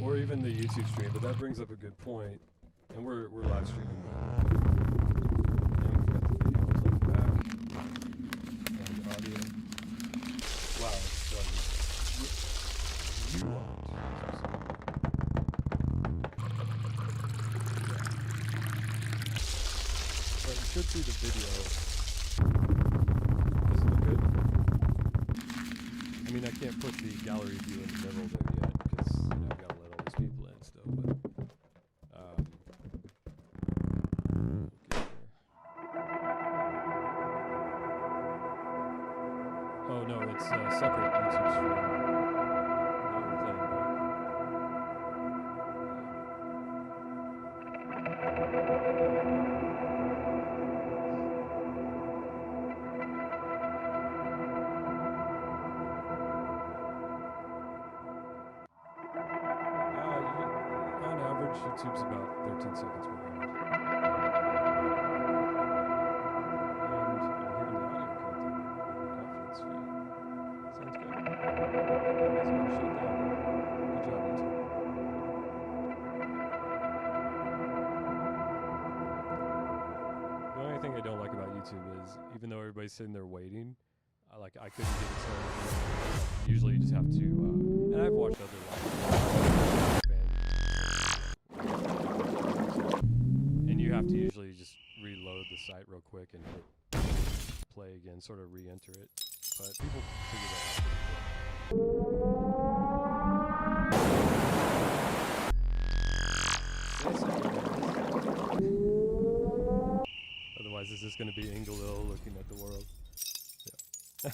or even the YouTube stream. But that brings up a good point, and we're live streaming now. And we've got the video playing back and audio. Wow, it's done. You want. But you should see the video. Does it look good? I mean, I can't put the gallery view in the middle there yet because I've got to let all these people in still. But we'll get there. Oh no, it's a separate YouTube stream. That we're playing back. On average, YouTube's about 13 seconds behind. And I'm hearing the audio confidence feed. Sounds good. It's going to shut down. Good job, YouTube. The only thing I don't like about YouTube is, even though everybody's sitting there waiting, I couldn't get it started. Usually you just have to, and I've watched other and you have to usually just reload the site real quick and hit play again, sort of re-enter it. But people figure that out. Otherwise, it's just going to be Inglehill looking at the world. Yeah.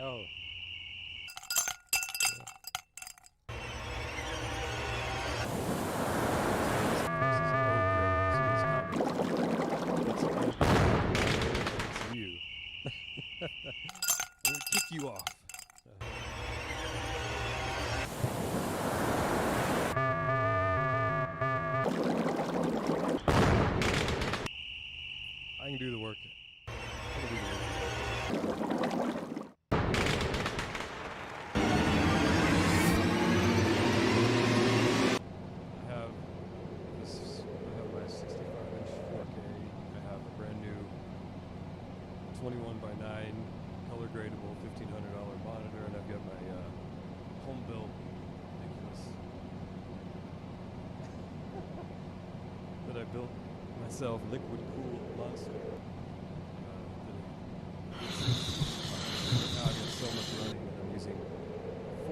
Oh. It's you. I'm gonna kick you off. I can do the work. I can do the work. I have my 65-inch 4K. I have a brand new 21 by 9 color gradable $1,500 monitor, and I've got my home built ridiculous that I built myself liquid cooled monster. Now I've got so much running that I'm using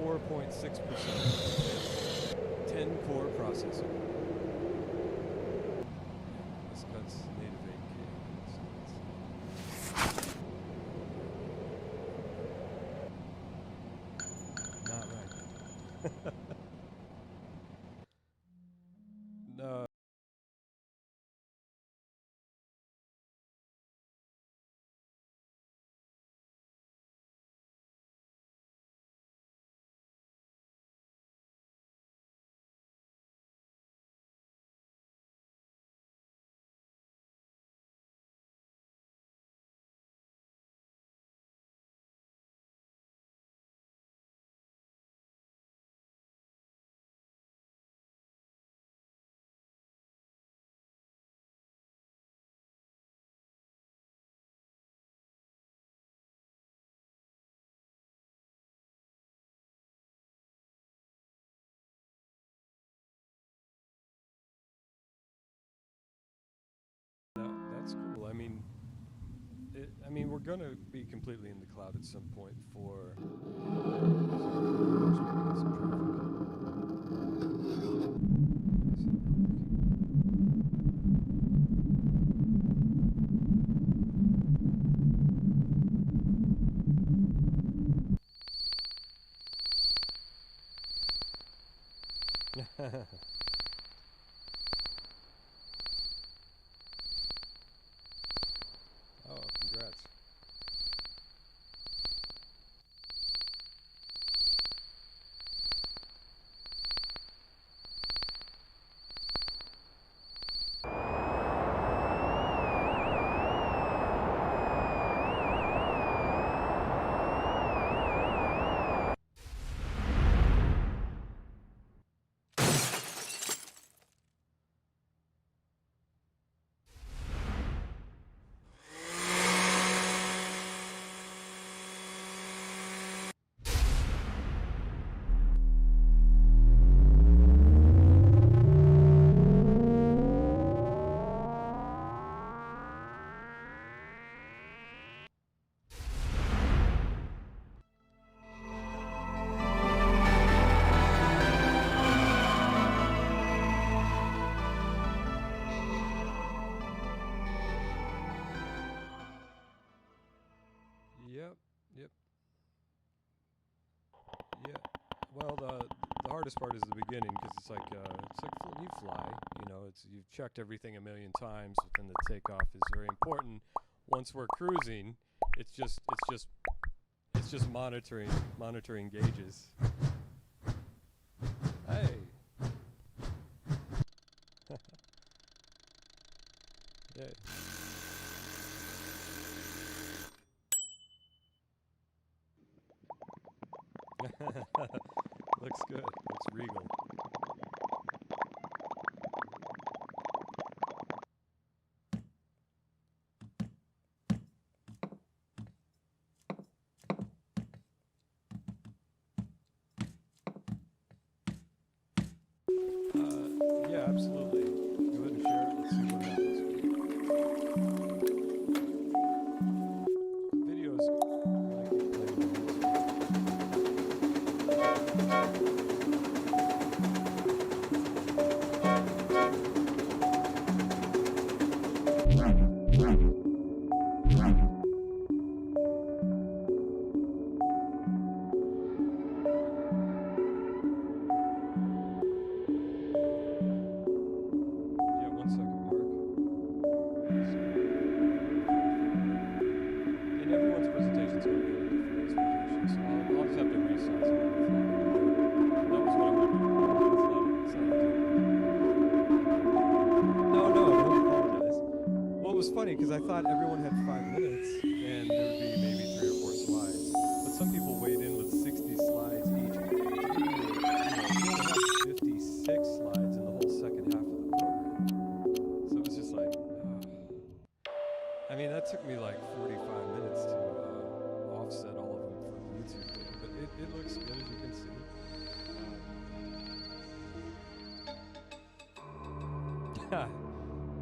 4.6% 10 core processor. This cuts native 8K. Not right. No. That's cool. I mean, we're gonna be completely in the cloud at some point for. Oh, congrats. Well, the hardest part is the beginning because it's like you fly. You know, you've checked everything a million times, but then the takeoff is very important. Once we're cruising, it's just monitoring gauges. Hey. Yeah. Looks good. Looks regal. Yeah, absolutely. Go ahead and share it. Let's see what happens. The videos really keep playing on this. Yeah, 1 second, Mark. And everyone's presentation is going to be on different expectations, so I'll just have to resize it on the fly. That was what I wanted to do. It's not no, don't apologize. Well, it was funny because I thought everyone had 5 minutes and there would be maybe 3 or 4 slides. But some people weighed in with 60 slides each. We only had 56 slides in the whole second half of the program. So it was just like, I mean, that took me like 45 minutes to offset all of them from YouTube thing. But it looks good, as you can see.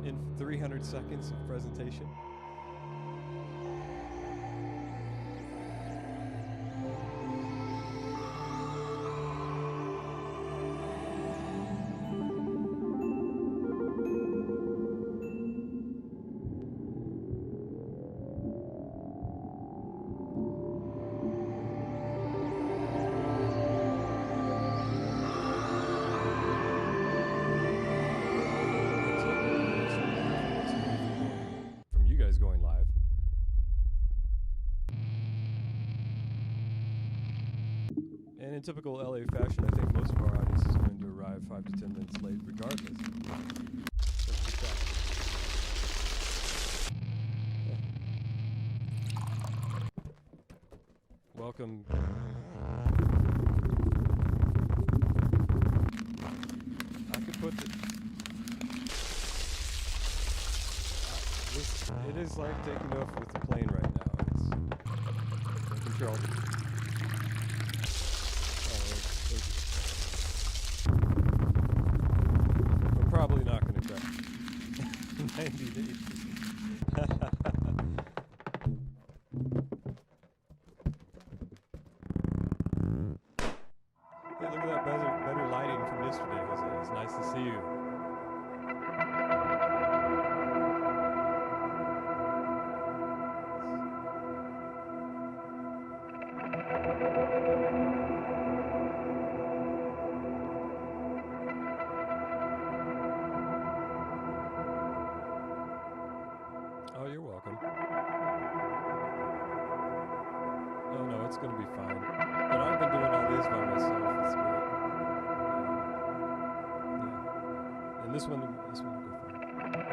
In 300 seconds of presentation. From you guys going live. And in typical LA fashion, I think most of our audience is going to arrive 5 to 10 minutes late regardless. Let's get that. Welcome. I could put it is like taking off with the plane right now. It's controlled. We're probably not going to crash. 90 days. Hey, look at that better lighting from yesterday, Jose. It's nice to see you. Oh, you're welcome. Oh no, it's gonna be fine. But I've been doing all these by myself. It's great. Yeah. And this one will go fine. Yeah.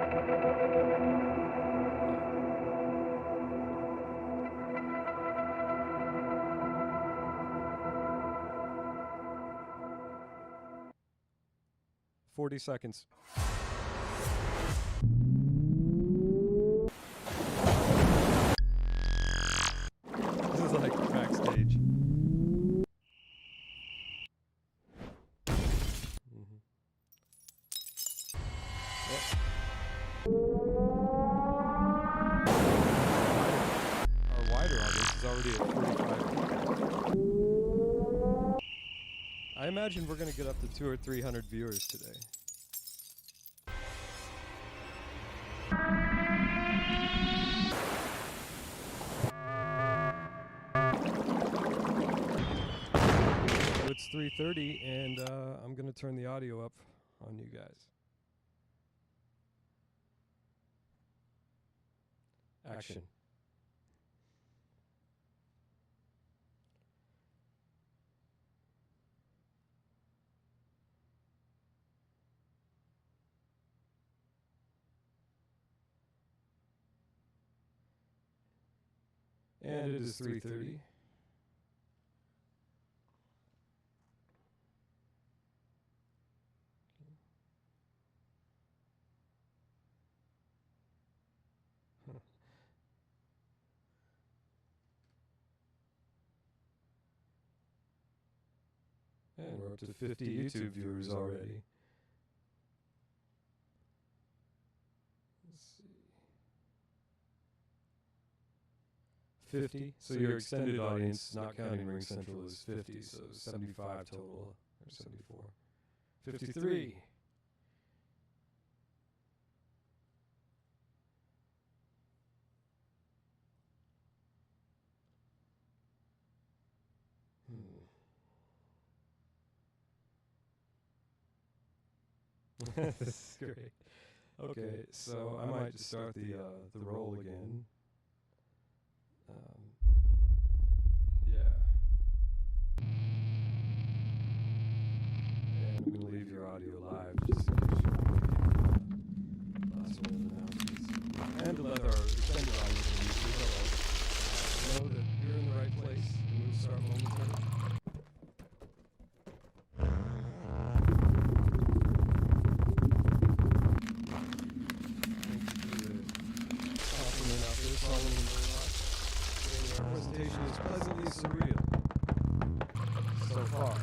40 seconds. This is like backstage. Yep. Our wider audience is already at 45. I imagine we're going to get up to 200 or 300 viewers today. Good 3:30, and I'm going to turn the audio up on you guys. Action. And it is 3:30. And we're up to 50 YouTube viewers already. Let's see. 50. So your extended audience, not counting Ring Central, is 50. So 75 total, or 74. 53. This is great. Okay, so I might just start the roll again. Yeah. And I'm going to leave your audio live just in case you want to the last one announcements. And to let our extended audience know that you're in the right place and we'll start momentarily. Our presentation is pleasantly surreal so far.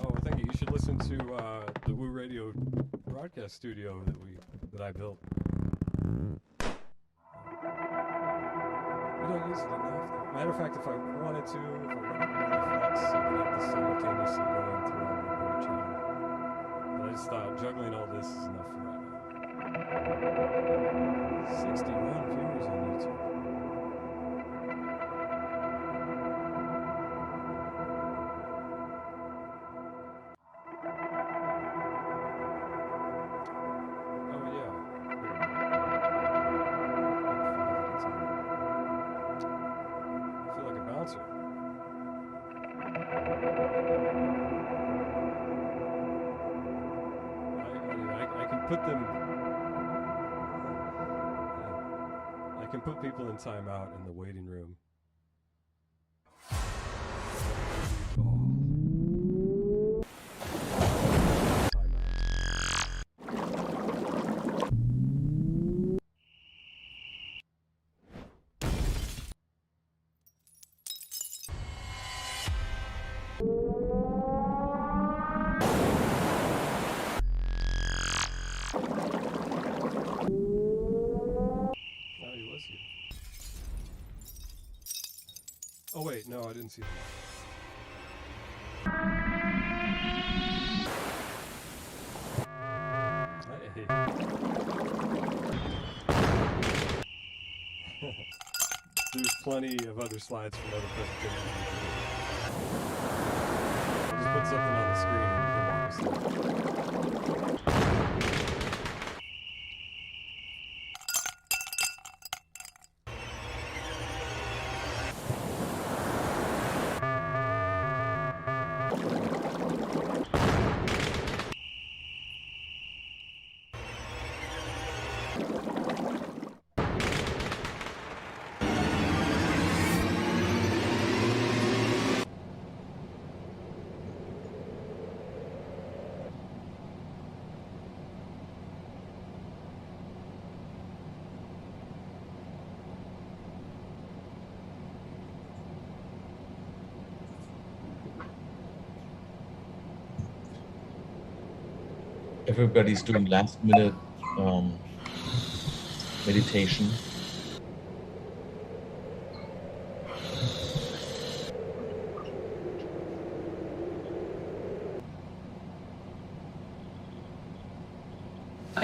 Oh, thank you. You should listen to the Woo Radio broadcast studio that I built. We don't use it enough, though. Matter of fact, if I wanted to, if I wanted to flex, I could have this simultaneously going through our Woodbury channel. But I just thought juggling all this is enough for right now. 61 viewers on YouTube. Oh, yeah. I feel like a bouncer. I can put them. I can put people in timeout in the waiting room. Oh wait, no, I didn't see that. Hey. There's plenty of other slides from other presentations. I'll just put something on the screen and you can walk us through. Everybody's doing last minute meditation.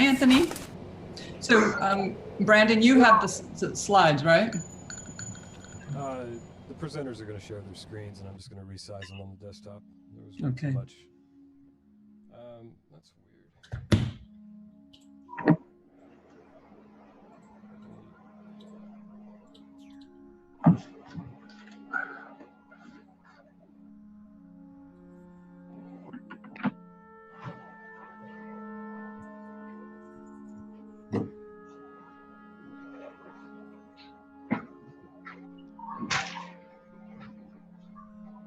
Anthony. So, Brandon, you have the slides, right? The presenters are going to share their screens, and I'm just going to resize them on the desktop. There was way too Okay. much. That's weird.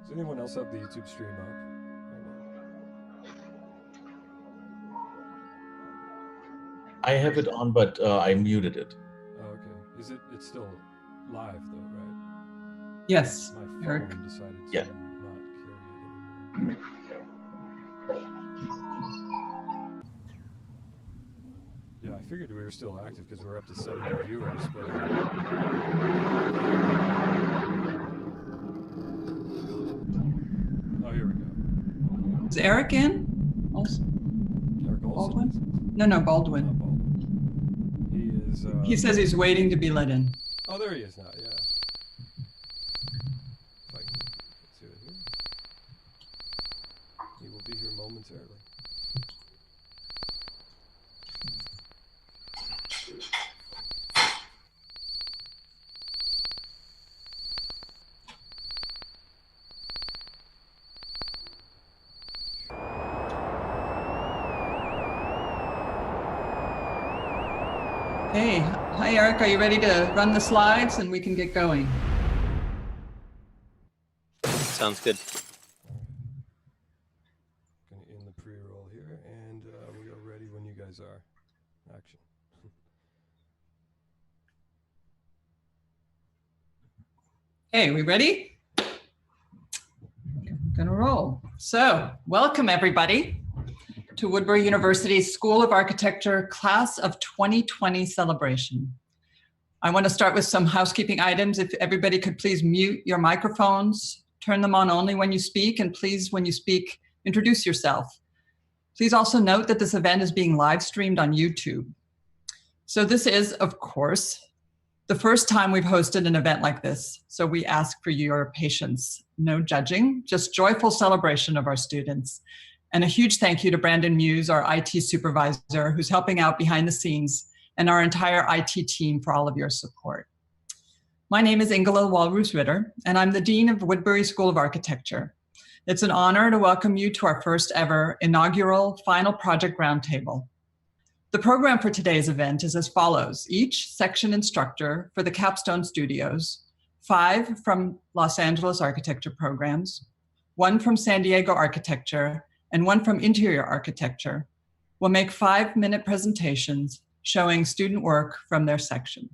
Does anyone else have the YouTube stream up right now? I have it on, but I muted it. Oh, okay. It's still live though, right? Yes, My phone Eric. decided to Yeah. not carry it anymore. Yeah, I figured we were still active because we're up to 70 viewers, but oh, here we go. Is Eric in? Also? Eric Baldwin? Olson? No, Baldwin. Baldwin. He is. He says he's waiting to be let in. Oh, there he is now. Yeah. If I can get to it here, he will be here momentarily. Hey, hi Eric, are you ready to run the slides and we can get going? Sounds good. Going to end the pre-roll here, and we are ready when you guys are. Action. Hey, we ready? Gonna roll. So, welcome everybody to Woodbury University's School of Architecture Class of 2020 celebration. I want to start with some housekeeping items. If everybody could please mute your microphones, turn them on only when you speak, and please, when you speak, introduce yourself. Please also note that this event is being live streamed on YouTube. So this is, of course, the first time we've hosted an event like this, so we ask for your patience. No judging, just joyful celebration of our students. And a huge thank you to Brandon Muse, our IT supervisor, who's helping out behind the scenes, and our entire IT team for all of your support. My name is Ingela Walrus-Ritter, and I'm the Dean of Woodbury School of Architecture. It's an honor to welcome you to our first ever inaugural Final Project Roundtable. The program for today's event is as follows. Each section instructor for the Capstone Studios, 5 from Los Angeles Architecture programs, 1 from San Diego Architecture, and 1 from Interior Architecture, will make 5-minute presentations showing student work from their section.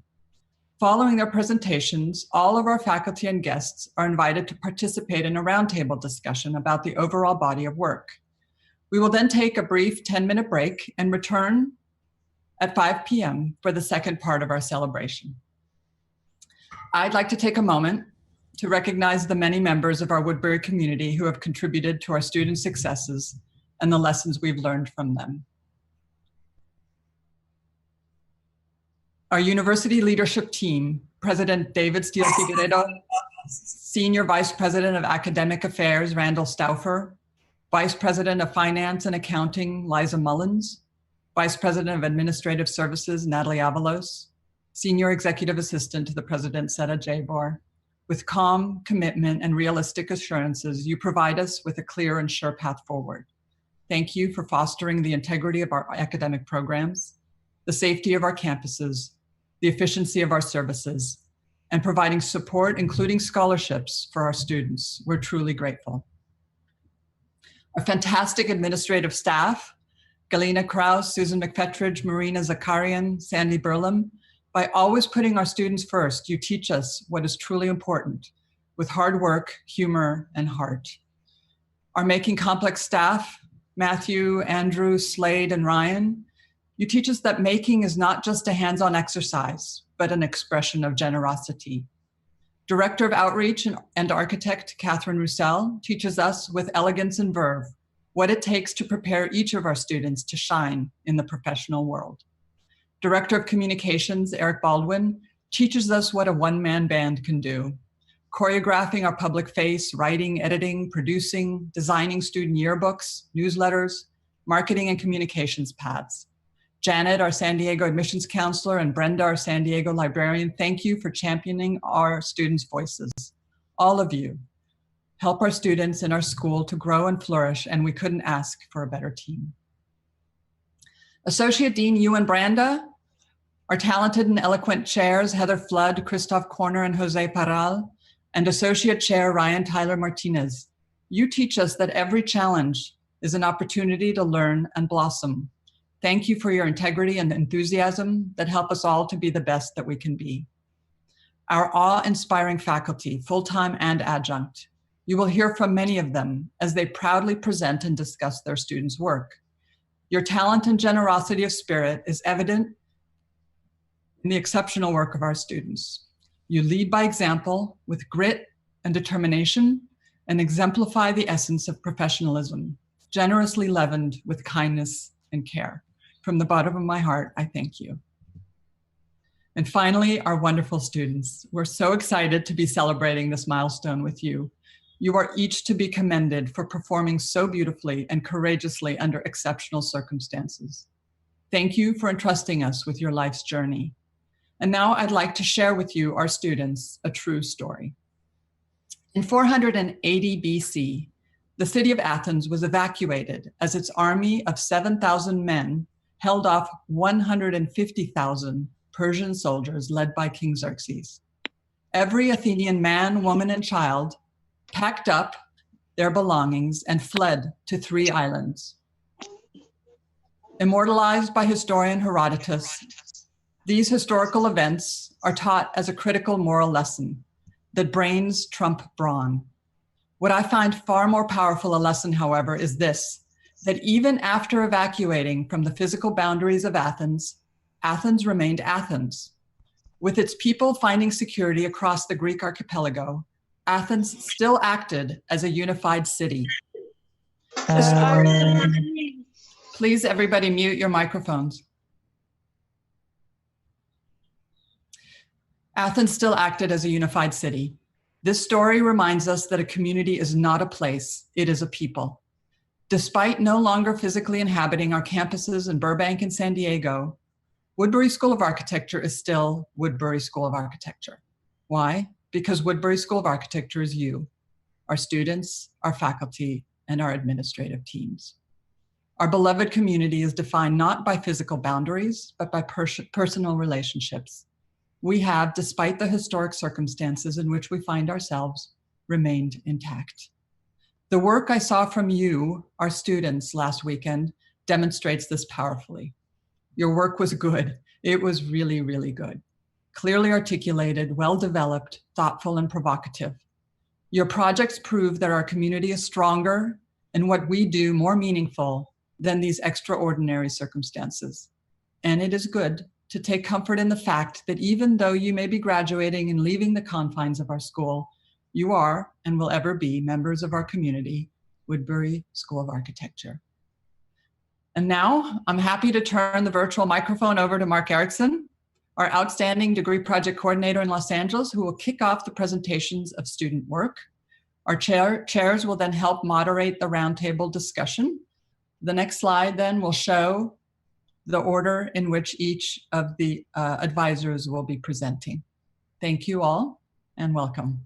Following their presentations, all of our faculty and guests are invited to participate in a roundtable discussion about the overall body of work. We will then take a brief 10-minute break and return at 5 p.m. for the second part of our celebration. I'd like to take a moment to recognize the many members of our Woodbury community who have contributed to our student successes and the lessons we've learned from them. Our university leadership team, President David Steele Figueredo, Senior Vice President of Academic Affairs, Randall Stauffer, Vice President of Finance and Accounting, Liza Mullins, Vice President of Administrative Services, Natalie Avalos, Senior Executive Assistant to the President, Seta Jabor. With calm, commitment, and realistic assurances, you provide us with a clear and sure path forward. Thank you for fostering the integrity of our academic programs, the safety of our campuses, the efficiency of our services, and providing support, including scholarships, for our students. We're truly grateful. Our fantastic administrative staff, Galina Kraus, Susan McFetridge, Marina Zakarian, Sandy Burlam. By always putting our students first, you teach us what is truly important with hard work, humor, and heart. Our Making Complex staff, Matthew, Andrew, Slade, and Ryan, you teach us that making is not just a hands-on exercise, but an expression of generosity. Director of Outreach and architect Catherine Roussel teaches us with elegance and verve what it takes to prepare each of our students to shine in the professional world. Director of Communications, Eric Baldwin, teaches us what a one-man band can do, choreographing our public face, writing, editing, producing, designing student yearbooks, newsletters, marketing and communications paths. Janet, our San Diego admissions counselor, and Brenda, our San Diego librarian, thank you for championing our students' voices. All of you help our students in our school to grow and flourish, and we couldn't ask for a better team. Associate Dean Ewan Branda, our talented and eloquent chairs, Heather Flood, Christoph Korner, and Jose Parral, and Associate Chair Ryan Tyler Martinez. You teach us that every challenge is an opportunity to learn and blossom. Thank you for your integrity and enthusiasm that help us all to be the best that we can be. Our awe-inspiring faculty, full-time and adjunct. You will hear from many of them as they proudly present and discuss their students' work. Your talent and generosity of spirit is evident in the exceptional work of our students. You lead by example with grit and determination and exemplify the essence of professionalism, generously leavened with kindness and care. From the bottom of my heart, I thank you. And finally, our wonderful students. We're so excited to be celebrating this milestone with you. You are each to be commended for performing so beautifully and courageously under exceptional circumstances. Thank you for entrusting us with your life's journey. And now I'd like to share with you, our students, a true story. In 480 BC, the city of Athens was evacuated as its army of 7,000 men held off 150,000 Persian soldiers led by King Xerxes. Every Athenian man, woman, and child packed up their belongings and fled to 3 islands. Immortalized by historian Herodotus, these historical events are taught as a critical moral lesson that brains trump brawn. What I find far more powerful a lesson, however, is this, that even after evacuating from the physical boundaries of Athens, Athens remained Athens. With its people finding security across the Greek archipelago, Athens still acted as a unified city. Please, everybody, mute your microphones. Athens still acted as a unified city. This story reminds us that a community is not a place, it is a people. Despite no longer physically inhabiting our campuses in Burbank and San Diego, Woodbury School of Architecture is still Woodbury School of Architecture. Why? Because Woodbury School of Architecture is you, our students, our faculty, and our administrative teams. Our beloved community is defined not by physical boundaries, but by personal relationships. We have, despite the historic circumstances in which we find ourselves, remained intact. The work I saw from you, our students, last weekend demonstrates this powerfully. Your work was good. It was really, really good. Clearly articulated, well-developed, thoughtful, and provocative. Your projects prove that our community is stronger and what we do more meaningful than these extraordinary circumstances. And it is good to take comfort in the fact that even though you may be graduating and leaving the confines of our school, you are and will ever be members of our community, Woodbury School of Architecture. And now I'm happy to turn the virtual microphone over to Mark Erickson, our outstanding degree project coordinator in Los Angeles, who will kick off the presentations of student work. Our chairs will then help moderate the roundtable discussion. The next slide then will show the order in which each of the advisors will be presenting. Thank you all and welcome.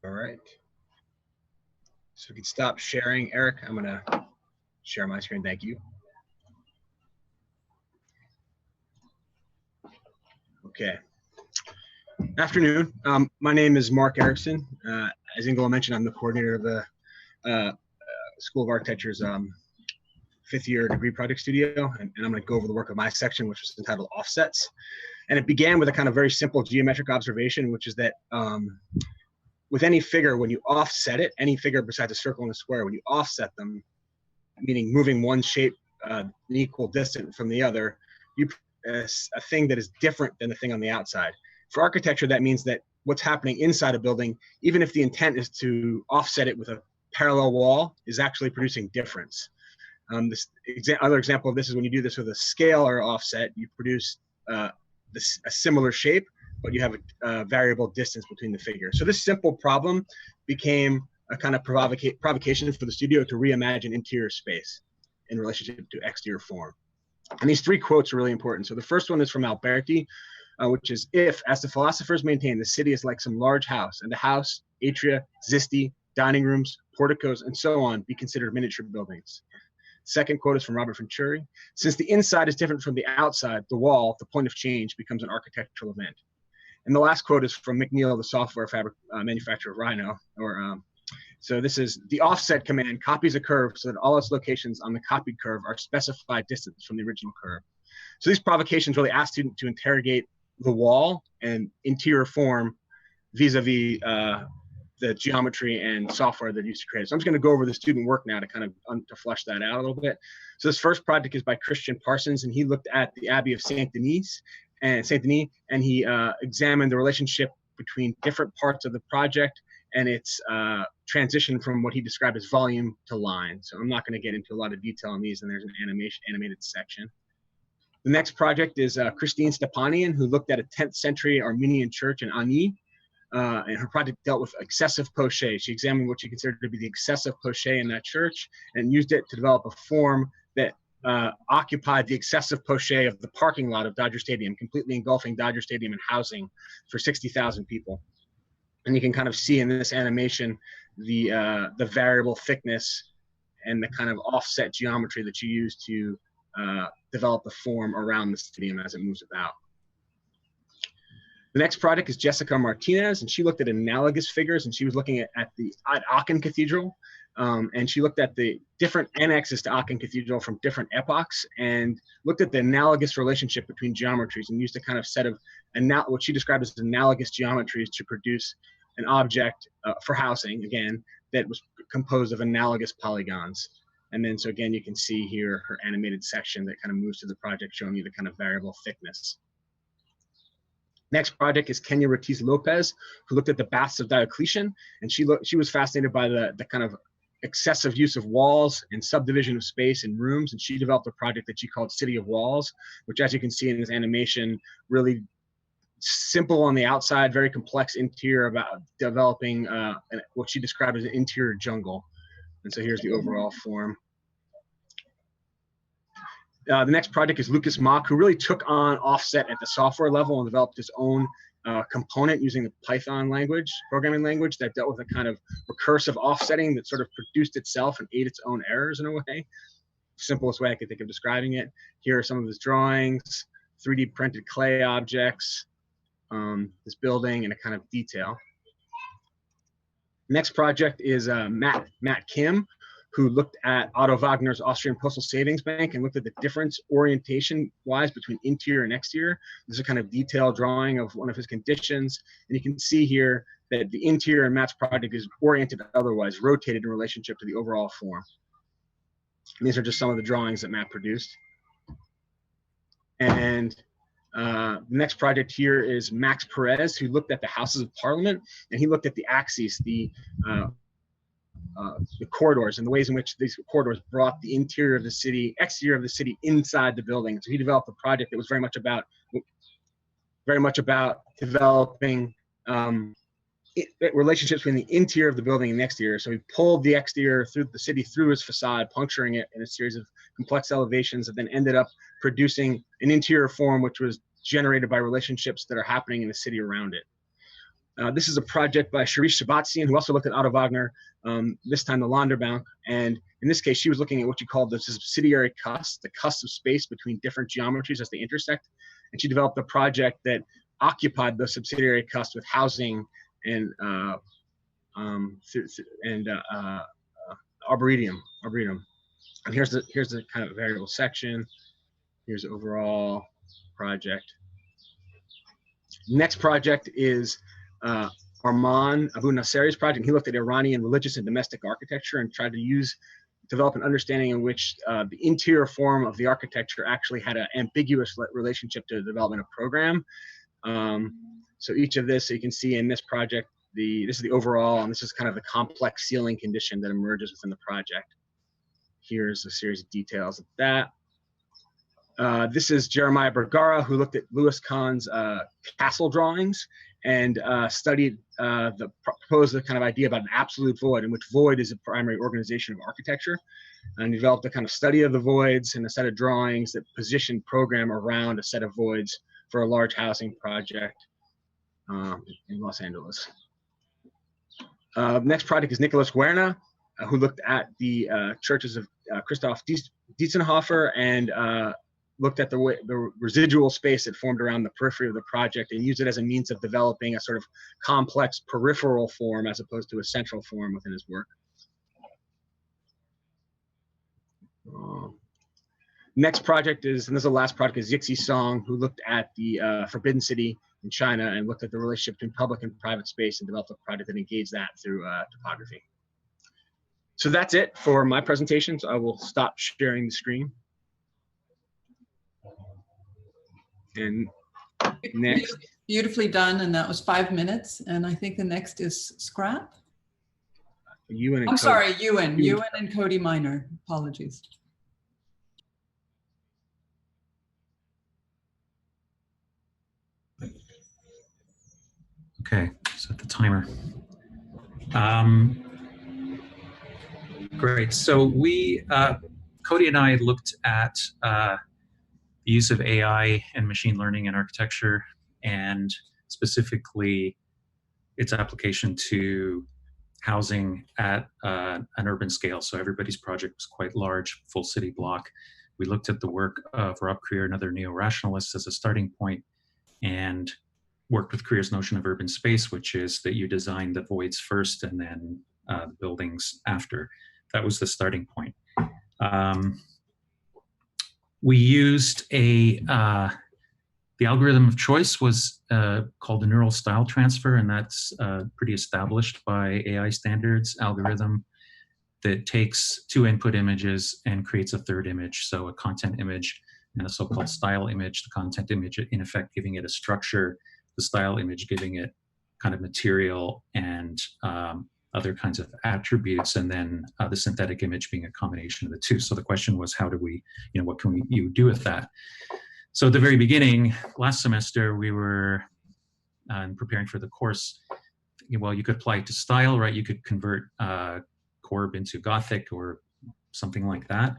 All right. So we can stop sharing. Eric, I'm gonna share my screen. Thank you. Okay. Afternoon. My name is Mark Erickson. As Ingela mentioned, I'm the coordinator of the School of Architecture's 5th year degree project studio, and I'm going to go over the work of my section, which is entitled Offsets. And it began with a kind of very simple geometric observation, which is that with any figure, when you offset it, any figure besides a circle and a square, when you offset them, meaning moving one shape an equal distance from the other, you a thing that is different than the thing on the outside. For architecture, that means that what's happening inside a building, even if the intent is to offset it with a parallel wall, is actually producing difference. Other example of this is when you do this with a scalar offset, you produce a similar shape, but you have a variable distance between the figures. So this simple problem became a kind of provocation for the studio to reimagine interior space in relationship to exterior form. And these three quotes are really important. So the first one is from Alberti, which is, if, as the philosophers maintain, the city is like some large house, and the house, atria, zisti, dining rooms, porticos, and so on be considered miniature buildings. Second quote is from Robert Venturi. Since the inside is different from the outside, the wall, the point of change, becomes an architectural event. And the last quote is from McNeil, the software manufacturer of Rhino. So this is, the offset command copies a curve so that all its locations on the copied curve are specified distance from the original curve. So these provocations really ask students to interrogate the wall and interior form vis-a-vis the geometry and software that used to create it. So I'm just going to go over the student work now to kind of to flesh that out a little bit. So this first project is by Christian Parsons, and he looked at the Abbey of Saint Denis, and he examined the relationship between different parts of the project and its transition from what he described as volume to line. So I'm not going to get into a lot of detail on these, and there's an animated section. The next project is Christine Stepanian, who looked at a 10th century Armenian church in Ani. And her project dealt with excessive poche. She examined what she considered to be the excessive poche in that church and used it to develop a form that occupied the excessive poche of the parking lot of Dodger Stadium, completely engulfing Dodger Stadium and housing for 60,000 people. And you can kind of see in this animation the variable thickness and the kind of offset geometry that you use to develop the form around the stadium as it moves about. The next project is Jessica Martinez, and she looked at analogous figures, and she was looking at Aachen Cathedral, and she looked at the different annexes to Aachen Cathedral from different epochs and looked at the analogous relationship between geometries and used a kind of set of what she described as analogous geometries to produce an object for housing, again, that was composed of analogous polygons. And then, so again, you can see here her animated section that kind of moves to the project, showing you the kind of variable thickness. Next project is Kenya Ortiz Lopez, who looked at the baths of Diocletian, and she was fascinated by the kind of excessive use of walls and subdivision of space and rooms, and she developed a project that she called City of Walls, which, as you can see in this animation, really simple on the outside, very complex interior, about developing what she described as an interior jungle. And so here's the overall form. The next project is Lucas Mock, who really took on offset at the software level and developed his own component using the Python language, programming language, that dealt with a kind of recursive offsetting that sort of produced itself and ate its own errors in a way. Simplest way I could think of describing it. Here are some of his drawings, 3D printed clay objects, this building, and a kind of detail. Next project is Matt Kim, who looked at Otto Wagner's Austrian Postal Savings Bank and looked at the difference orientation-wise between interior and exterior. This is a kind of detailed drawing of one of his conditions. And you can see here that the interior in Matt's project is oriented otherwise, rotated in relationship to the overall form. And these are just some of the drawings that Matt produced. And the next project here is Max Perez, who looked at the Houses of Parliament, and he looked at the axes, the corridors, and the ways in which these corridors brought the interior of the city, exterior of the city, inside the building. So he developed a project that was very much about developing relationships between the interior of the building and the exterior. So he pulled the exterior through the city, through his facade, puncturing it in a series of complex elevations that then ended up producing an interior form which was generated by relationships that are happening in the city around it. This is a project by Sharice Shabatsian, who also looked at Otto Wagner, this time the Londerbank. And in this case, she was looking at what you call the subsidiary cusp, the cusp of space between different geometries as they intersect. And she developed a project that occupied the subsidiary cusp with housing and arboretum. And here's the kind of variable section. Here's the overall project. Next project is Arman Abu Nasseri's project. He looked at Iranian religious and domestic architecture and tried to develop an understanding in which the interior form of the architecture actually had an ambiguous relationship to the development of program. So each of this, so you can see in this project, this is the overall, and this is kind of the complex ceiling condition that emerges within the project. Here's a series of details of that. This is Jeremiah Bergara, who looked at Louis Kahn's castle drawings and proposed the kind of idea about an absolute void, in which void is a primary organization of architecture, and developed a kind of study of the voids and a set of drawings that positioned program around a set of voids for a large housing project in Los Angeles. Next project is Nicholas Werner, who looked at the churches of Christoph Dietzenhofer and looked at the residual space that formed around the periphery of the project and used it as a means of developing a sort of complex peripheral form as opposed to a central form within his work. Next project is, and this is the last project, is Yixi Song, who looked at the Forbidden City in China and looked at the relationship between public and private space and developed a project that engaged that through topography. So that's it for my presentation. So I will stop sharing the screen. And next. Beautifully done, and that was 5 minutes. And I think the next is Scrap. Ewan and I'm Cody. sorry, Ewan and Cody Minor. Apologies. Okay, set the timer. Great. So we, Cody and I looked at the use of AI and machine learning in architecture, and specifically its application to housing at an urban scale. So everybody's project was quite large, full city block. We looked at the work of Rob Creer and other neo-rationalists as a starting point, and worked with Creer's notion of urban space, which is that you design the voids first and then the buildings after. That was the starting point. We used the algorithm of choice was called the neural style transfer, and that's pretty established by AI standards algorithm that takes 2 input images and creates a third image. So a content image and a so-called style image, the content image in effect giving it a structure, the style image giving it kind of material and other kinds of attributes, and then the synthetic image being a combination of the two. So the question was, how do we, what can you do with that? So at the very beginning, last semester, we were preparing for the course. Well, you could apply it to style, right? You could convert Corb into Gothic or something like that.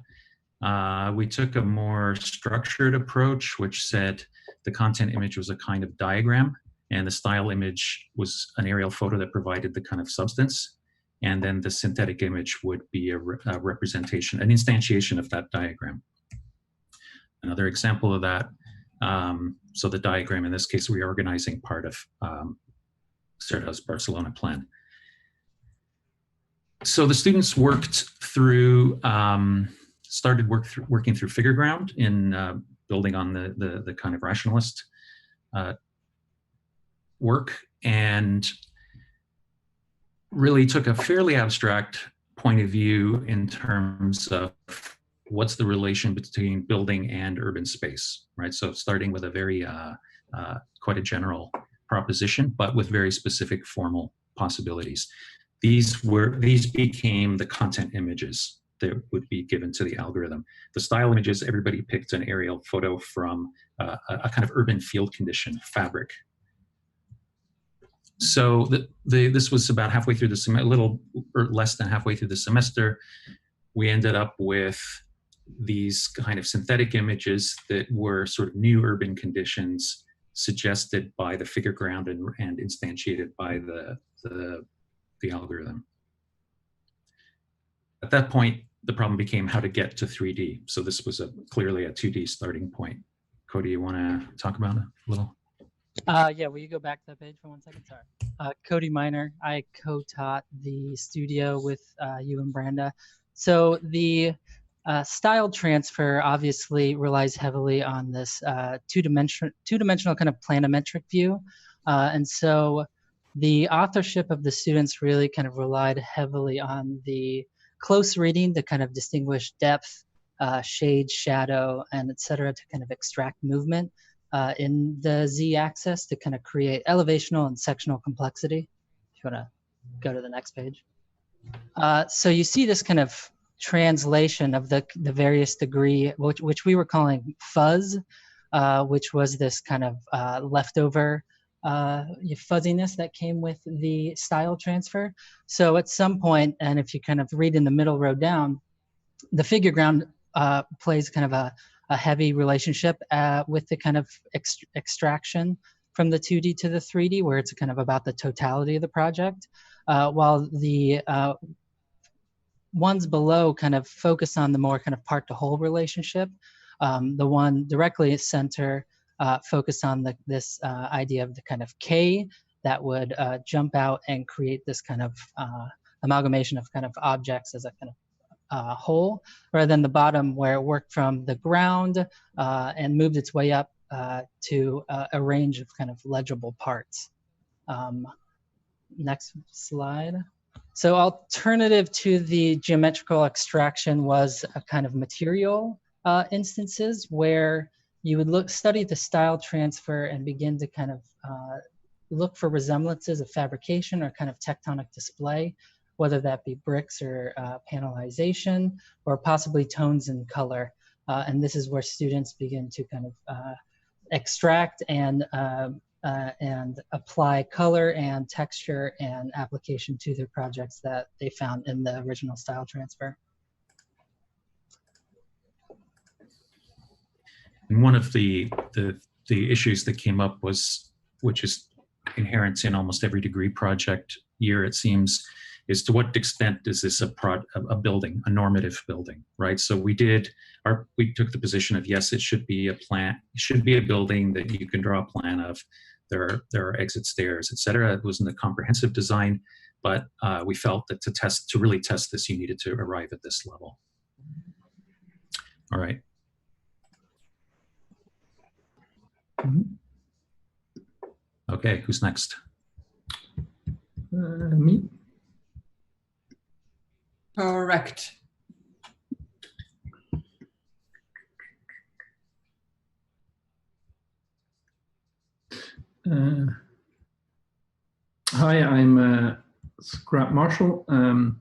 We took a more structured approach, which said the content image was a kind of diagram, and the style image was an aerial photo that provided the kind of substance. And then the synthetic image would be a representation, an instantiation of that diagram. Another example of that, so the diagram, in this case, reorganizing part of Serta's Barcelona plan. So the students worked through, started working through figure ground in building on the kind of rationalist work, and really took a fairly abstract point of view in terms of what's the relation between building and urban space, right? So starting with a very, quite a general proposition, but with very specific formal possibilities. These became the content images that would be given to the algorithm. The style images, everybody picked an aerial photo from a kind of urban field condition fabric. So this was about halfway through the semester, a little or less than halfway through the semester. We ended up with these kind of synthetic images that were sort of new urban conditions suggested by the figure ground and instantiated by the algorithm. At that point, the problem became how to get to 3D. So this was clearly a 2D starting point. Cody, you want to talk about it a little? Yeah, will you go back to that page for 1 second? Sorry. Cody Minor. I co-taught the studio with you and Branda. So the style transfer obviously relies heavily on this two-dimensional kind of planimetric view. And so the authorship of the students really kind of relied heavily on the close reading to kind of distinguish depth, shade, shadow, and et cetera, to kind of extract movement. in the z-axis to kind of create elevational and sectional complexity. If you want to go to the next page. So you see this kind of translation of the various degree, which we were calling fuzz, which was this kind of leftover fuzziness that came with the style transfer. So at some point, and if you kind of read in the middle row down, the figure ground plays kind of a heavy relationship with the kind of extraction from the 2D to the 3D, where it's kind of about the totality of the project, while the ones below kind of focus on the more kind of part to whole relationship. The one directly at center focus on this idea of the kind of K that would jump out and create this kind of amalgamation of kind of objects as a kind of whole, rather than the bottom where it worked from the ground and moved its way up to a range of kind of legible parts. Next slide. So alternative to the geometrical extraction was a kind of material instances where you would study the style transfer and begin to kind of look for resemblances of fabrication or kind of tectonic display, whether that be bricks or panelization or possibly tones and color. And this is where students begin to kind of extract and apply color and texture and application to their projects that they found in the original style transfer. And one of the issues that came up was, which is inherent in almost every degree project year, it seems, is to what extent is this a building, a normative building, right? So we took the position of, yes, it should be a plan, it should be a building that you can draw a plan of. There are exit stairs, et cetera. It wasn't a comprehensive design, but we felt that to really test this, you needed to arrive at this level. All right. Okay, who's next? Me. Correct. Hi, I'm Scrap Marshall, and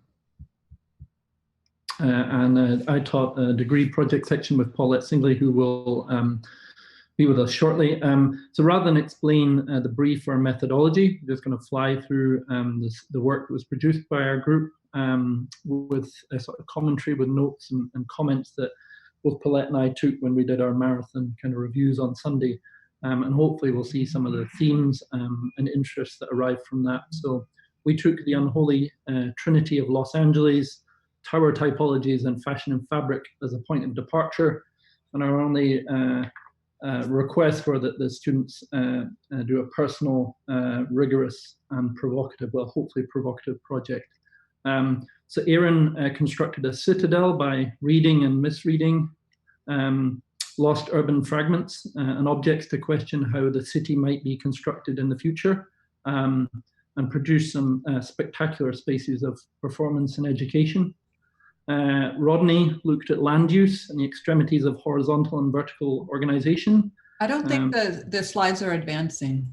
I taught a degree project section with Paulette Singley, who will be with us shortly. So rather than explain the brief or methodology, I'm just going to fly through the work that was produced by our group with a sort of commentary with notes and comments that both Paulette and I took when we did our marathon kind of reviews on Sunday. And hopefully we'll see some of the themes and interests that arrive from that. So we took the unholy trinity of Los Angeles, tower typologies and fashion and fabric as a point of departure. And our only request for that the students do a personal, rigorous and provocative, well, hopefully provocative project. So Aaron constructed a citadel by reading and misreading lost urban fragments and objects to question how the city might be constructed in the future, and produce some spectacular spaces of performance and education. Rodney looked at land use and the extremities of horizontal and vertical organization. I don't think the slides are advancing.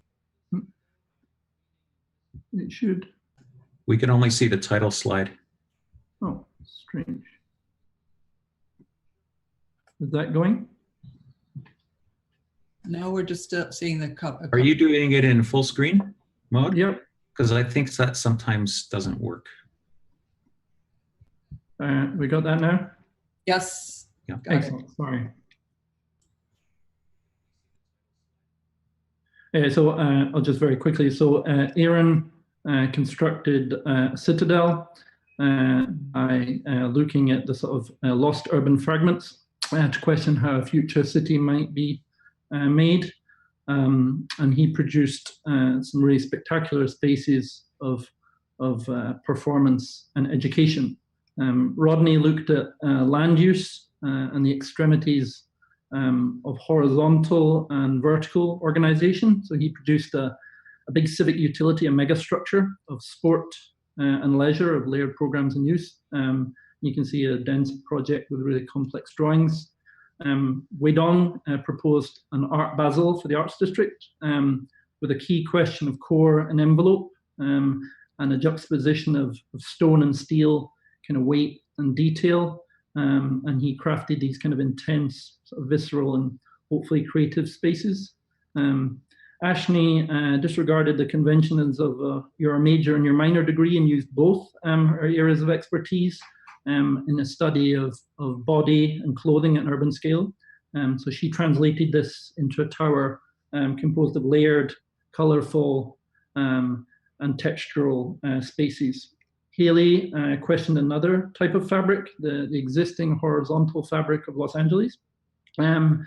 It should. We can only see the title slide. Oh, strange. Is that going? No, we're just still seeing the cover. Are you doing it in full screen mode? Yep. Because I think that sometimes doesn't work. We got that now? Yes. Yeah. Excellent. Sorry. So I'll just very quickly. So Aaron constructed a citadel by looking at the sort of lost urban fragments to question how a future city might be made. And he produced some really spectacular spaces of performance and education. Rodney looked at land use and the extremities of horizontal and vertical organization. So he produced a big civic utility, a megastructure of sport and leisure, of layered programs and use. You can see a dense project with really complex drawings. Weidong proposed an art basel for the arts district with a key question of core and envelope, and a juxtaposition of stone and steel, kind of weight and detail. And he crafted these kind of intense, sort of visceral and hopefully creative spaces. Ashney disregarded the conventions of your major and your minor degree and used both her areas of expertise in a study of body and clothing at an urban scale. So she translated this into a tower composed of layered, colorful, and textural spaces. Haley questioned another type of fabric, the existing horizontal fabric of Los Angeles, and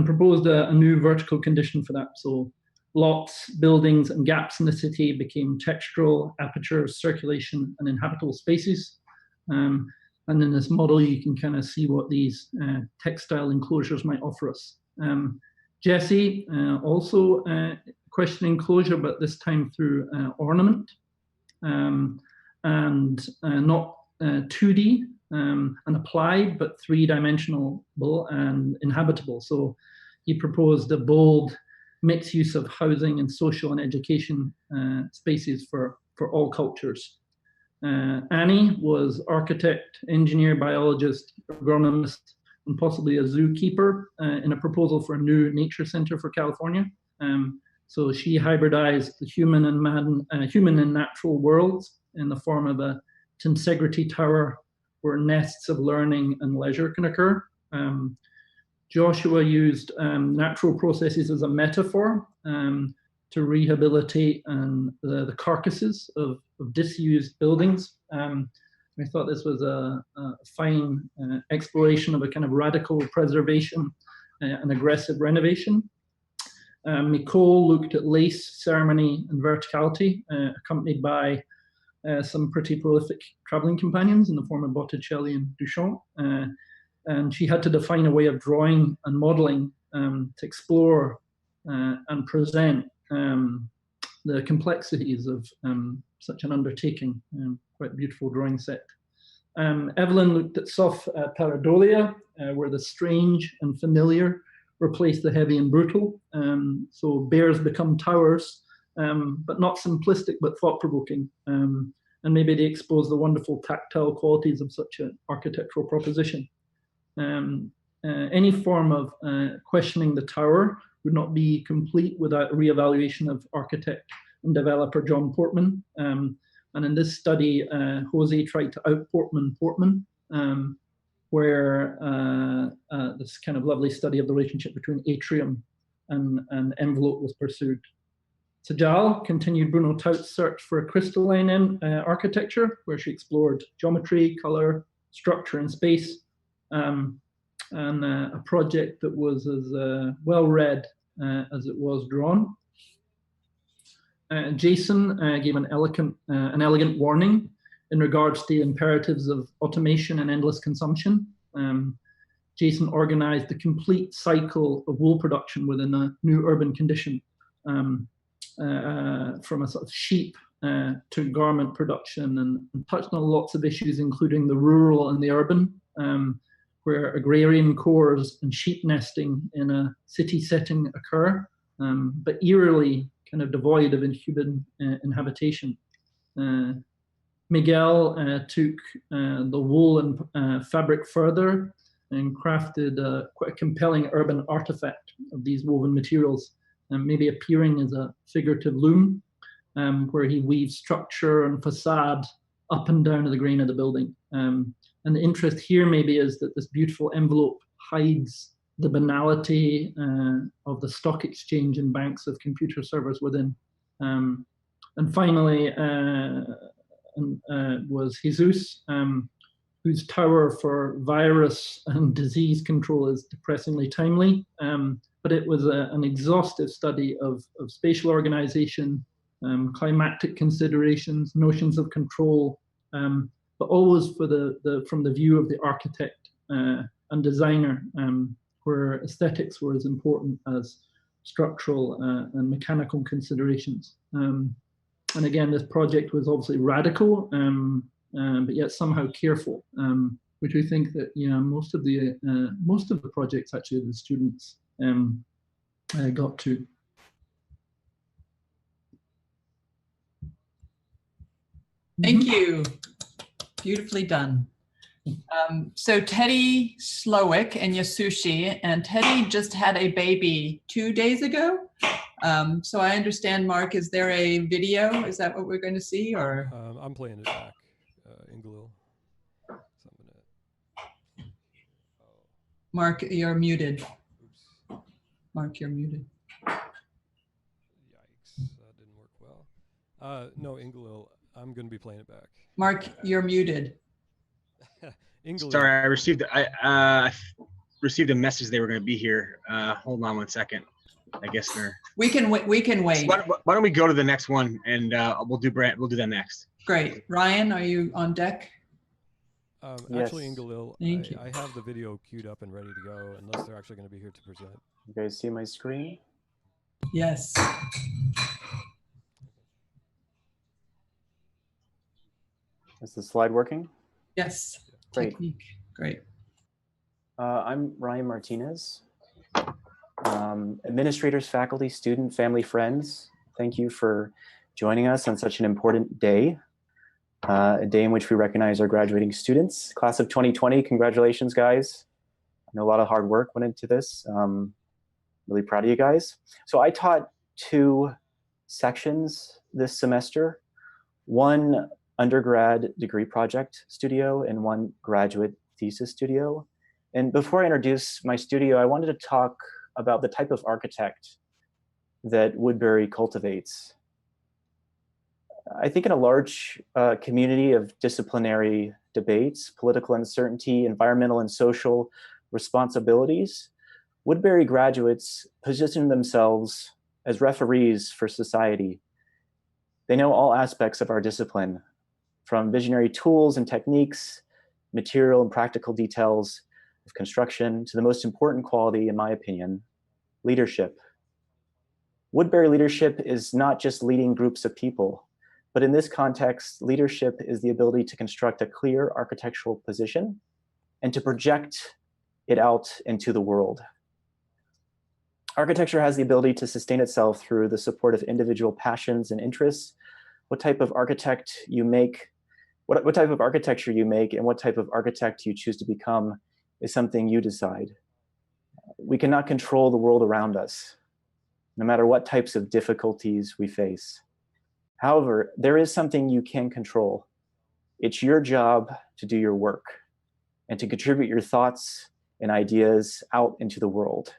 proposed a new vertical condition for that. So lots, buildings, and gaps in the city became textural, apertures, circulation, and inhabitable spaces. And in this model, you can kind of see what these textile enclosures might offer us. Jesse also questioned enclosure, but this time through ornament, and not 2D and applied, but three-dimensional and inhabitable. So he proposed a bold mixed use of housing and social and education spaces for all cultures. Annie was architect, engineer, biologist, agronomist, and possibly a zookeeper in a proposal for a new nature center for California. So she hybridized the human and natural worlds in the form of a tensegrity tower where nests of learning and leisure can occur. Joshua used natural processes as a metaphor to rehabilitate the carcasses of disused buildings. I thought this was a fine exploration of a kind of radical preservation and aggressive renovation. Nicole looked at lace, ceremony, and verticality, accompanied by some pretty prolific traveling companions in the form of Botticelli and Duchamp. And she had to define a way of drawing and modeling to explore and present the complexities of such an undertaking. Quite beautiful drawing set. Evelyn looked at soft pareidolia, where the strange and familiar replace the heavy and brutal. So bears become towers, but not simplistic, but thought-provoking. And maybe they expose the wonderful tactile qualities of such an architectural proposition. Any form of questioning the tower would not be complete without a reevaluation of architect and developer John Portman. And in this study, Jose tried to out-Portman Portman, where this kind of lovely study of the relationship between atrium and envelope was pursued. Sajal continued Bruno Taut's search for a crystalline architecture, where she explored geometry, color, structure, and space, and a project that was as well read as it was drawn. Jason gave an elegant warning in regards to the imperatives of automation and endless consumption. Jason organized the complete cycle of wool production within a new urban condition, from a sort of sheep to garment production, and touched on lots of issues, including the rural and the urban, where agrarian cores and sheep nesting in a city setting occur, but eerily kind of devoid of human inhabitation. Miguel took the wool and fabric further and crafted quite a compelling urban artifact of these woven materials, maybe appearing as a figurative loom, where he weaves structure and facade up and down to the grain of the building. And the interest here maybe is that this beautiful envelope hides the banality of the stock exchange and banks of computer servers within. And finally was Jesus, whose tower for virus and disease control is depressingly timely. But it was an exhaustive study of spatial organization, climatic considerations, notions of control, but always from the view of the architect and designer, where aesthetics were as important as structural and mechanical considerations. And again, this project was obviously radical, but yet somehow careful, which we think that most of the projects actually the students got to. Thank you. Beautifully done. So Teddy Slowick and Yasushi, and Teddy just had a baby 2 days ago. So I understand, Mark, is there a video? Is that what we're going to see, or? I'm playing it back, Ingalil. So I'm gonna, Mark, you're muted. oops, Mark, you're muted. yikes, that didn't work well. No, Ingalil, I'm gonna be playing it back. Mark, you're muted. Ingalil. Sorry, I received a message they were going to be here. Hold on one second. I guess they're. We can wait. Why don't we go to the next one and we'll do that next. Great. Ryan, are you on deck? Actually, Yes. Ingalil, Thank you. I have the video queued up and ready to go, unless they're actually going to be here to present. You guys see my screen? Yes. Is the slide working? Yes. Great. Technique. Great. I'm Ryan Martinez. Administrators, faculty, student, family, friends, thank you for joining us on such an important day, a day in which we recognize our graduating students. Class of 2020, congratulations, guys. I know a lot of hard work went into this. Really proud of you guys. So I taught 2 sections this semester, one undergrad degree project studio and one graduate thesis studio. And before I introduce my studio, I wanted to talk about the type of architect that Woodbury cultivates. I think in a large community of disciplinary debates, political uncertainty, environmental and social responsibilities, Woodbury graduates position themselves as referees for society. They know all aspects of our discipline, from visionary tools and techniques, material and practical details of construction, to the most important quality, in my opinion, leadership. Woodbury leadership is not just leading groups of people, but in this context, leadership is the ability to construct a clear architectural position and to project it out into the world. Architecture has the ability to sustain itself through the support of individual passions and interests. What type of architect you make, what type of architecture you make and what type of architect you choose to become is something you decide. We cannot control the world around us, no matter what types of difficulties we face. However, there is something you can control. It's your job to do your work and to contribute your thoughts and ideas out into the world.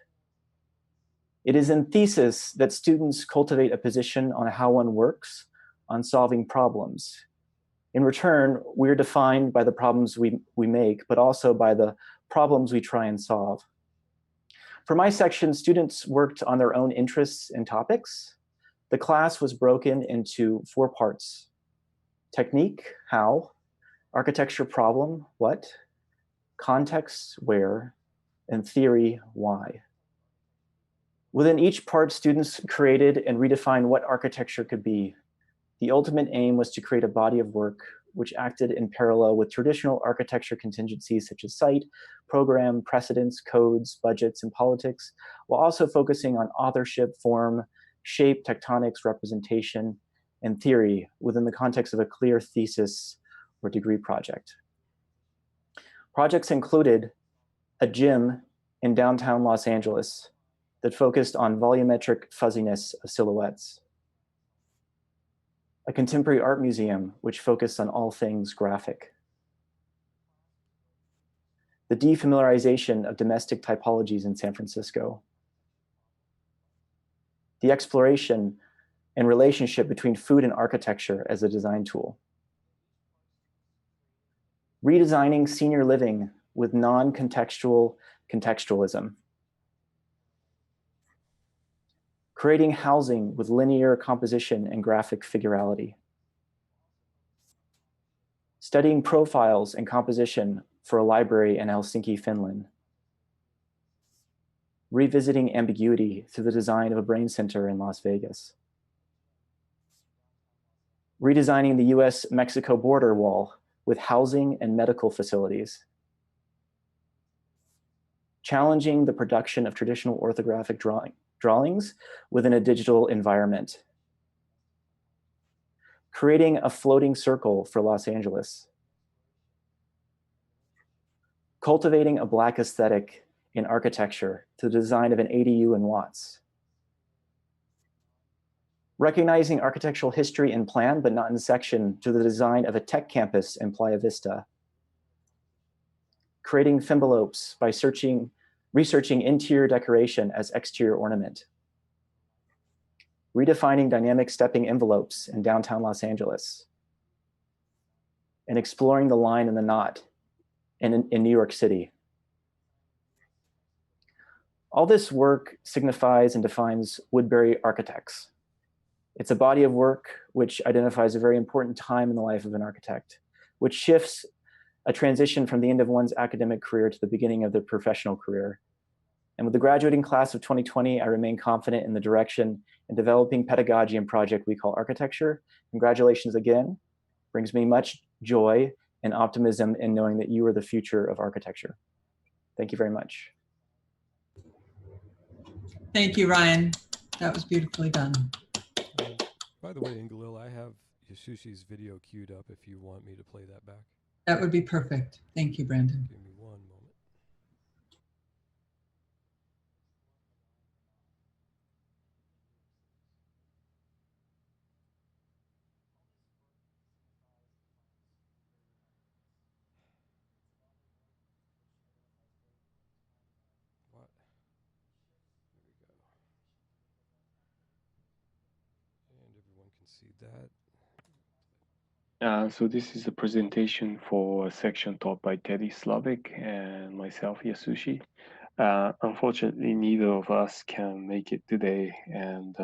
It is in thesis that students cultivate a position on how one works on solving problems. In return, we're defined by the problems we make, but also by the problems we try and solve. For my section, students worked on their own interests and topics. The class was broken into 4 parts: technique, how; architecture problem, what; context, where; and theory, why. Within each part, students created and redefined what architecture could be. The ultimate aim was to create a body of work which acted in parallel with traditional architecture contingencies such as site, program, precedents, codes, budgets, and politics, while also focusing on authorship, form, shape, tectonics, representation, and theory within the context of a clear thesis or degree project. Projects included a gym in downtown Los Angeles that focused on volumetric fuzziness of silhouettes, a contemporary art museum which focused on all things graphic, the defamiliarization of domestic typologies in San Francisco, the exploration and relationship between food and architecture as a design tool, redesigning senior living with non-contextual contextualism, creating housing with linear composition and graphic figurality, studying profiles and composition for a library in Helsinki, Finland, revisiting ambiguity through the design of a brain center in Las Vegas, redesigning the US-Mexico border wall with housing and medical facilities, challenging the production of traditional orthographic drawings within a digital environment, creating a floating circle for Los Angeles, cultivating a Black aesthetic in architecture to the design of an ADU in Watts, recognizing architectural history in plan but not in section to the design of a tech campus in Playa Vista, creating envelopes by researching interior decoration as exterior ornament, redefining dynamic stepping envelopes in downtown Los Angeles, and exploring the line and the knot in New York City. All this work signifies and defines Woodbury Architects. It's a body of work which identifies a very important time in the life of an architect, which shifts a transition from the end of one's academic career to the beginning of their professional career. And with the graduating class of 2020, I remain confident in the direction and developing pedagogy and project we call architecture. Congratulations again. Brings me much joy and optimism in knowing that you are the future of architecture. Thank you very much. Thank you, Ryan. That was beautifully done. By the way, Ingalil, I have Yashushi's video queued up if you want me to play that back. That would be perfect. Thank you, Brandon. Give me one moment. What? There we go. And everyone can see that. So this is a presentation for a section taught by Teddy Slavic and myself, Yasushi. Unfortunately, neither of us can make it today, and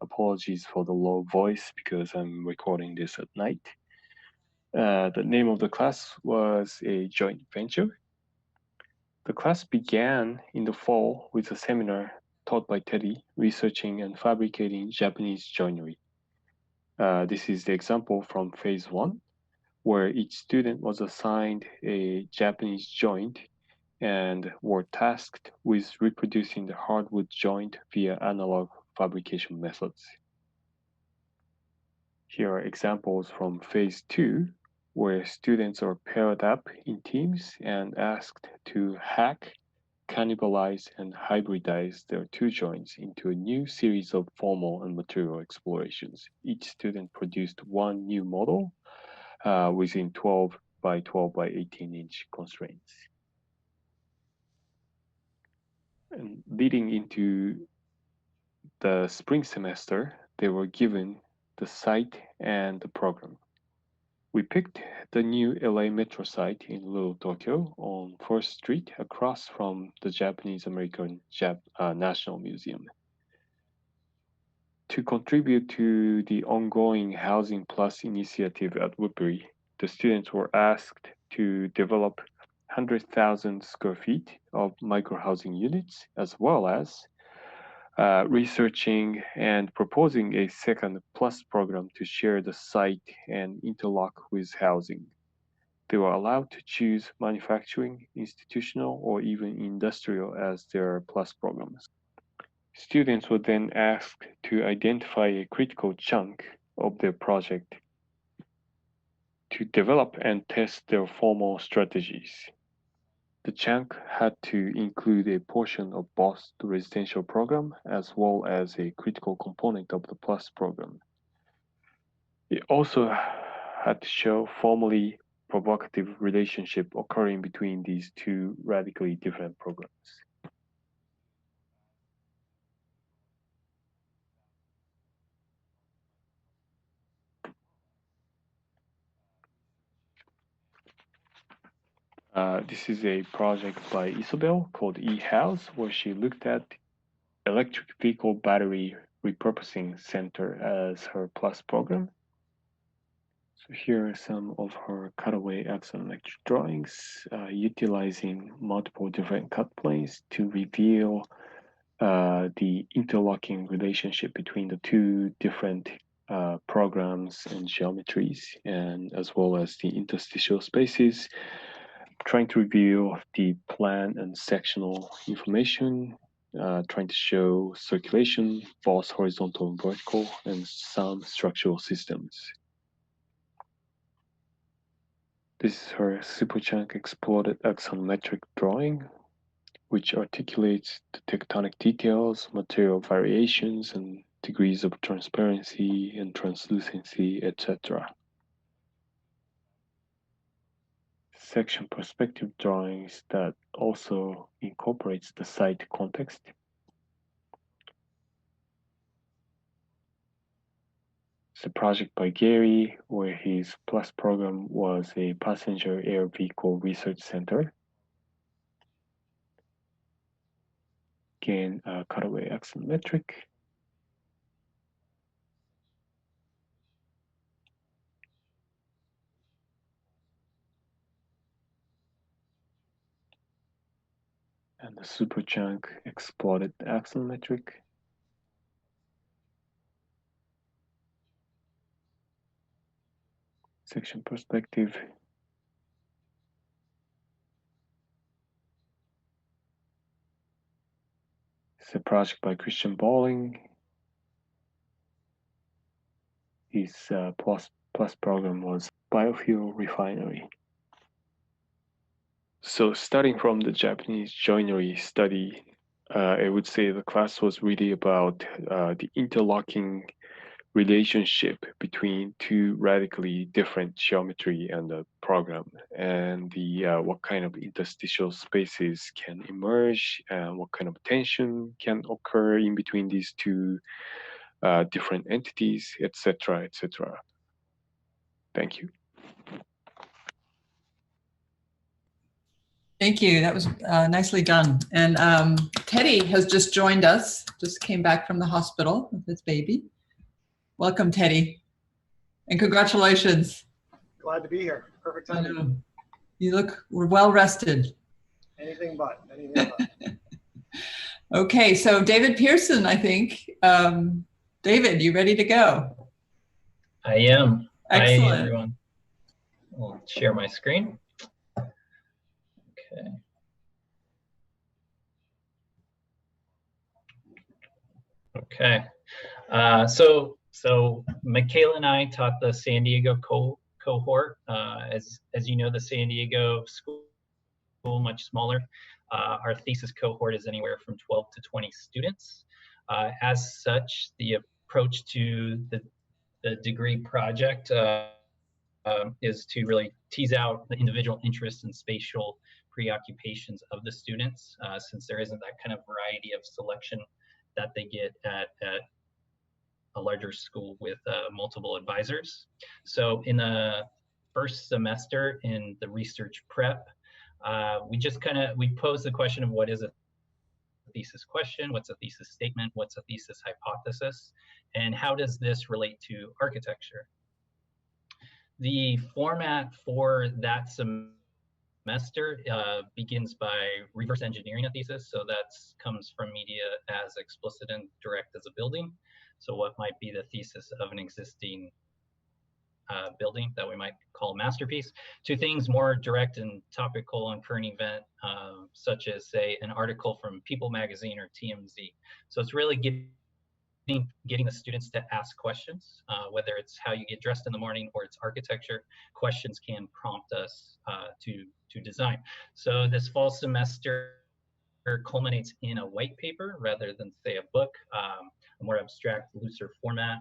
apologies for the low voice because I'm recording this at night. The name of the class was a joint venture. The class began in the fall with a seminar taught by Teddy, researching and fabricating Japanese joinery. This is the example from phase 1, where each student was assigned a Japanese joint and were tasked with reproducing the hardwood joint via analog fabrication methods. Here are examples from phase 2, where students are paired up in teams and asked to hack, cannibalize, and hybridize their two joints into a new series of formal and material explorations. Each student produced one new model within 12 by 12 by 18-inch constraints. And leading into the spring semester, they were given the site and the program. We picked the new LA Metro site in Little Tokyo on 1st Street across from the Japanese American National Museum. To contribute to the ongoing Housing Plus initiative at Woodbury, the students were asked to develop 100,000 square feet of microhousing units, as well as researching and proposing a second plus program to share the site and interlock with housing. They were allowed to choose manufacturing, institutional, or even industrial as their plus programs. Students were then asked to identify a critical chunk of their project to develop and test their formal strategies. The chunk had to include a portion of both the residential program as well as a critical component of the plus program. It also had to show formally provocative relationship occurring between these two radically different programs. This is a project by Isabel called eHouse, where she looked at electric vehicle battery repurposing center as her plus program. So here are some of her cutaway axonometric drawings, utilizing multiple different cut planes to reveal the interlocking relationship between the two different programs and geometries, and as well as the interstitial spaces trying to reveal the plan and sectional information, trying to show circulation, both horizontal and vertical, and some structural systems. This is her superchunk exploded axonometric drawing, which articulates the tectonic details, material variations, and degrees of transparency and translucency, etc. Section perspective drawings that also incorporates the site context. It's a project by Gary, where his PLUS program was a passenger air vehicle research center. Again, cutaway axonometric. And the superchunk exploded axonometric. Section perspective. It's a project by Christian Bolling. His plus program was biofuel refinery. So starting from the Japanese joinery study, I would say the class was really about the interlocking relationship between two radically different geometry and the program, and the what kind of interstitial spaces can emerge, and what kind of tension can occur in between these two different entities, etc., etc. Thank you. Thank you. That was nicely done. And Teddy has just joined us, just came back from the hospital with his baby. Welcome, Teddy. And congratulations. Glad to be here. Perfect timing. You look well rested. Anything but. Anything but. Okay, so David Pearson, I think. David, you ready to go? I am. Excellent. Hi, everyone. I'll share my screen. Okay. Okay. So Michaela and I taught the San Diego cohort. As you know, the San Diego school much smaller. Our thesis cohort is anywhere from 12 to 20 students. As such, the approach to the degree project is to really tease out the individual interests and spatial preoccupations of the students, since there isn't that kind of variety of selection that they get at a larger school with multiple advisors. So in the first semester in the research prep, we pose the question of what is a thesis question, what's a thesis statement, what's a thesis hypothesis, and how does this relate to architecture? The format for that semester begins by reverse engineering a thesis. So that comes from media as explicit and direct as a building. So what might be the thesis of an existing building that we might call a masterpiece, to things more direct and topical on current event, such as, say, an article from People Magazine or TMZ. So it's really getting the students to ask questions, whether it's how you get dressed in the morning or it's architecture. Questions can prompt us to design. So this fall semester culminates in a white paper rather than, say, a book, a more abstract, looser format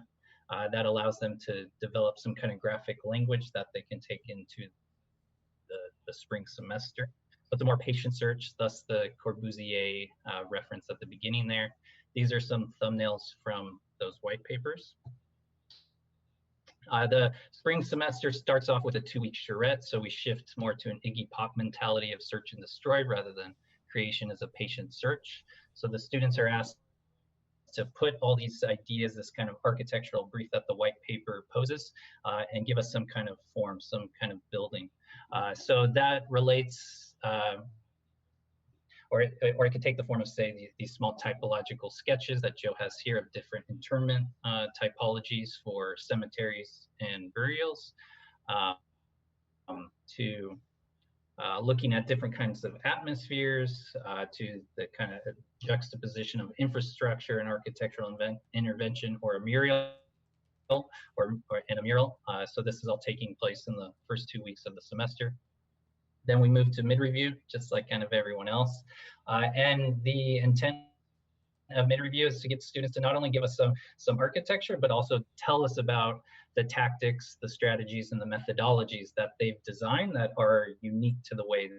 that allows them to develop some kind of graphic language that they can take into the spring semester. But the more patient search, thus the Corbusier reference at the beginning there. These are some thumbnails from those white papers. The spring semester starts off with a 2-week charrette, so we shift more to an Iggy Pop mentality of search and destroy rather than creation as a patient search. So the students are asked to put all these ideas, this kind of architectural brief that the white paper poses, and give us some kind of form, some kind of building. So that relates, or it could take the form of, say, these small typological sketches that Joe has here of different interment typologies for cemeteries and burials, to looking at different kinds of atmospheres, to the kind of juxtaposition of infrastructure and architectural intervention, or a mural, or in a mural. So this is all taking place in the first 2 weeks of the semester. Then we move to mid-review, just like kind of everyone else. And the intent of mid-review is to get students to not only give us some architecture, but also tell us about the tactics, the strategies, and the methodologies that they've designed that are unique to the way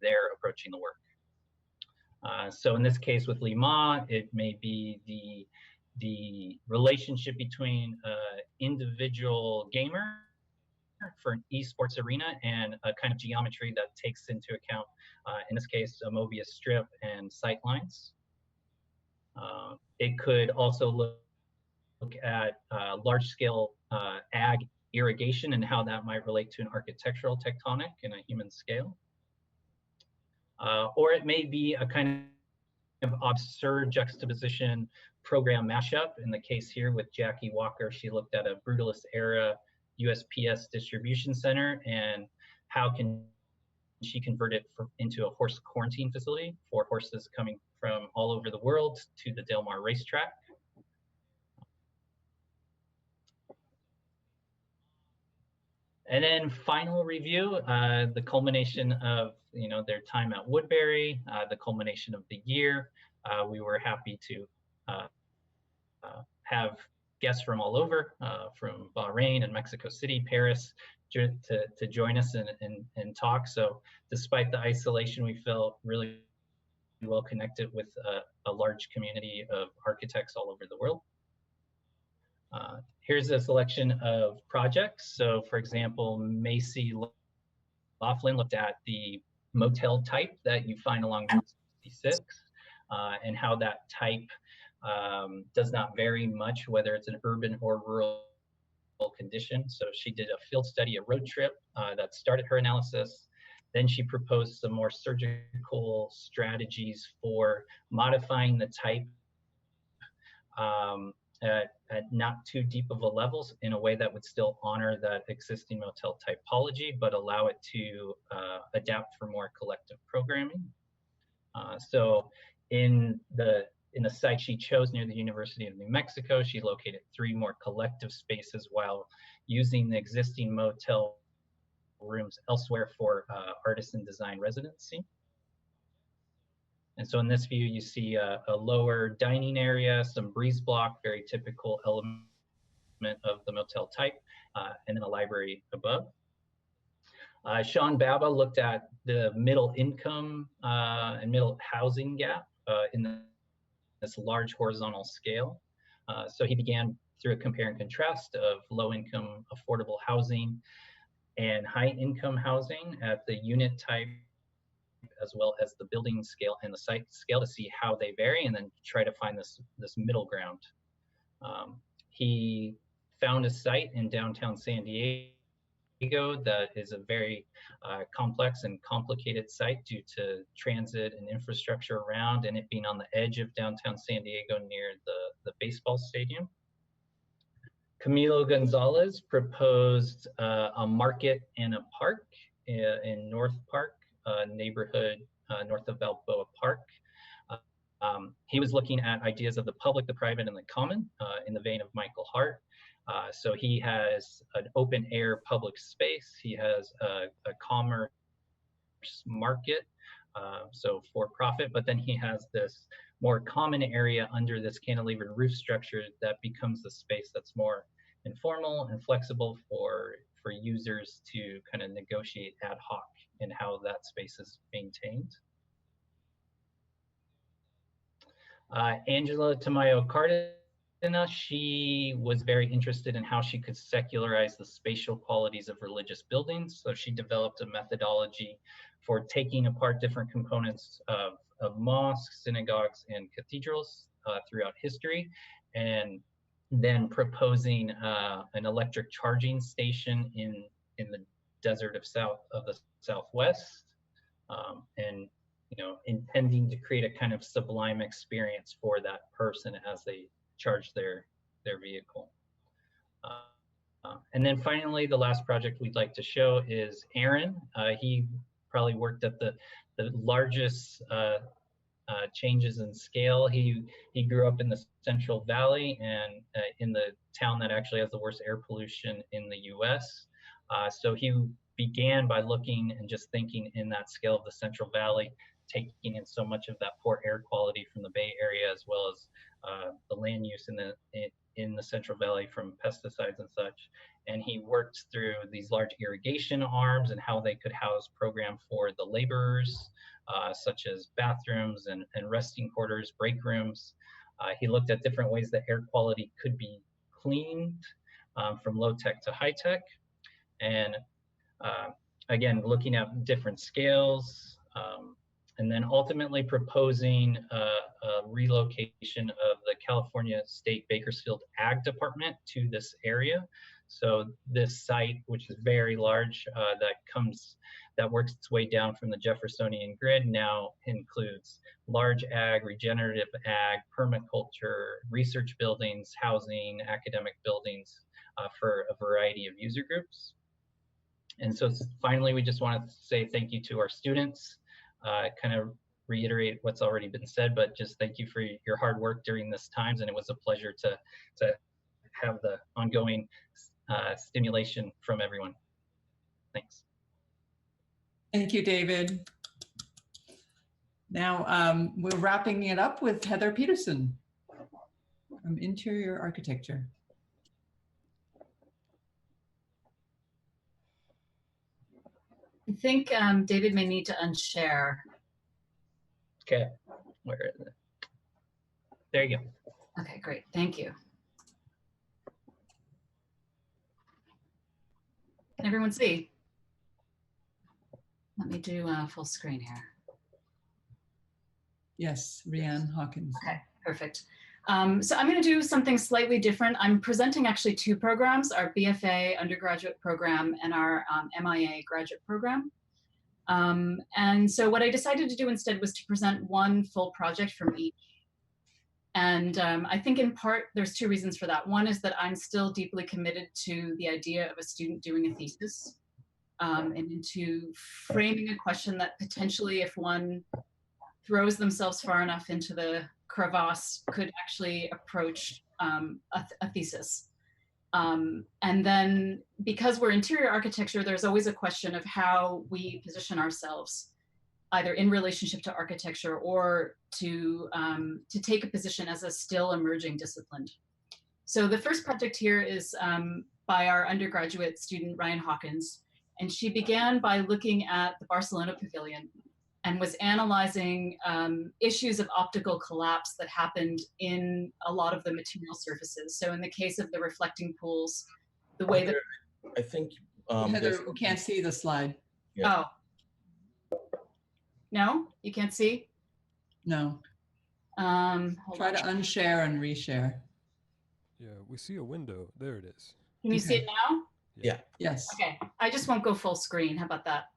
they're approaching the work. So in this case with Lima, it may be the relationship between individual gamer for an esports arena and a kind of geometry that takes into account, in this case, a Mobius strip and sight lines. It could also look at large-scale ag irrigation and how that might relate to an architectural tectonic in a human scale. Or it may be a kind of absurd juxtaposition program mashup. In the case here with Jackie Walker, she looked at a brutalist era USPS distribution center and how can she convert it into a horse quarantine facility for horses coming from all over the world to the Del Mar racetrack. And then final review, the culmination of their time at Woodbury, the culmination of the year. We were happy to have guests from all over, from Bahrain and Mexico City, Paris, to join us and talk. So despite the isolation, we felt really well connected with a large community of architects all over the world. Here's a selection of projects. So for example, Macy Laughlin looked at the motel type that you find along Route 66, and how that type does not vary much, whether it's an urban or rural condition. So she did a field study, a road trip that started her analysis. Then she proposed some more surgical strategies for modifying the type at not too deep of a levels in a way that would still honor that existing motel typology, but allow it to adapt for more collective programming. So in the site she chose near the University of New Mexico, she located 3 more collective spaces while using the existing motel rooms elsewhere for artisan design residency. And so in this view, you see a lower dining area, some breeze block, very typical element of the motel type, and then a library above. Sean Baba looked at the middle income and middle housing gap in this large horizontal scale. So he began through a compare and contrast of low income affordable housing and high income housing at the unit type, as well as the building scale and the site scale, to see how they vary, and then try to find this middle ground. He found a site in downtown San Diego that is a very complex and complicated site due to transit and infrastructure around, and it being on the edge of downtown San Diego near the baseball stadium. Camilo Gonzalez proposed a market and a park in North Park neighborhood north of Balboa Park. He was looking at ideas of the public, the private, and the common in the vein of Michael Hart. So he has an open air public space. He has a commerce market, so for profit, but then he has this more common area under this cantilevered roof structure that becomes the space that's more informal and flexible for users to kind of negotiate ad hoc in how that space is maintained. Angela Tamayo Cardena, she was very interested in how she could secularize the spatial qualities of religious buildings. So she developed a methodology for taking apart different components of mosques, synagogues, and cathedrals throughout history, and then proposing an electric charging station in the desert of the Southwest, and intending to create a kind of sublime experience for that person as they charge their vehicle. And then finally, the last project we'd like to show is Aaron. He probably worked at the largest changes in scale. He grew up in the Central Valley and in the town that actually has the worst air pollution in the U.S. So he began by looking and just thinking in that scale of the Central Valley, taking in so much of that poor air quality from the Bay Area, as well as the land use in the Central Valley from pesticides and such. And he worked through these large irrigation arms and how they could house program for the laborers, such as bathrooms and resting quarters, break rooms. He looked at different ways that air quality could be cleaned from low tech to high tech. And again, looking at different scales, and then ultimately proposing a relocation of the California State Bakersfield Ag Department to this area. So this site, which is very large, that works its way down from the Jeffersonian grid, now includes large ag, regenerative ag, permaculture, research buildings, housing, academic buildings for a variety of user groups. And so finally, we just want to say thank you to our students, kind of reiterate what's already been said, but just thank you for your hard work during this times. And it was a pleasure to have the ongoing stimulation from everyone. Thanks. Thank you, David. Now we're wrapping it up with Heather Peterson from Interior Architecture. I think David may need to unshare. Okay, where is it? There you go. Okay, great, thank you. Can everyone see? Let me do full screen here. Yes, Rhiannon Hawkins. Okay, perfect. So I'm going to do something slightly different. I'm presenting actually two programs, our BFA undergraduate program and our MIA graduate program. And so what I decided to do instead was to present one full project from each. And I think in part, there's two reasons for that. One is that I'm still deeply committed to the idea of a student doing a thesis and into framing a question that potentially, if one throws themselves far enough into the crevasse, could actually approach a thesis. And then because we're interior architecture, there's always a question of how we position ourselves, either in relationship to architecture or to take a position as a still emerging discipline. So the first project here is by our undergraduate student, Ryan Hawkins, and she began by looking at the Barcelona Pavilion and was analyzing issues of optical collapse that happened in a lot of the material surfaces. So in the case of the reflecting pools, the way that— I think— Heather, we can't see the slide. Yeah. Oh. No, you can't see? No. Try to unshare and reshare. Yeah, we see a window. There it is. Can you see it now? Yeah. Yes. Okay, I just won't go full screen. How about that?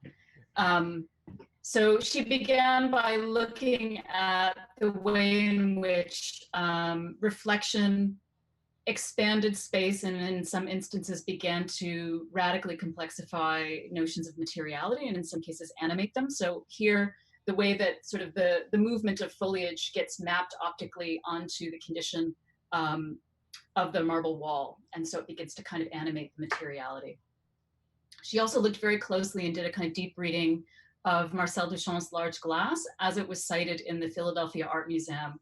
So she began by looking at the way in which reflection expanded space and in some instances began to radically complexify notions of materiality and in some cases animate them. So here, the way that sort of the movement of foliage gets mapped optically onto the condition of the marble wall. And so it begins to kind of animate the materiality. She also looked very closely and did a kind of deep reading of Marcel Duchamp's Large Glass as it was cited in the Philadelphia Art Museum,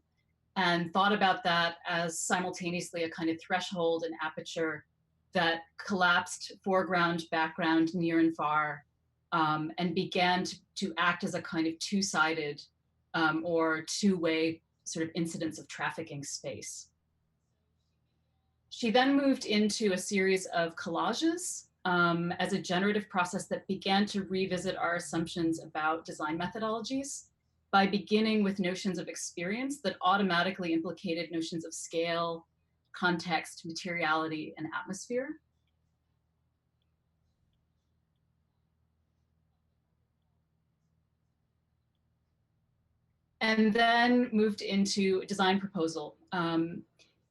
and thought about that as simultaneously a kind of threshold and aperture that collapsed foreground, background, near and far, and began to act as a kind of two-sided or two-way sort of incidence of trafficking space. She then moved into a series of collages as a generative process that began to revisit our assumptions about design methodologies by beginning with notions of experience that automatically implicated notions of scale, context, materiality, and atmosphere. And then moved into a design proposal.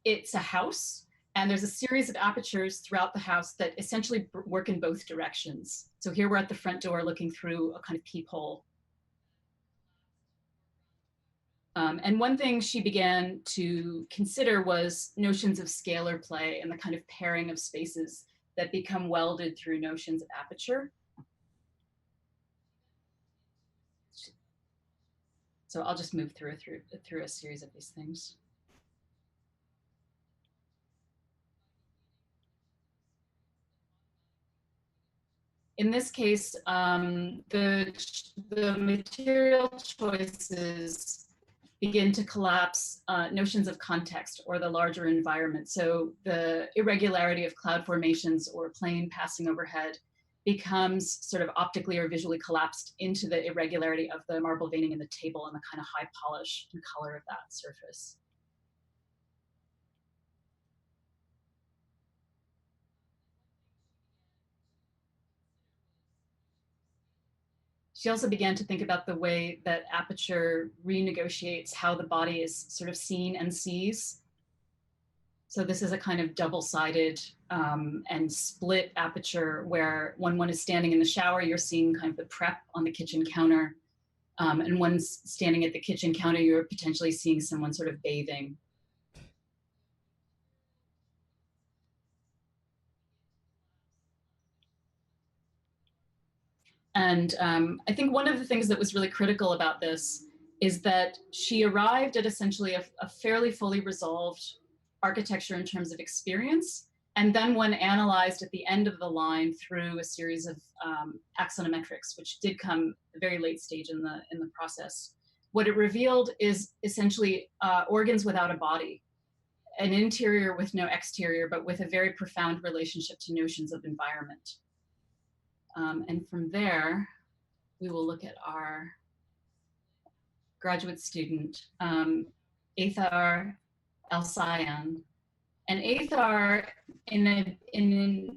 It's a house And there's a series of apertures throughout the house that essentially work in both directions. So here we're at the front door looking through a kind of peephole. And one thing she began to consider was notions of scalar play and the kind of pairing of spaces that become welded through notions of aperture. So I'll just move through a series of these things. In this case, the material choices begin to collapse notions of context or the larger environment. So the irregularity of cloud formations or plane passing overhead becomes sort of optically or visually collapsed into the irregularity of the marble veining in the table and the kind of high polish and color of that surface. She also began to think about the way that aperture renegotiates how the body is sort of seen and sees. So this is a kind of double-sided and split aperture where when one is standing in the shower, you're seeing kind of the prep on the kitchen counter. And one's standing at the kitchen counter, you're potentially seeing someone sort of bathing. And I think one of the things that was really critical about this is that she arrived at essentially a fairly fully resolved architecture in terms of experience. And then when analyzed at the end of the line through a series of axonometrics, which did come a very late stage in the process, what it revealed is essentially organs without a body, an interior with no exterior, but with a very profound relationship to notions of environment. And from there, we will look at our graduate student, Athar El-Sayan. And Athar, in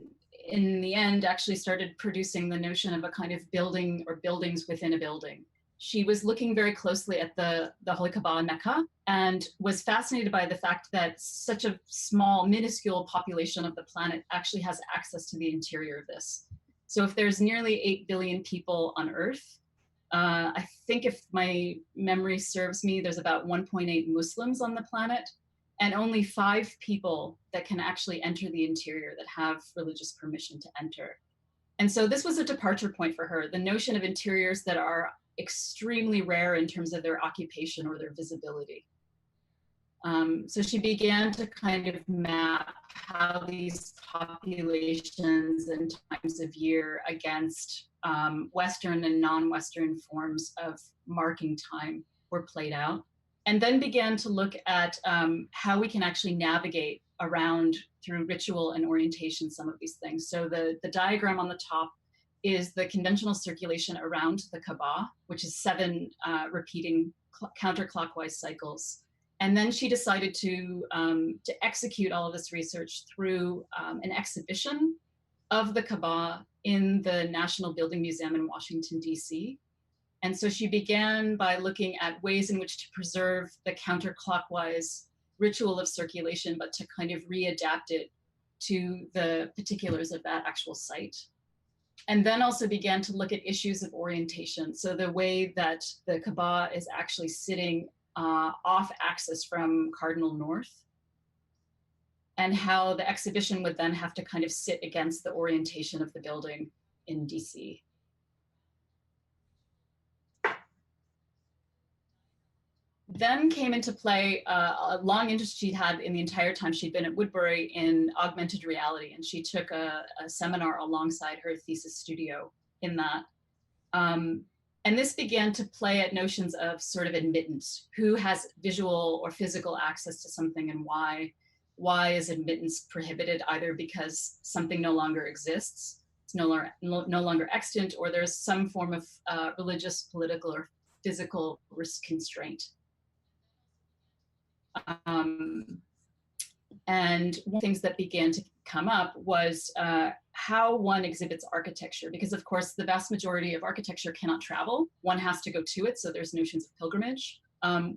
the end, actually started producing the notion of a kind of building or buildings within a building. She was looking very closely at the Holy Kaaba in Mecca and was fascinated by the fact that such a small, minuscule population of the planet actually has access to the interior of this. So if there's nearly 8 billion people on Earth, I think if my memory serves me, there's about 1.8 Muslims on the planet and only 5 people that can actually enter the interior that have religious permission to enter. And so this was a departure point for her, the notion of interiors that are extremely rare in terms of their occupation or their visibility. So she began to kind of map how these populations and times of year against Western and non-Western forms of marking time were played out. And then began to look at how we can actually navigate around through ritual and orientation some of these things. So the diagram on the top is the conventional circulation around the Kaaba, which is 7 repeating counterclockwise cycles. And then she decided to execute all of this research through an exhibition of the Kaaba in the National Building Museum in Washington, DC. And so she began by looking at ways in which to preserve the counterclockwise ritual of circulation, but to kind of readapt it to the particulars of that actual site. And then also began to look at issues of orientation. So the way that the Kaaba is actually sitting off axis from cardinal north, and how the exhibition would then have to kind of sit against the orientation of the building in DC. Then came into play a long interest she'd had in the entire time she'd been at Woodbury in augmented reality, and she took a seminar alongside her thesis studio in that. And this began to play at notions of sort of admittance. Who has visual or physical access to something and why? Why is admittance prohibited, either because something no longer exists, it's no longer extant, or there's some form of religious, political, or physical constraint. And one of the things that began to come up was how one exhibits architecture, because of course the vast majority of architecture cannot travel. One has to go to it, so there's notions of pilgrimage,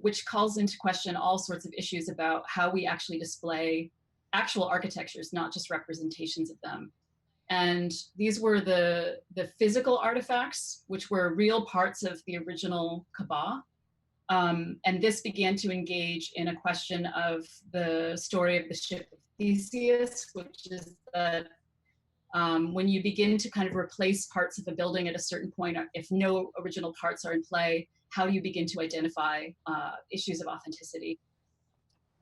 which calls into question all sorts of issues about how we actually display actual architectures, not just representations of them. And these were the physical artifacts, which were real parts of the original Kaaba. And this began to engage in a question of the story of the ship of Theseus, which is that when you begin to kind of replace parts of a building at a certain point, if no original parts are in play, how do you begin to identify issues of authenticity?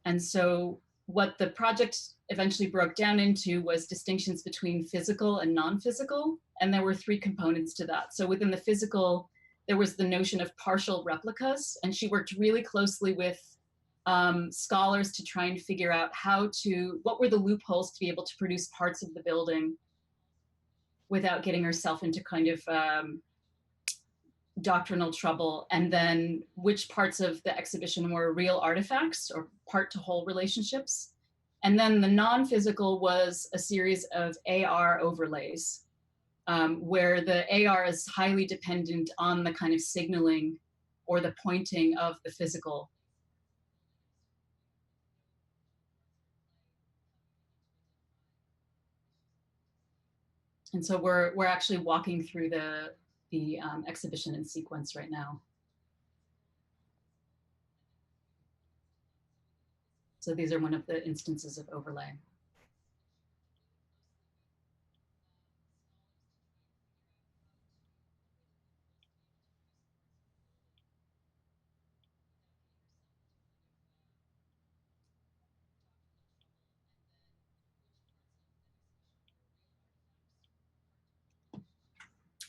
And so what the project eventually broke down into was distinctions between physical and non-physical. And there were three components to that. So within the physical, there was the notion of partial replicas. And she worked really closely with scholars to try and figure out what were the loopholes to be able to produce parts of the building without getting herself into kind of doctrinal trouble, and then which parts of the exhibition were real artifacts or part to whole relationships. And then the non-physical was a series of AR overlays, where the AR is highly dependent on the kind of signaling or the pointing of the physical. And so we're actually walking through the exhibition in sequence right now. So these are one of the instances of overlay.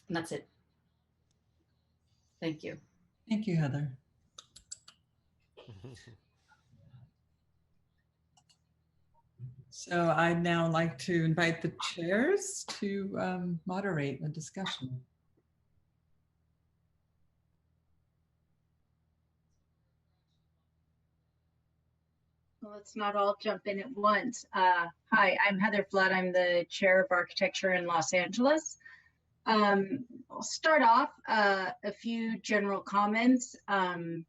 And that's it. Thank you. Thank you, Heather. So I'd now like to invite the chairs to moderate the discussion. Well, let's not all jump in at once. Hi, I'm Heather Flood. I'm the chair of architecture in Los Angeles. I'll start off a few general comments. I'm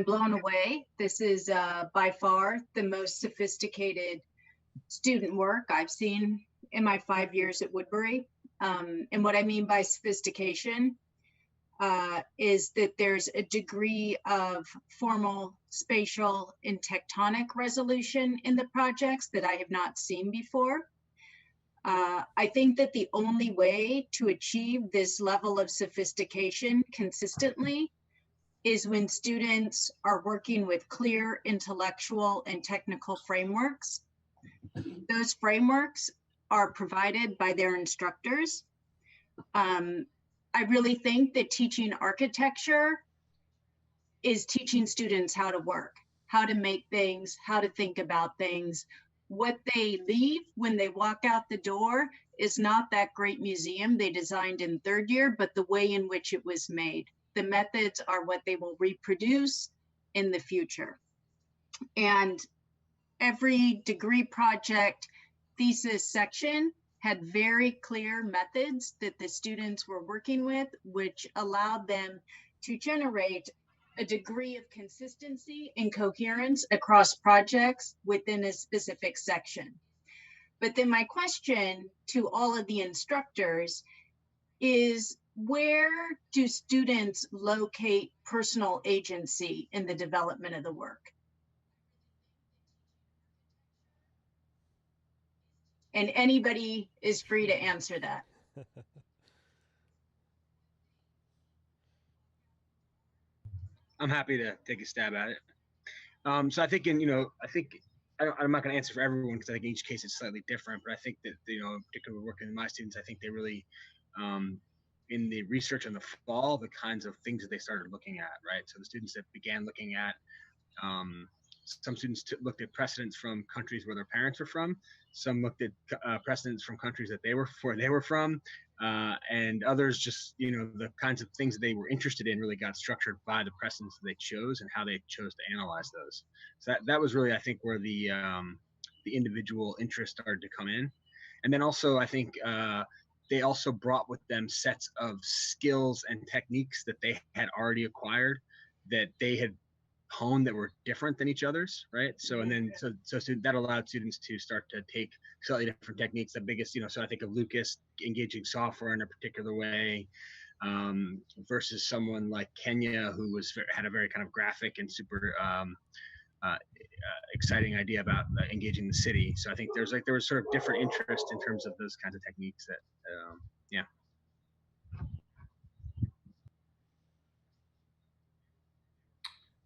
blown away. This is by far the most sophisticated student work I've seen in my 5 years at Woodbury. And what I mean by sophistication is that there's a degree of formal, spatial, and tectonic resolution in the projects that I have not seen before. I think that the only way to achieve this level of sophistication consistently is when students are working with clear intellectual and technical frameworks. Those frameworks are provided by their instructors. I really think that teaching architecture is teaching students how to work, how to make things, how to think about things. What they leave when they walk out the door is not that great museum they designed in third year, but the way in which it was made. The methods are what they will reproduce in the future. And every degree project thesis section had very clear methods that the students were working with, which allowed them to generate a degree of consistency and coherence across projects within a specific section. But then my question to all of the instructors is, where do students locate personal agency in the development of the work? And anybody is free to answer that. I'm happy to take a stab at it. So I think, I'm not going to answer for everyone because I think in each case it's slightly different. But I think that, particularly working with my students, I think they really, in the research in the fall, the kinds of things that they started looking at, right? So the students that began looking at, some students looked at precedents from countries where their parents were from. Some looked at precedents from countries that they were from, and others just, the kinds of things that they were interested in really got structured by the precedents that they chose and how they chose to analyze those. So that was really, I think, where the individual interest started to come in. And then also, I think they also brought with them sets of skills and techniques that they had already acquired, that they had honed that were different than each other's, right? So and then so that allowed students to start to take slightly different techniques. The biggest, so I think of Lucas engaging software in a particular way, versus someone like Kenya, who had a very kind of graphic and super exciting idea about engaging the city. So I think there was sort of different interest in terms of those kinds of techniques that, yeah.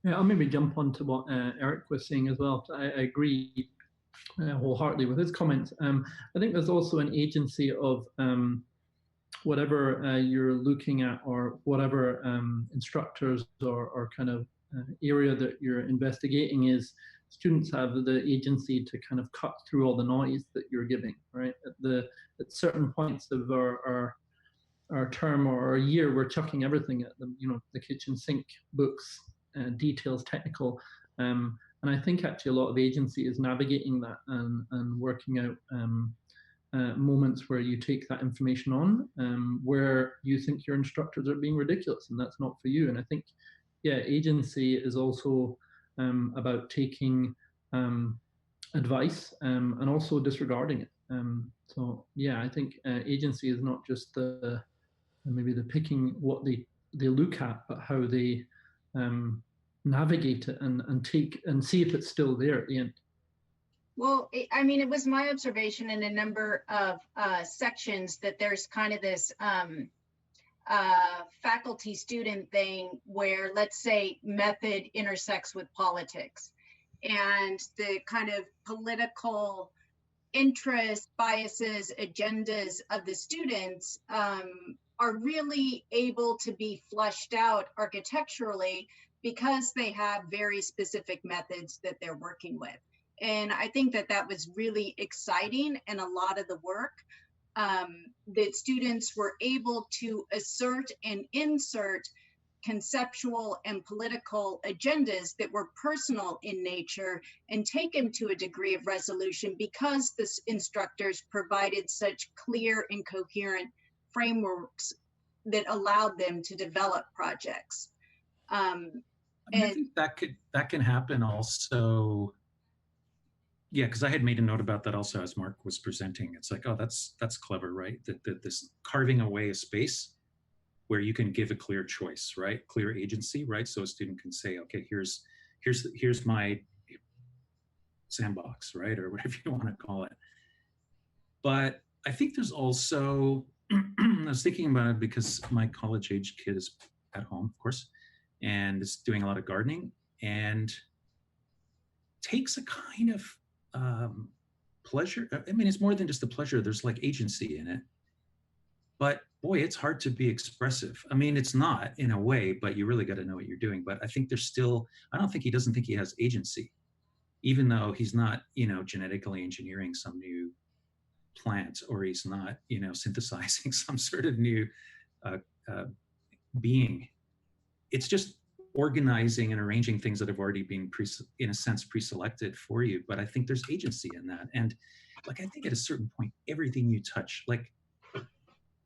Yeah, I'll maybe jump on to what Eric was saying as well. I agree wholeheartedly with his comments. I think there's also an agency of whatever you're looking at, or whatever instructors or kind of area that you're investigating is. Students have the agency to kind of cut through all the noise that you're giving, right? At certain points of our term or our year, we're chucking everything at them, the kitchen sink, books, details, technical. And I think actually a lot of agency is navigating that and working out moments where you take that information on, where you think your instructors are being ridiculous and that's not for you. And I think, yeah, agency is also about taking advice and also disregarding it. So yeah, I think agency is not just maybe the picking what they look at, but how they navigate it and take and see if it's still there at the end. Well, I mean, it was my observation in a number of sections that there's kind of this faculty student thing where, let's say, method intersects with politics, and the kind of political interests, biases, agendas of the students are really able to be flushed out architecturally because they have very specific methods that they're working with. And I think that was really exciting, and a lot of the work that students were able to assert and insert conceptual and political agendas that were personal in nature and taken to a degree of resolution because the instructors provided such clear and coherent frameworks that allowed them to develop projects. I think that can happen also. Yeah, because I had made a note about that also as Mark was presenting. It's like, oh, that's clever, right? That this carving away a space where you can give a clear choice, right? Clear agency, right? So a student can say, okay, here's my sandbox, right? Or whatever you want to call it. But I think there's also, I was thinking about it because my college age kid is at home, of course, and is doing a lot of gardening and takes a kind of pleasure. I mean, it's more than just a pleasure. There's like agency in it. But boy, it's hard to be expressive. I mean, it's not in a way, but you really got to know what you're doing. But I think there's still, I don't think he doesn't think he has agency, even though he's not, genetically engineering some new plant, or he's not, synthesizing some sort of new being. It's just organizing and arranging things that have already been in a sense pre-selected for you. But I think there's agency in that. And like, I think at a certain point, everything you touch, like,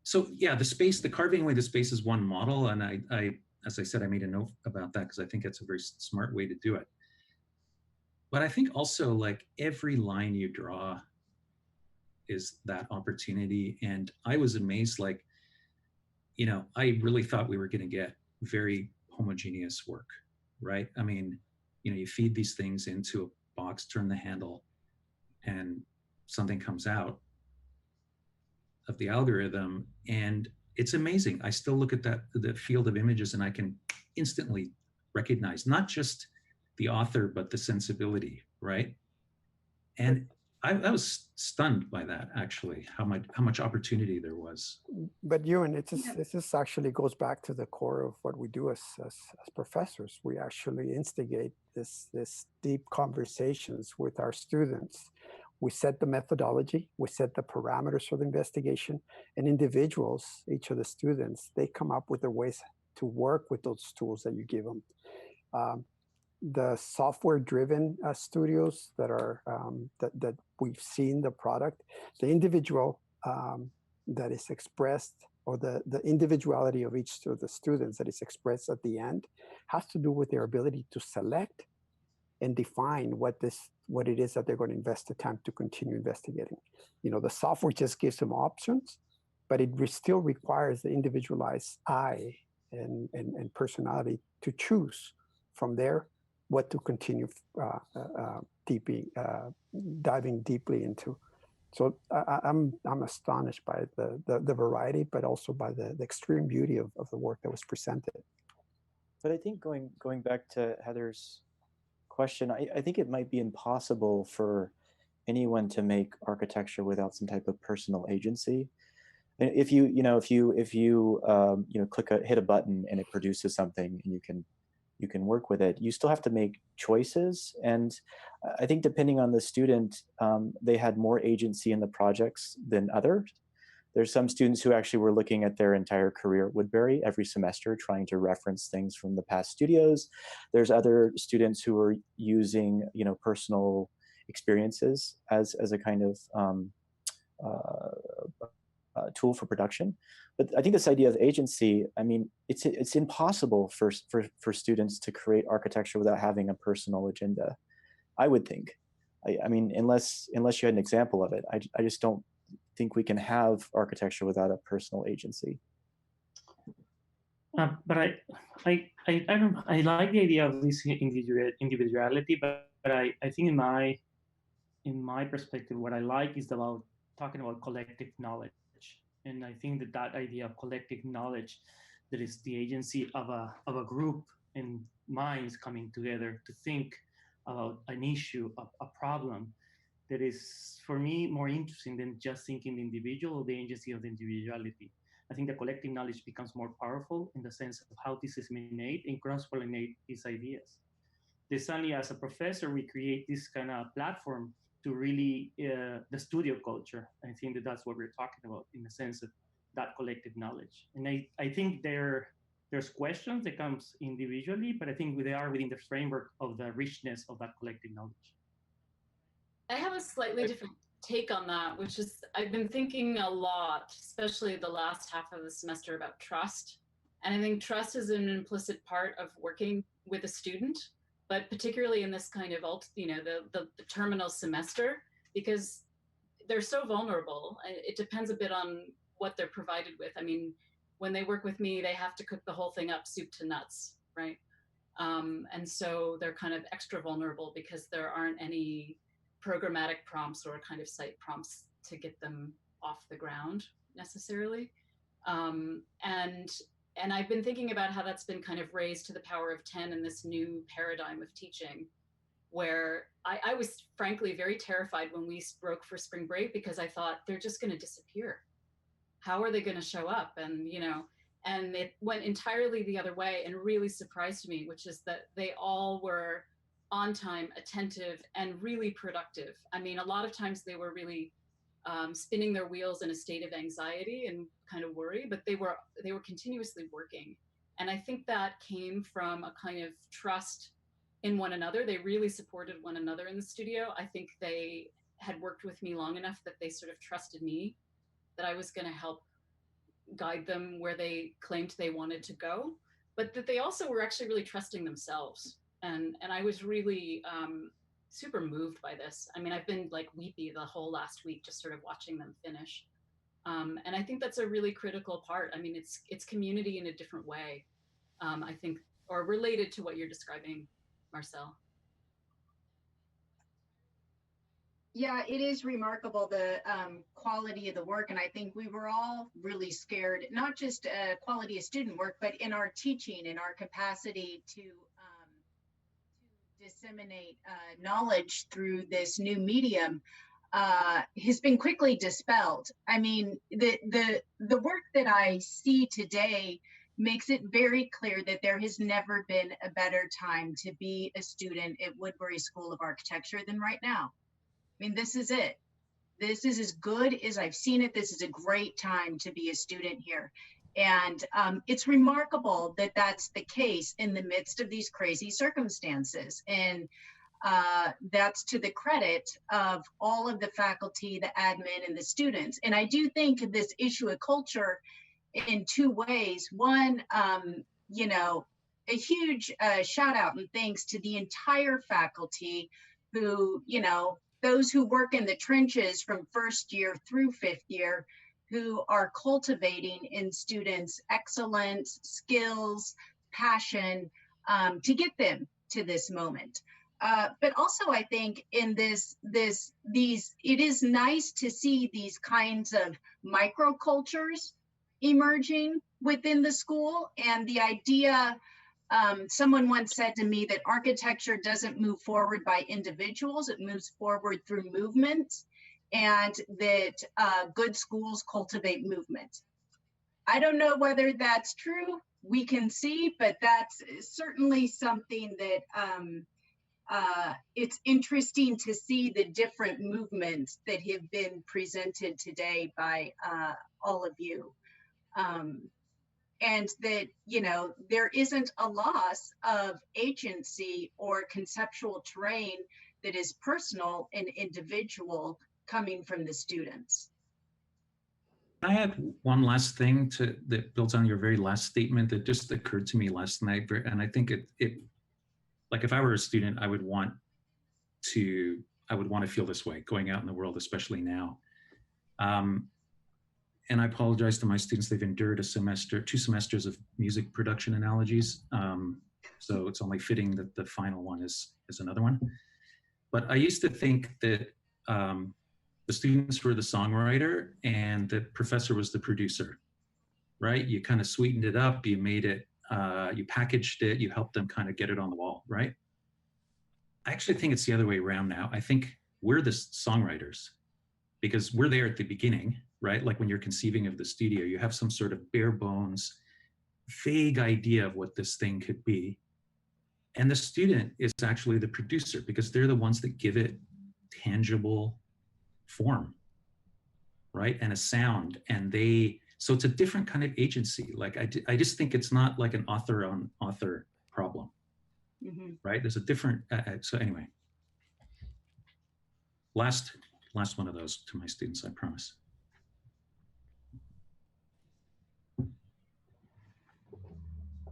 so yeah, the carving away the space is one model. And I as I said, I made a note about that because I think it's a very smart way to do it. But I think also, like, every line you draw is that opportunity. And I was amazed, like, I really thought we were going to get very homogeneous work, right? I mean, you feed these things into a box, turn the handle, and something comes out of the algorithm, and it's amazing. I still look at the field of images and I can instantly recognize not just the author, but the sensibility, right? And I was stunned by that, actually, how much opportunity there was. But Ewan, this actually goes back to the core of what we do as professors. We actually instigate this deep conversations with our students. We set the methodology, we set the parameters for the investigation, and individuals, each of the students, they come up with the ways to work with those tools that you give them. The software-driven studios that are that we've seen the product, the individual that is expressed or the individuality of each of the students that is expressed at the end has to do with their ability to select and define what it is that they're going to invest the time to continue investigating. You know, the software just gives them options, but it still requires the individualized eye and personality to choose from there what to continue diving deeply into. So I'm astonished by the variety, but also by the extreme beauty of the work that was presented. But I think going back to Heather's question, I think it might be impossible for anyone to make architecture without some type of personal agency. If you hit a button and it produces something and you can work with it, you still have to make choices. And I think depending on the student, they had more agency in the projects than others. There's some students who actually were looking at their entire career at Woodbury every semester, trying to reference things from the past studios. There's other students who are using, personal experiences as a kind of tool for production. But I think this idea of agency, I mean, it's impossible for students to create architecture without having a personal agenda, I would think. I mean, unless you had an example of it, I just don't think we can have architecture without a personal agency. But I like the idea of this individuality, but I think in my perspective, what I like is about talking about collective knowledge. And I think that idea of collective knowledge, that is the agency of a group and minds coming together to think about an issue, a problem, that is for me more interesting than just thinking the individual or the agency of the individuality. I think the collective knowledge becomes more powerful in the sense of how to disseminate and cross-pollinate these ideas. This only as a professor, we create this kind of platform to really the studio culture. I think that's what we're talking about in the sense of that collective knowledge. And I think there's questions that comes individually, but I think they are within the framework of the richness of that collective knowledge. I have a slightly different take on that, which is I've been thinking a lot, especially the last half of the semester, about trust. And I think trust is an implicit part of working with a student, but particularly in this kind of, the terminal semester, because they're so vulnerable. It depends a bit on what they're provided with. I mean, when they work with me, they have to cook the whole thing up, soup to nuts, right? And so they're kind of extra vulnerable because there aren't any programmatic prompts or kind of site prompts to get them off the ground necessarily. And I've been thinking about how that's been kind of raised to the power of 10 in this new paradigm of teaching, where I was frankly very terrified when we broke for spring break, because I thought they're just going to disappear. How are they going to show up? And, and it went entirely the other way and really surprised me, which is that they all were on time, attentive, and really productive. I mean, a lot of times they were really spinning their wheels in a state of anxiety and kind of worry, but they were continuously working. And I think that came from a kind of trust in one another. They really supported one another in the studio. I think they had worked with me long enough that they sort of trusted me, that I was going to help guide them where they claimed they wanted to go, but that they also were actually really trusting themselves. And I was really super moved by this. I mean, I've been like weepy the whole last week, just sort of watching them finish. And I think that's a really critical part. I mean, it's community in a different way, I think, or related to what you're describing, Marcel. Yeah, it is remarkable, the quality of the work. And I think we were all really scared, not just quality of student work, but in our teaching, in our capacity to disseminate knowledge through this new medium has been quickly dispelled. I mean, the work that I see today makes it very clear that there has never been a better time to be a student at Woodbury School of Architecture than right now. I mean, this is it. This is as good as I've seen it. This is a great time to be a student here. And it's remarkable that that's the case in the midst of these crazy circumstances. And that's to the credit of all of the faculty, the admin, and the students. And I do think this issue of culture in two ways. One, you know, a huge shout out and thanks to the entire faculty who, you know, those who work in the trenches from first year through fifth year, who are cultivating in students excellence, skills, passion, to get them to this moment. But also I think in these, it is nice to see these kinds of microcultures emerging within the school. And the idea, someone once said to me that architecture doesn't move forward by individuals, it moves forward through movements, and that good schools cultivate movement. I don't know whether that's true, we can see, but that's certainly something that it's interesting to see the different movements that have been presented today by all of you. And that, you know, there isn't a loss of agency or conceptual terrain that is personal and individual coming from the students. I have one last thing that builds on your very last statement that just occurred to me last night, and I think it like if I were a student, I would want to feel this way going out in the world, especially now. And I apologize to my students; they've endured two semesters of music production analogies, so it's only fitting that the final one is another one. But I used to think that the students were the songwriter and the professor was the producer, right? You kind of sweetened it up, you made it, you packaged it, you helped them kind of get it on the wall, right? I actually think it's the other way around now. I think we're the songwriters because we're there at the beginning, right? Like when you're conceiving of the studio, you have some sort of bare bones, vague idea of what this thing could be. And the student is actually the producer because they're the ones that give it tangible form, right? And a sound. And so it's a different kind of agency. Like I just think it's not like an author on author problem, right? There's a different, so anyway. Last one of those to my students, I promise.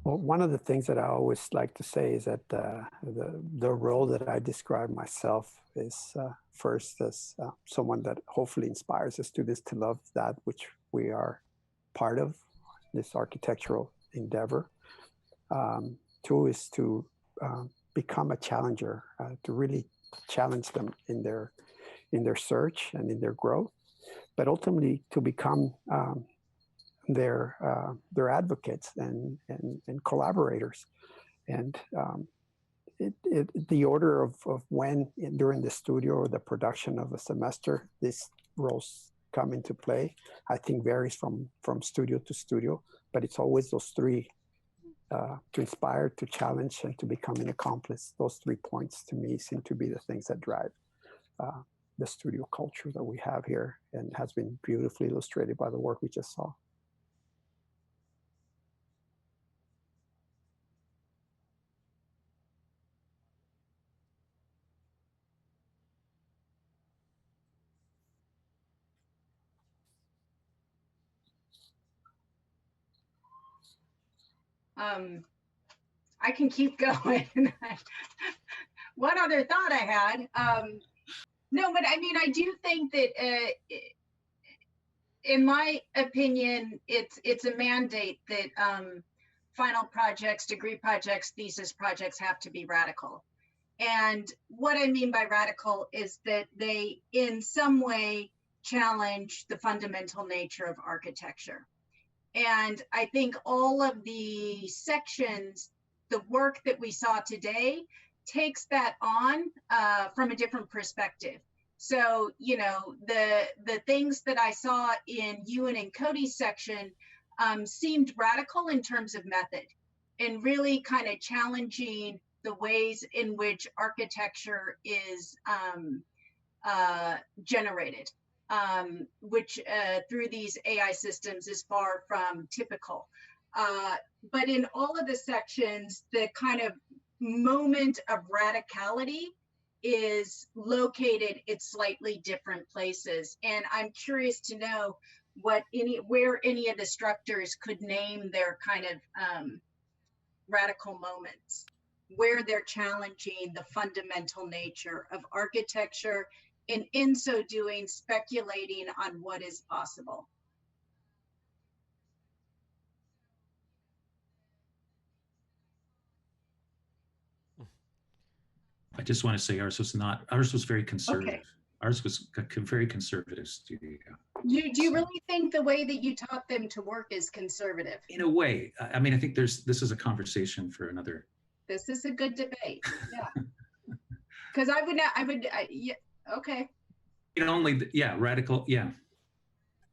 Well, one of the things that I always like to say is that the role that I describe myself is first as someone that hopefully inspires the students to love that which we are part of, this architectural endeavor. Two is to become a challenger, to really challenge them in their search and in their growth, but ultimately to become their advocates and collaborators. And the order of when during the studio or the production of a semester these roles come into play, I think varies from studio to studio, but it's always those three, to inspire, to challenge, and to become an accomplice. Those 3 points to me seem to be the things that drive the studio culture that we have here, and has been beautifully illustrated by the work we just saw. I can keep going. One other thought I had, no, but I mean, I do think that in my opinion, it's a mandate that final projects, degree projects, thesis projects have to be radical. And what I mean by radical is that they in some way challenge the fundamental nature of architecture. And I think all of the sections, the work that we saw today takes that on from a different perspective. So, you know, the things that I saw in Ewan and Cody's section seemed radical in terms of method and really kind of challenging the ways in which architecture is generated, which through these AI systems is far from typical. But in all of the sections, the kind of moment of radicality is located at slightly different places. And I'm curious to know where any of the instructors could name their kind of radical moments, where they're challenging the fundamental nature of architecture, and in so doing, speculating on what is possible. I just want to say ours was very conservative. Okay. Ours was a very conservative studio. Do you really think the way that you taught them to work is conservative? In a way, I mean, I think this is a conversation for another. This is a good debate, yeah. Because yeah, okay. Radical, yeah.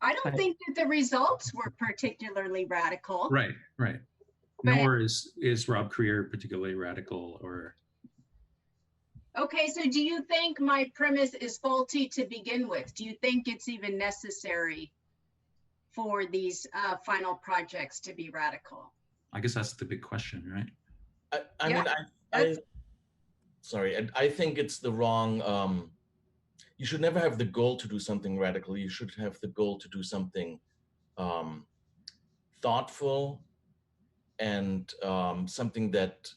I don't think that the results were particularly radical. Right. Nor is Rob Creer particularly radical or. Okay, so do you think my premise is faulty to begin with? Do you think it's even necessary for these final projects to be radical? I guess that's the big question, right? I think it's the wrong, you should never have the goal to do something radical. You should have the goal to do something thoughtful and something that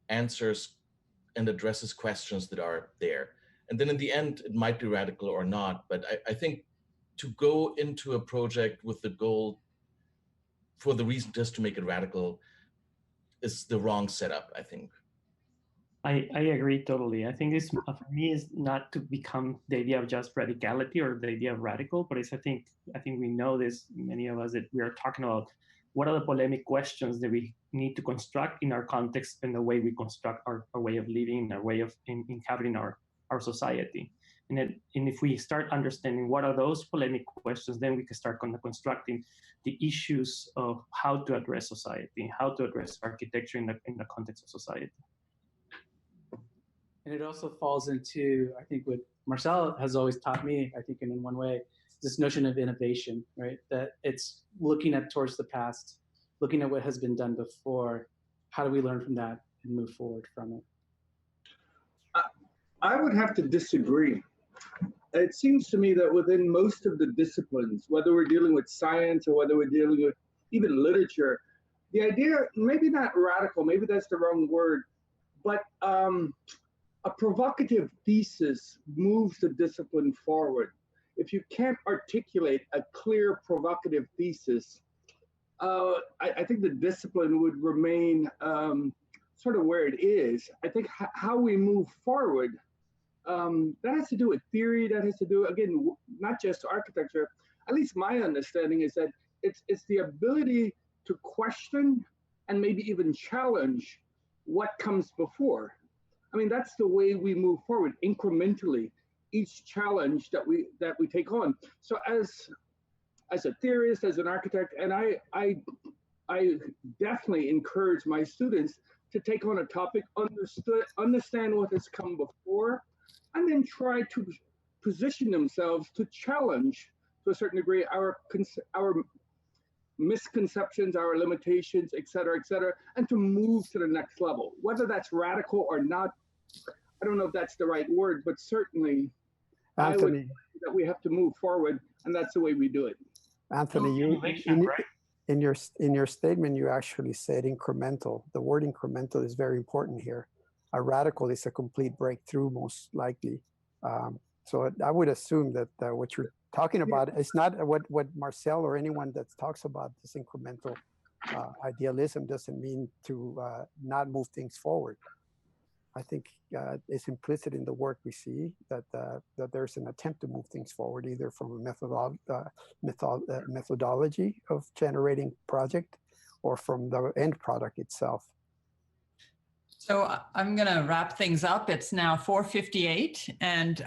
answers and addresses questions that are there. And then in the end, it might be radical or not, but I think to go into a project with the goal for the reason just to make it radical is the wrong setup, I think. I agree totally. I think this, for me, is not to become the idea of just radicality or the idea of radical, but it's, I think we know this, many of us, that we are talking about what are the polemic questions that we need to construct in our context and the way we construct our way of living, our way of inhabiting our society. And if we start understanding what are those polemic questions, then we can start constructing the issues of how to address society, how to address architecture in the context of society. And it also falls into, I think, what Marcel has always taught me, I think, in one way, this notion of innovation, right? That it's looking towards the past, looking at what has been done before. How do we learn from that and move forward from it? I would have to disagree. It seems to me that within most of the disciplines, whether we're dealing with science or whether we're dealing with even literature, the idea, maybe not radical, maybe that's the wrong word, but a provocative thesis moves the discipline forward. If you can't articulate a clear provocative thesis, I think the discipline would remain sort of where it is. I think how we move forward, that has to do with theory, that has to do, again, not just architecture. At least my understanding is that it's the ability to question and maybe even challenge what comes before. I mean, that's the way we move forward, incrementally, each challenge that we take on. So as a theorist, as an architect, and I definitely encourage my students to take on a topic, understand what has come before, and then try to position themselves to challenge, to a certain degree, our misconceptions, our limitations, et cetera, and to move to the next level. Whether that's radical or not, I don't know if that's the right word, but certainly, Anthony, I would say that we have to move forward, and that's the way we do it. Anthony, in your statement, you actually said incremental. The word incremental is very important here. A radical is a complete breakthrough, most likely. So I would assume that what you're talking about is not what Marcel or anyone that talks about this incremental idealism doesn't mean to not move things forward. I think it's implicit in the work we see that there's an attempt to move things forward, either from a methodology of generating project or from the end product itself. So I'm going to wrap things up. It's now 4:58, and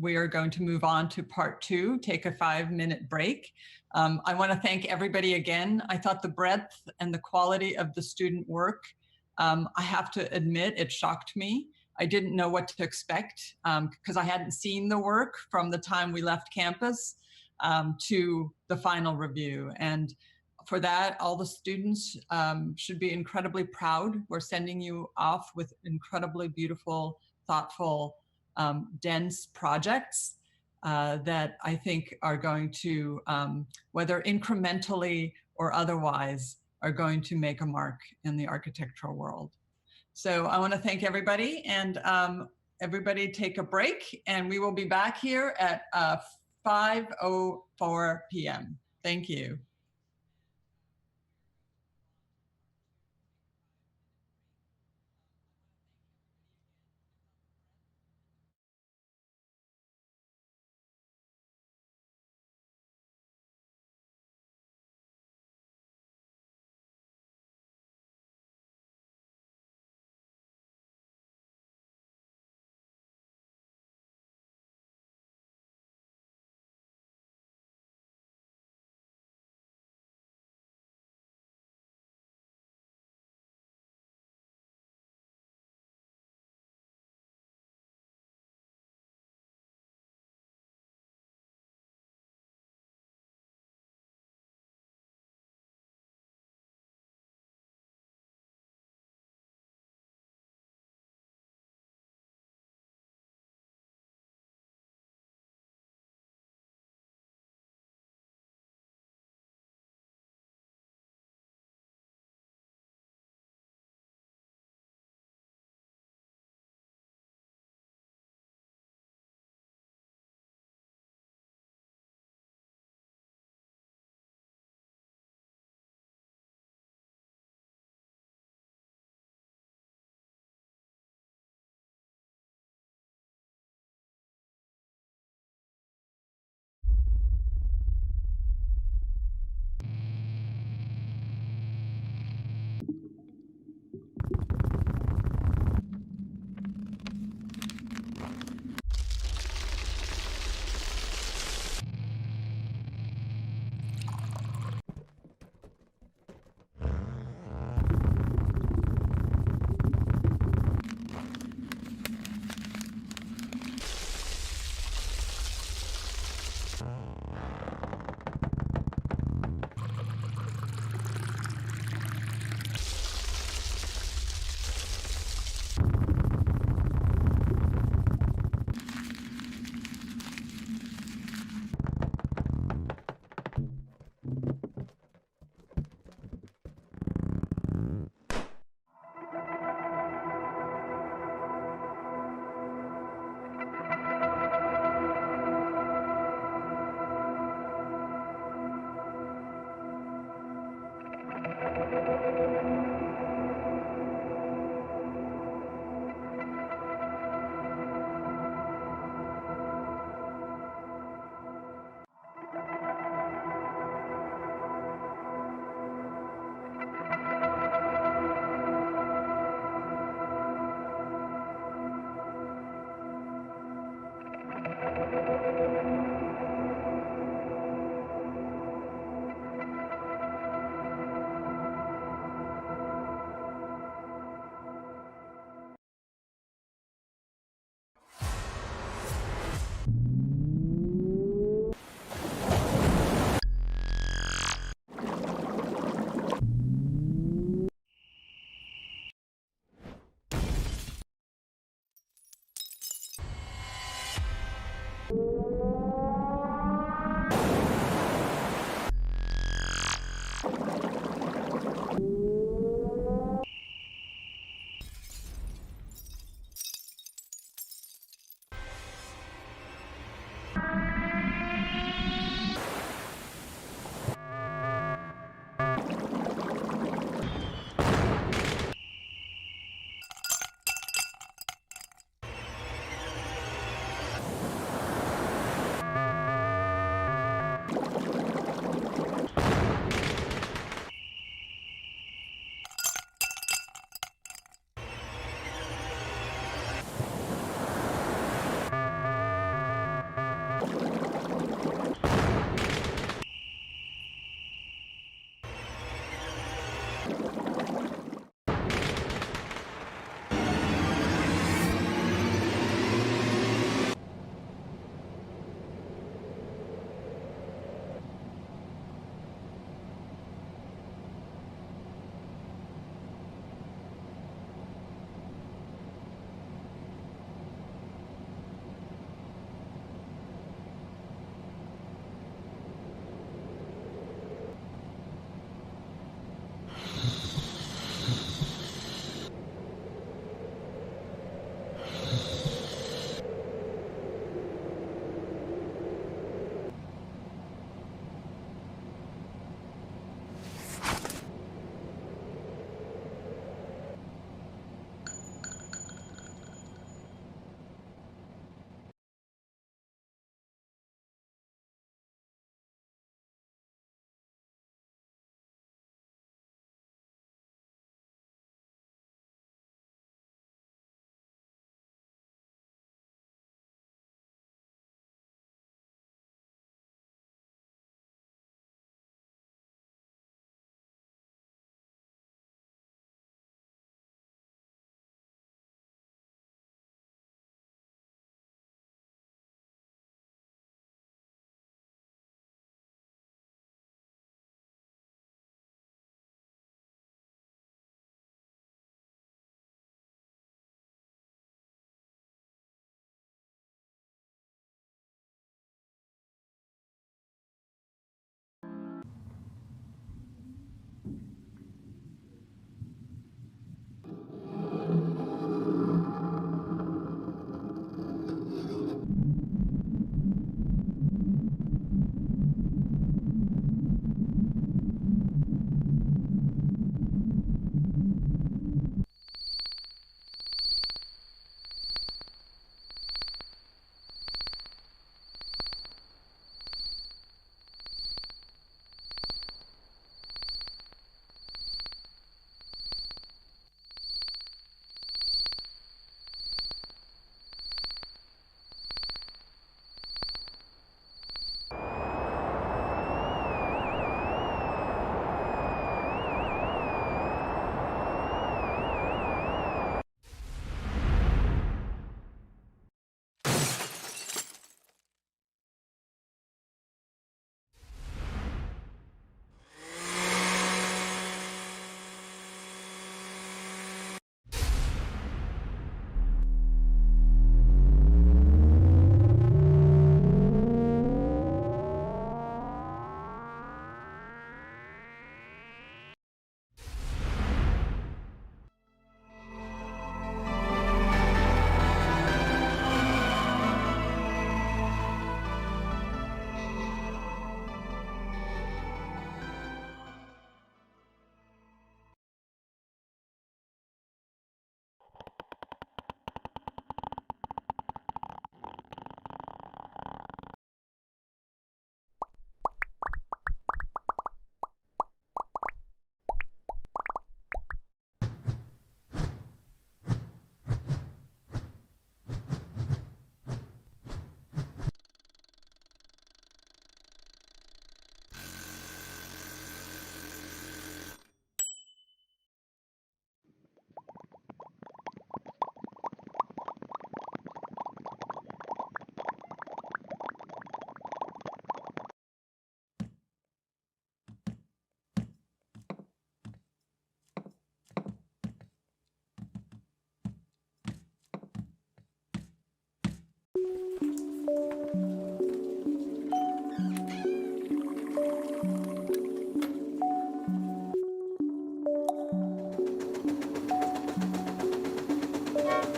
we are going to move on to part 2, take a 5-minute break. I want to thank everybody again. I thought the breadth and the quality of the student work, I have to admit, it shocked me. I didn't know what to expect because I hadn't seen the work from the time we left campus to the final review. And for that, all the students should be incredibly proud. We're sending you off with incredibly beautiful, thoughtful, dense projects. that I think are going to, whether incrementally or otherwise, are going to make a mark in the architectural world. So I want to thank everybody, and everybody take a break, and we will be back here at 5:04 p.m. Thank you.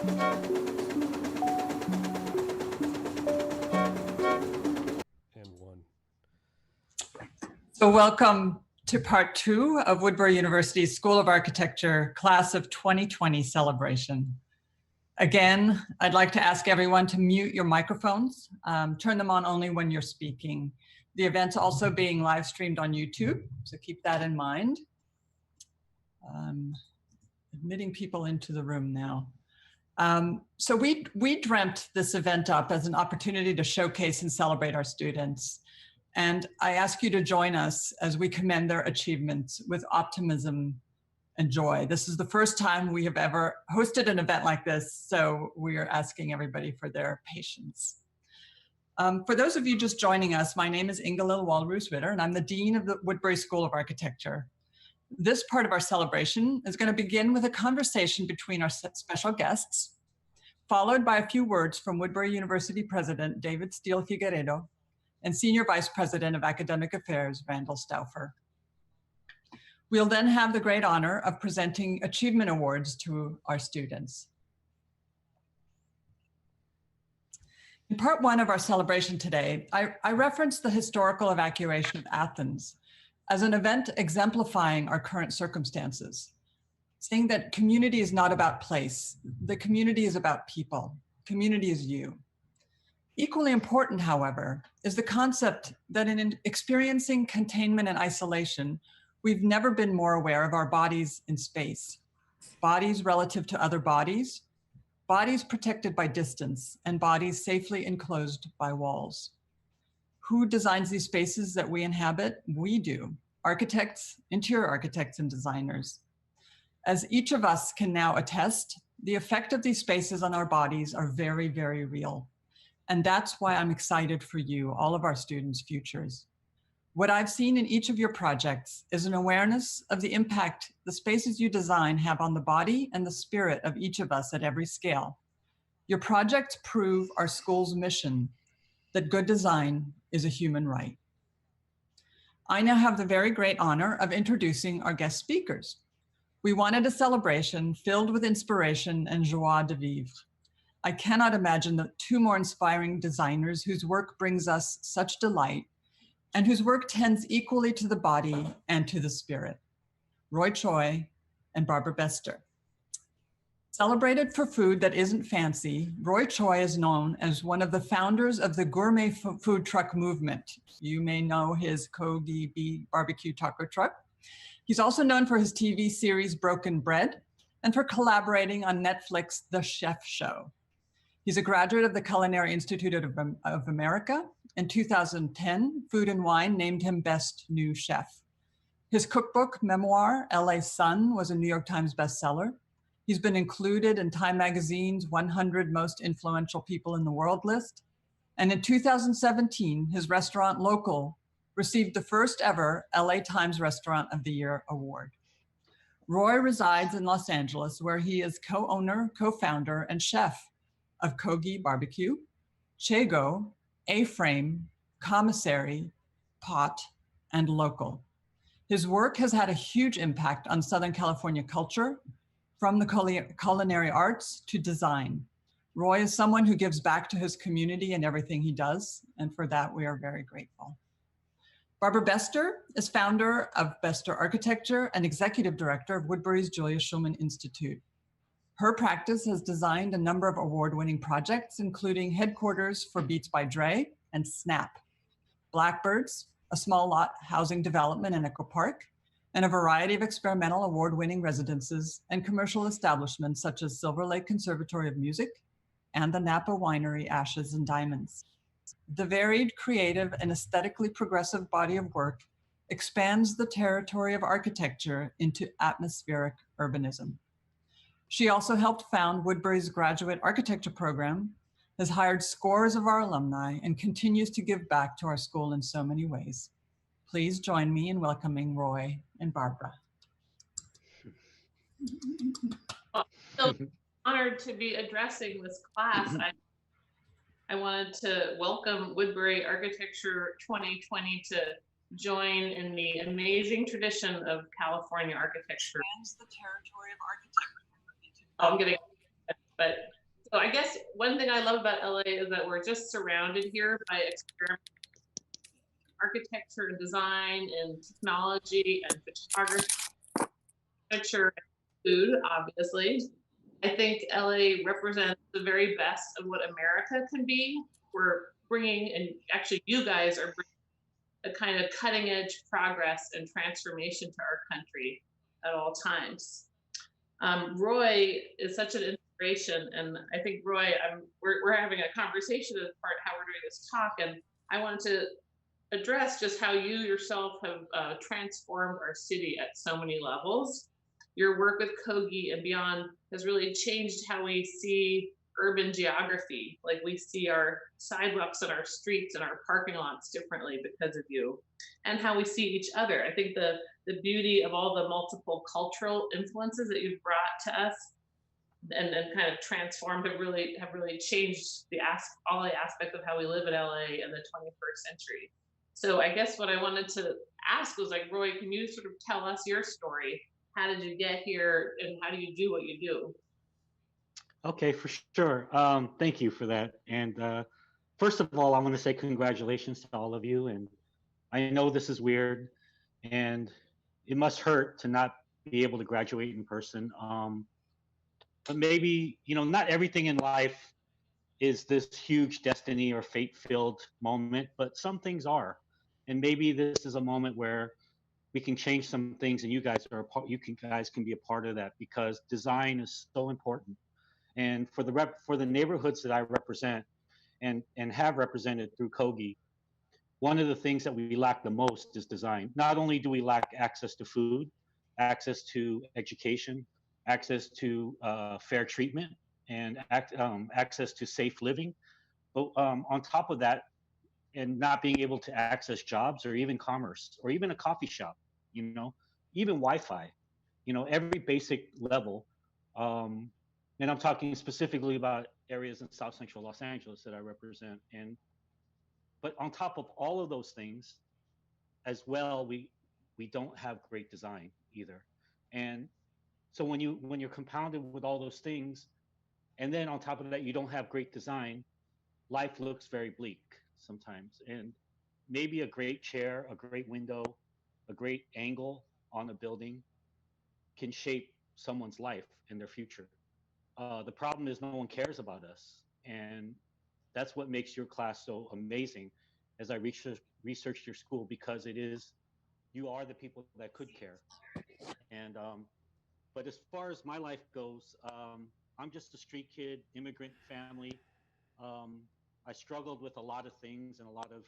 And one. So welcome to part 2 of Woodbury University's School of Architecture Class of 2020 celebration. Again, I'd like to ask everyone to mute your microphones. Turn them on only when you're speaking. The event's also being live streamed on YouTube, so keep that in mind. Admitting people into the room now. So we dreamt this event up as an opportunity to showcase and celebrate our students. And I ask you to join us as we commend their achievements with optimism and joy. This is the first time we have ever hosted an event like this, so we are asking everybody for their patience. For those of you just joining us, my name is Inga-Lill Walrus-Ritter, and I'm the Dean of the Woodbury School of Architecture. This part of our celebration is going to begin with a conversation between our special guests, followed by a few words from Woodbury University President David Steele Figueredo and Senior Vice President of Academic Affairs, Randall Stauffer. We'll then have the great honor of presenting achievement awards to our students. In part 1 of our celebration today, I referenced the historical evacuation of Athens as an event exemplifying our current circumstances, saying that community is not about place. The community is about people. Community is you. Equally important, however, is the concept that in experiencing containment and isolation, we've never been more aware of our bodies in space. Bodies relative to other bodies, bodies protected by distance, and bodies safely enclosed by walls. Who designs these spaces that we inhabit? We do. Architects, interior architects, and designers. As each of us can now attest, the effect of these spaces on our bodies are very, very real. And that's why I'm excited for you, all of our students' futures. What I've seen in each of your projects is an awareness of the impact the spaces you design have on the body and the spirit of each of us at every scale. Your projects prove our school's mission that good design is a human right. I now have the very great honor of introducing our guest speakers. We wanted a celebration filled with inspiration and joie de vivre. I cannot imagine the 2 more inspiring designers whose work brings us such delight and whose work tends equally to the body and to the spirit. Roy Choi and Barbara Bester. Celebrated for food that isn't fancy, Roy Choi is known as one of the founders of the gourmet food truck movement. You may know his Kogi beef barbecue taco truck. He's also known for his TV series Broken Bread and for collaborating on Netflix' The Chef Show. He's a graduate of the Culinary Institute of America. In 2010, Food and Wine named him Best New Chef. His cookbook, memoir, LA Sun, was a New York Times bestseller. He's been included in Time Magazine's 100 Most Influential People in the World list. And in 2017, his restaurant, Local, received the first ever LA Times Restaurant of the Year award. Roy resides in Los Angeles, where he is co-owner, co-founder, and chef of Kogi Barbecue, Chego, A-Frame, Commissary, Pot, and Local. His work has had a huge impact on Southern California culture, from the culinary arts to design. Roy is someone who gives back to his community in everything he does, and for that we are very grateful. Barbara Bester is founder of Bester Architecture and executive director of Woodbury's Julia Schulman Institute. Her practice has designed a number of award-winning projects, including headquarters for Beats by Dre and Snap, Blackbirds, a small lot housing development in Echo Park, and a variety of experimental award-winning residences and commercial establishments such as Silver Lake Conservatory of Music and the Napa Winery Ashes and Diamonds. The varied, creative, and aesthetically progressive body of work expands the territory of architecture into atmospheric urbanism. She also helped found Woodbury's graduate architecture program, has hired scores of our alumni, and continues to give back to our school in so many ways. Please join me in welcoming Roy and Barbara. So honored to be addressing this class. I wanted to welcome Woodbury Architecture 2020 to join in the amazing tradition of California architecture. The territory of architecture. I'm getting But so I guess one thing I love about LA is that we're just surrounded here by experiment, architecture and design and technology and photography, furniture, and food, obviously. I think LA represents the very best of what America can be. We're bringing, and actually you guys are bringing a kind of cutting edge progress and transformation to our country at all times. Roy is such an inspiration, and I think Roy, we're having a conversation as part of how we're doing this talk, and I wanted to address just how you yourself have transformed our city at so many levels. Your work with Kogi and beyond has really changed how we see urban geography. Like we see our sidewalks and our streets and our parking lots differently because of you, and how we see each other. I think the beauty of all the multiple cultural influences that you've brought to us and kind of transformed have really changed all the aspects of how we live in LA in the 21st century. So I guess what I wanted to ask was like, Roy, can you sort of tell us your story? How did you get here and how do you do what you do? Okay, for sure. Thank you for that. And first of all, I want to say congratulations to all of you. And I know this is weird and it must hurt to not be able to graduate in person. But maybe, not everything in life is this huge destiny or fate-filled moment, but some things are. And maybe this is a moment where we can change some things, and you guys can be a part of that, because design is so important. And for the neighborhoods that I represent and have represented through Kogi, one of the things that we lack the most is design. Not only do we lack access to food, access to education, access to fair treatment, and access to safe living, but on top of that, and not being able to access jobs or even commerce or even a coffee shop, even Wi-Fi, every basic level. And I'm talking specifically about areas in South Central Los Angeles that I represent. But on top of all of those things, as well, we don't have great design either. And so when you're compounded with all those things, and then on top of that, you don't have great design, life looks very bleak sometimes. And maybe a great chair, a great window, a great angle on a building can shape someone's life and their future. The problem is no one cares about us. And that's what makes your class so amazing. As I researched your school, because you are the people that could care. And but as far as my life goes, I'm just a street kid, immigrant family. I struggled with a lot of things and a lot of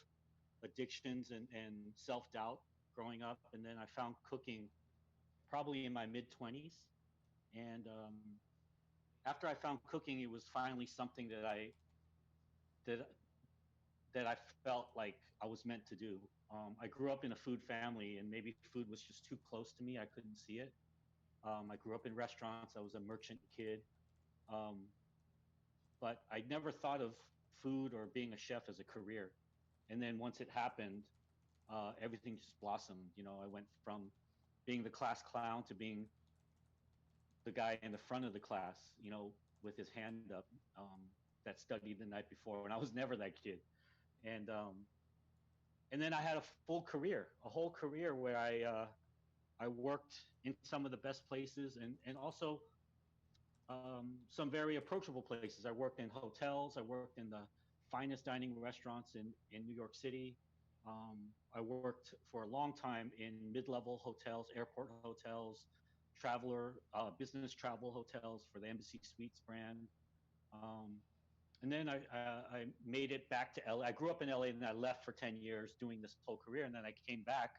addictions and self-doubt growing up. And then I found cooking probably in my mid-20s. And after I found cooking, it was finally something that that I felt like I was meant to do. I grew up in a food family, and maybe food was just too close to me. I couldn't see it. I grew up in restaurants. I was a merchant kid. Um, but I never thought of food or being a chef as a career. And then once it happened, everything just blossomed. I went from being the class clown to being the guy in the front of the class, with his hand up, that studied the night before. And I was never that kid. And and then I had a whole career where I worked in some of the best places and also some very approachable places. I worked in hotels. I worked in the finest dining restaurants in New York City. I worked for a long time in mid-level hotels, airport hotels, business travel hotels for the Embassy Suites brand. And then I made it back to LA. I grew up in LA, and I left for 10 years doing this whole career. And then I came back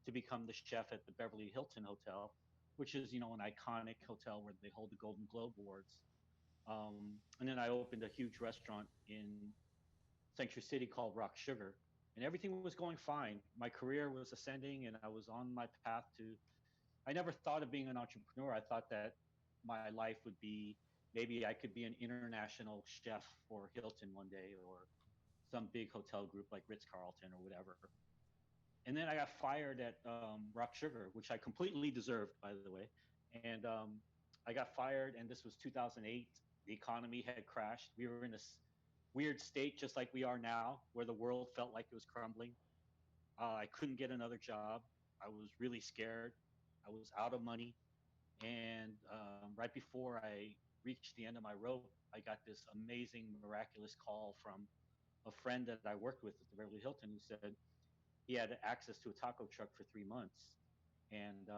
to become the chef at the Beverly Hilton Hotel, which is, an iconic hotel where they hold the Golden Globe Awards. And then I opened a huge restaurant in Century City called Rock Sugar. And everything was going fine. My career was ascending, and I was on my path to. I never thought of being an entrepreneur. I thought that my life would be, maybe I could be an international chef for Hilton one day, or some big hotel group like Ritz-Carlton or whatever. And then I got fired at Rock Sugar, which I completely deserved, by the way. And I got fired, and this was 2008, The economy had crashed. We were in this weird state, just like we are now, where the world felt like it was crumbling. I couldn't get another job. I was really scared. I was out of money. And right before I reached the end of my rope, I got this amazing, miraculous call from a friend that I worked with at the Beverly Hilton who said he had access to a taco truck for 3 months. And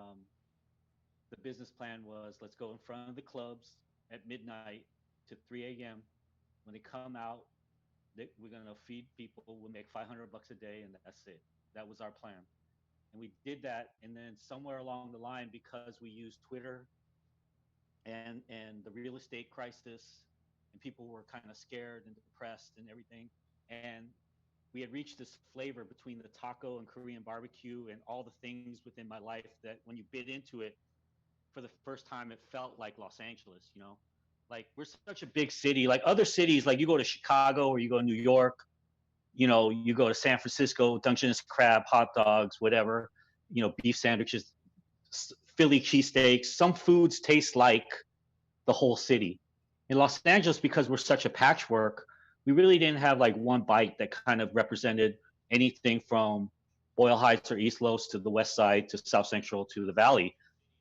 the business plan was, let's go in front of the clubs at midnight to 3 a.m. When they come out, we're going to feed people. We'll make $500 a day, and that's it. That was our plan. And we did that. And then somewhere along the line, because we used Twitter and the real estate crisis, and people were kind of scared and depressed and everything, and we had reached this flavor between the taco and Korean barbecue and all the things within my life that when you bit into it for the first time, it felt like Los Angeles, you know? Like, we're such a big city. Like other cities, like you go to Chicago or you go to New York, you know, you go to San Francisco, Dungeness crab, hot dogs, whatever, you know, beef sandwiches, Philly cheesesteaks. Some foods taste like the whole city. In Los Angeles, because we're such a patchwork, we really didn't have like one bite that kind of represented anything from Boyle Heights or East Los to the West Side to South Central to the Valley.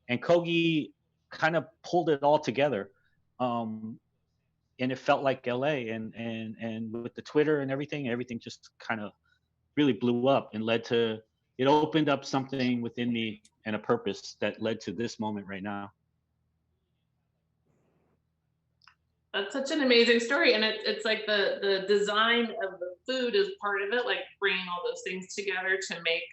And Kogi kind of pulled it all together. And it felt like LA, and with the Twitter and everything just kind of really blew up and led to, it opened up something within me and a purpose that led to this moment right now. That's such an amazing story, and it's like the design of the food is part of it, like bringing all those things together to make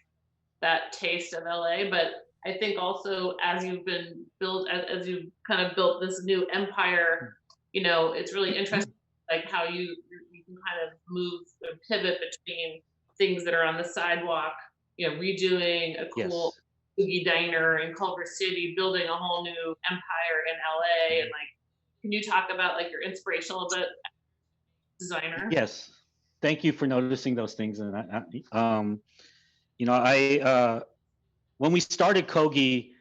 that taste of LA. But I think also as you've been built, as you've kind of built this new empire, you know, it's really interesting, like how you can kind of move and pivot between things that are on the sidewalk, you know, redoing a cool boogie diner in Culver City, building a whole new empire in LA, and like, can you talk about like your inspiration a little bit, designer? Yes, thank you for noticing those things. And you know, when we started Kogi,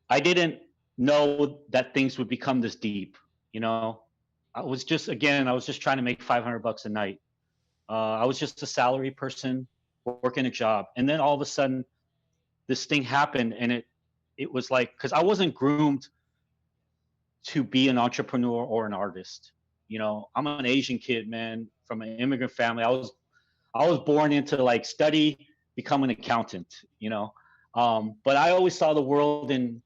I didn't know that things would become this deep. You know, I was just trying to make $500 a night. I was just a salary person working a job, and then all of a sudden, this thing happened, and it was like, because I wasn't groomed to be an entrepreneur or an artist. You know, I'm an Asian kid, man, from an immigrant family. I was born into like study, become an accountant, you know. But I always saw the world in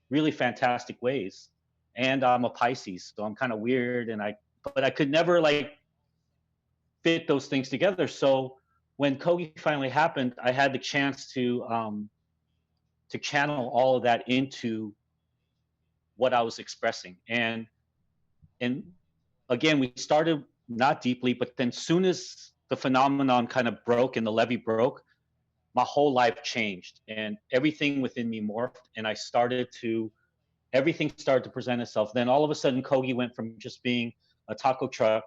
really fantastic ways. And I'm a Pisces, so I'm kind of weird, but I could never like fit those things together. So when Kogi finally happened, I had the chance to channel all of that into what I was expressing. And again, we started not deeply, but then soon as the phenomenon kind of broke and the levee broke, my whole life changed and everything within me morphed, and everything started to present itself. Then all of a sudden, Kogi went from just being a taco truck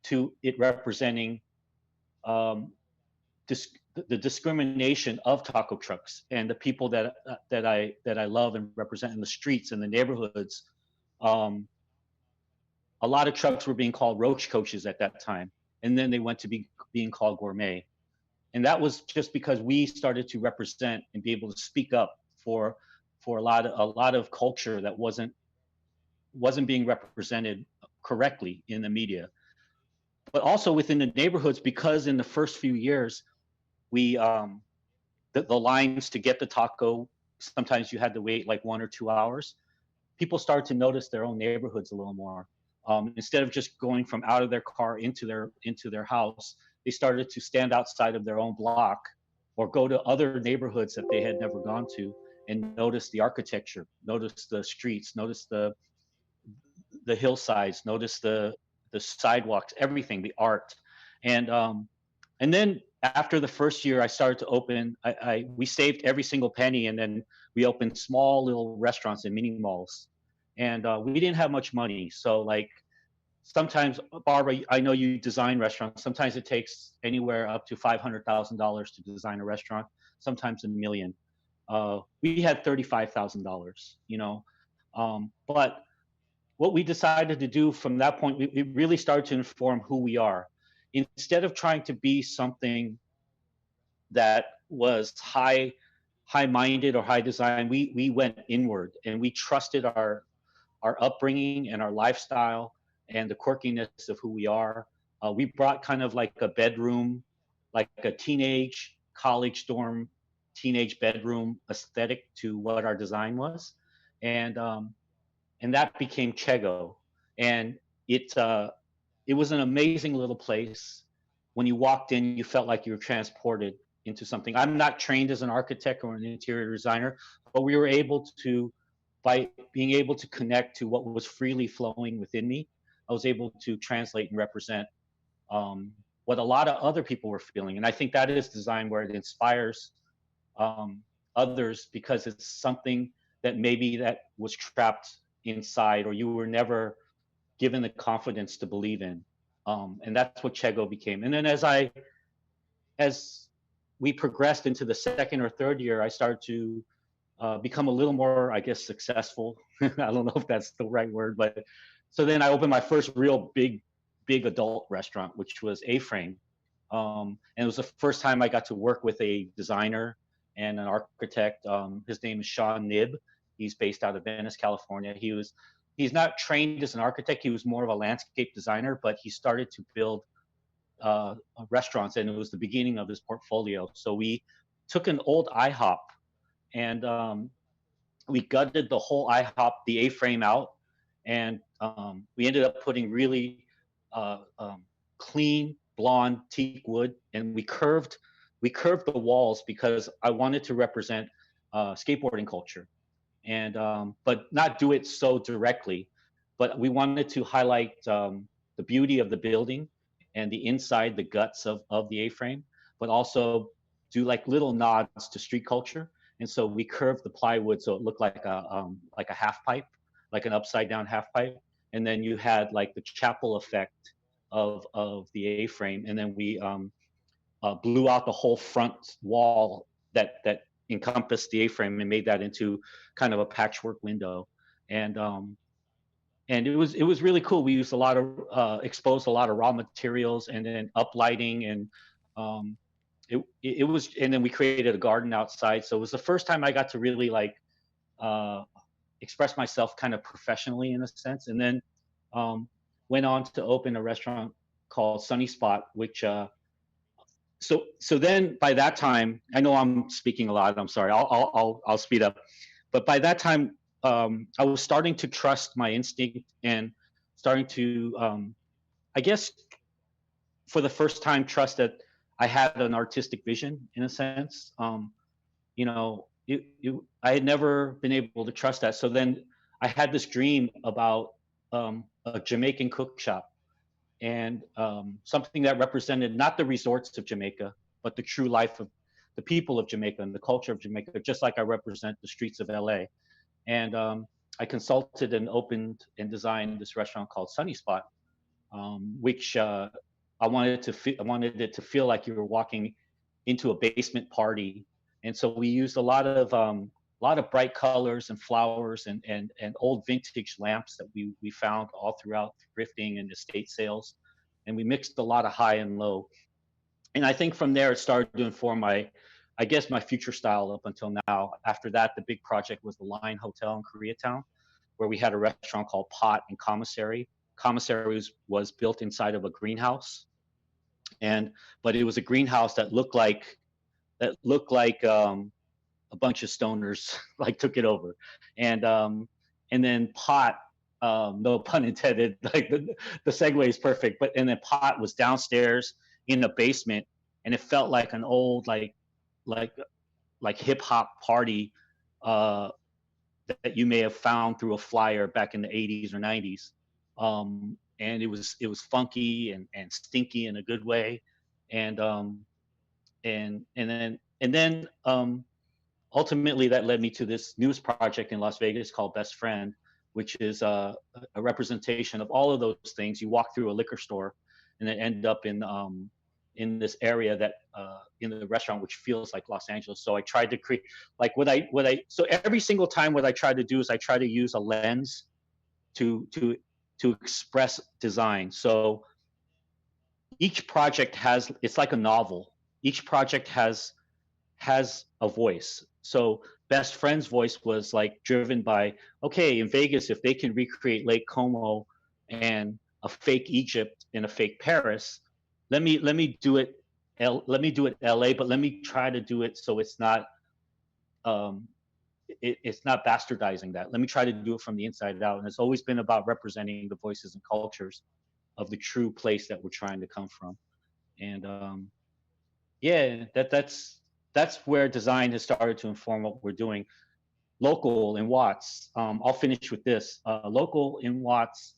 to it representing the discrimination of taco trucks and the people that I love and represent in the streets and the neighborhoods. A lot of trucks were being called roach coaches at that time, and then they went to being called gourmet. And that was just because we started to represent and be able to speak up for a lot of culture that wasn't being represented correctly in the media. But also within the neighborhoods, because in the first few years, we the lines to get the taco, sometimes you had to wait like 1 or 2 hours. People started to notice their own neighborhoods a little more. Instead of just going from out of their car into their house, they started to stand outside of their own block or go to other neighborhoods that they had never gone to and notice the architecture, notice the streets, notice the hillsides, notice the sidewalks, everything, the art. And then after the first year, I started to open, we saved every single penny, and then we opened small little restaurants in mini malls. And we didn't have much money. So like sometimes, Barbara, I know you design restaurants. Sometimes it takes anywhere up to $500,000 to design a restaurant, sometimes $1 million. We had $35,000, you know. But what we decided to do from that point, we really started to inform who we are. Instead of trying to be something that was high-minded or high design, we went inward, and we trusted our upbringing and our lifestyle and the quirkiness of who we are. We brought kind of like a bedroom, like a teenage college dorm, teenage bedroom aesthetic to what our design was, and that became Chego, and it was an amazing little place. When you walked in, you felt like you were transported into something. I'm not trained as an architect or an interior designer, but we were able to, by being able to connect to what was freely flowing within me, I was able to translate and represent what a lot of other people were feeling. And I think that is design where it inspires others, because it's something that maybe that was trapped inside, or you were never given the confidence to believe in. And that's what Chego became. And then as we progressed into the second or third year, I started to become a little more, I guess, successful. I don't know if that's the right word, but so then I opened my first real big adult restaurant, which was A-Frame. And it was the first time I got to work with a designer and an architect. His name is Sean Nibb. He's based out of Venice, California. He's not trained as an architect. He was more of a landscape designer, but he started to build restaurants, and it was the beginning of his portfolio. So we took an old IHOP, and we gutted the whole IHOP, the A-frame out, and we ended up putting really clean blonde teak wood, and we curved the walls because I wanted to represent skateboarding culture, and but not do it so directly. But we wanted to highlight the beauty of the building and the inside, the guts of the A-frame, but also do like little nods to street culture. And so we curved the plywood so it looked like a half pipe, like an upside down half pipe. And then you had like the chapel effect of the A-frame. And then we blew out the whole front wall that encompassed the A-frame and made that into kind of a patchwork window. And it was really cool. We used a lot of exposed a lot of raw materials, and then uplighting, and it was, and then we created a garden outside. So it was the first time I got to really like express myself kind of professionally in a sense. And then went on to open a restaurant called Sunny Spot, which so then by that time, I know I'm speaking a lot. I'm sorry. I'll speed up. But by that time, I was starting to trust my instinct and starting to, I guess, for the first time, trust that I had an artistic vision in a sense. You know, I had never been able to trust that. So then I had this dream about a Jamaican cook shop, and something that represented not the resorts of Jamaica, but the true life of the people of Jamaica and the culture of Jamaica, just like I represent the streets of LA. And I consulted and opened and designed this restaurant called Sunny Spot, which I wanted it to feel like you were walking into a basement party. And so we used a lot of bright colors and flowers and old vintage lamps that we found all throughout thrifting and estate sales. And we mixed a lot of high and low. And I think from there it started to inform my future style up until now. After that, the big project was the Line Hotel in Koreatown, where we had a restaurant called Pot and Commissary. Commissary was built inside of a greenhouse, but it was a greenhouse that looked like a bunch of stoners like took it over, and then Pot, no pun intended, like the segue is perfect, and then Pot was downstairs in the basement, and it felt like an old like hip hop party that you may have found through a flyer back in the 80s or 90s. And it was funky and stinky in a good way. And then ultimately that led me to this newest project in Las Vegas called Best Friend, which is a representation of all of those things. You walk through a liquor store and then end up in this area that in the restaurant, which feels like Los Angeles. So I tried to create like so every single time what I try to do is I try to use a lens to express design. So each project has, it's like a novel. Each project has a voice. So Best Friend's voice was like driven by, okay, in Vegas, if they can recreate Lake Como and a fake Egypt and a fake Paris, let me do it. Let me do it LA, but let me try to do it so it's not it's not bastardizing that. Let me try to do it from the inside out. And it's always been about representing the voices and cultures of the true place that we're trying to come from. And yeah, that's where design has started to inform what we're doing. Local in Watts, I'll finish with this. Local in Watts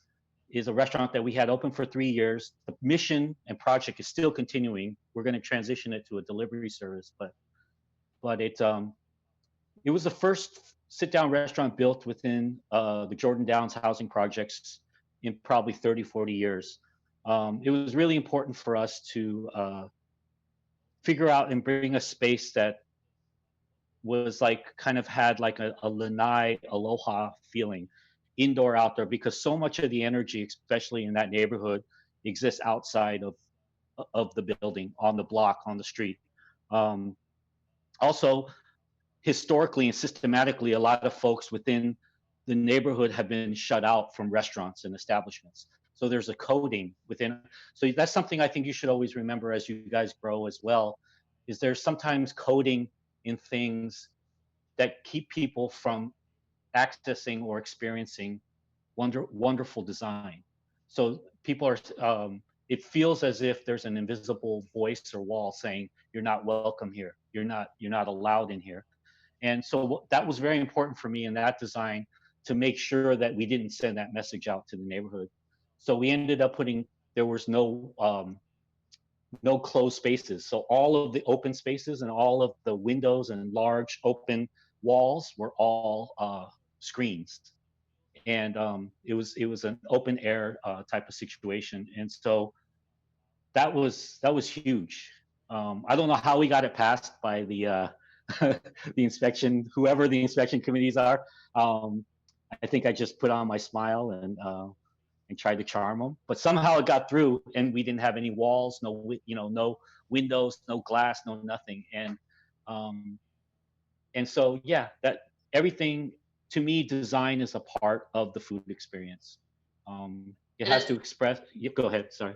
is a restaurant that we had open for 3 years. The mission and project is still continuing. We're going to transition it to a delivery service, but it was the first sit-down restaurant built within the Jordan Downs housing projects in probably 30, 40 years. It was really important for us to figure out and bring a space that was like kind of had like a lanai aloha feeling, indoor, outdoor, because so much of the energy, especially in that neighborhood, exists outside of the building, on the block, on the street. Also, historically and systematically, a lot of folks within the neighborhood have been shut out from restaurants and establishments. So there's a coding within. So that's something I think you should always remember as you guys grow as well, is there's sometimes coding in things that keep people from accessing or experiencing wonderful design. So people are, it feels as if there's an invisible voice or wall saying, you're not welcome here. You're not allowed in here. And so that was very important for me in that design, to make sure that we didn't send that message out to the neighborhood. So we ended up there was no closed spaces. So all of the open spaces and all of the windows and large open walls were all screens. And it was an open air type of situation. And so that was huge. I don't know how we got it passed by the the inspection, whoever the inspection committees are. I think I just put on my smile and tried to charm them, but somehow it got through, and we didn't have any walls, no windows, no glass, no nothing. And so yeah, that everything, to me, design is a part of the food experience. It has to express. Go ahead. Sorry.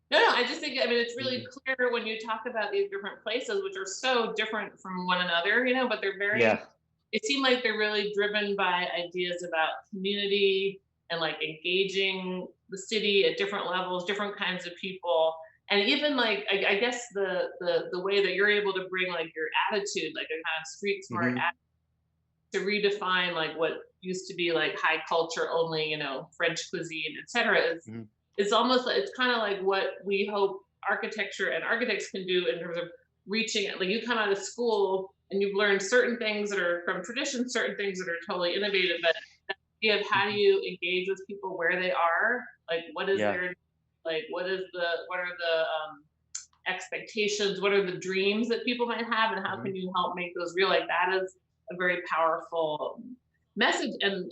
No, I just think, I mean, it's really clear when you talk about these different places, which are so different from one another, but they're very, it seemed like they're really driven by ideas about community and like engaging the city at different levels, different kinds of people. And even like, I guess the way that you're able to bring like your attitude, like a kind of street smart attitude, to redefine like what used to be like high culture only, French cuisine, et cetera, it's almost like, it's kind of like what we hope architecture and architects can do in terms of reaching it. Like you come out of school and you've learned certain things that are from tradition, certain things that are totally innovative, but the idea of how do you engage with people where they are, like what is their, like what are the expectations, what are the dreams that people might have, and how can you help make those real? Like that is a very powerful message and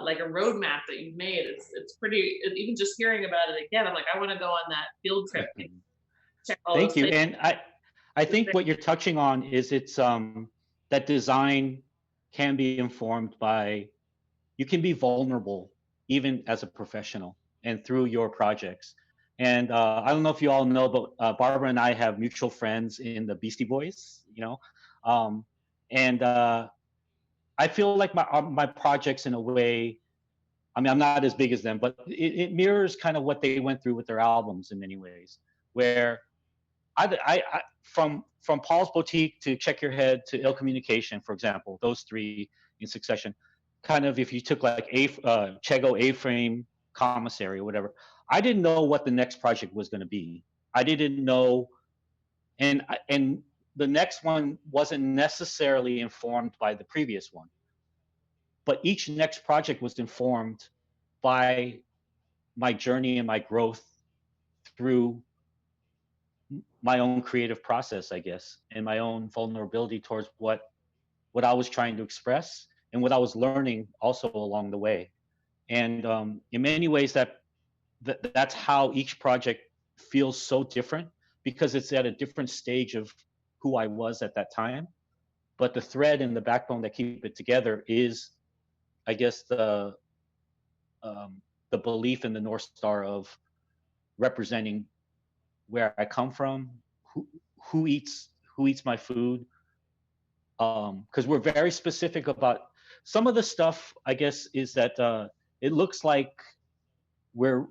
like a roadmap that you've made. It's pretty, even just hearing about it again, I'm like, I want to go on that field trip. Thank you. And I think what you're touching on is it's that design can be informed by, you can be vulnerable even as a professional and through your projects. And I don't know if you all know, but Barbara and I have mutual friends in the Beastie Boys, and I feel like my projects, in a way, I mean, I'm not as big as them, but it mirrors kind of what they went through with their albums in many ways, where I from Paul's Boutique to Check Your Head to Ill Communication, for example, those three in succession, kind of, if you took like Chego A-Frame Commissary or whatever, I didn't know what the next project was going to be. I didn't know, and the next one wasn't necessarily informed by the previous one, but each next project was informed by my journey and my growth through my own creative process, I guess, and my own vulnerability towards what I was trying to express and what I was learning also along the way. And in many ways, that's how each project feels so different, because it's at a different stage of who I was at that time. But the thread and the backbone that keep it together is, I guess, the belief in the North Star of representing where I come from, who eats my food, because we're very specific about some of the stuff. I guess is that it looks like we're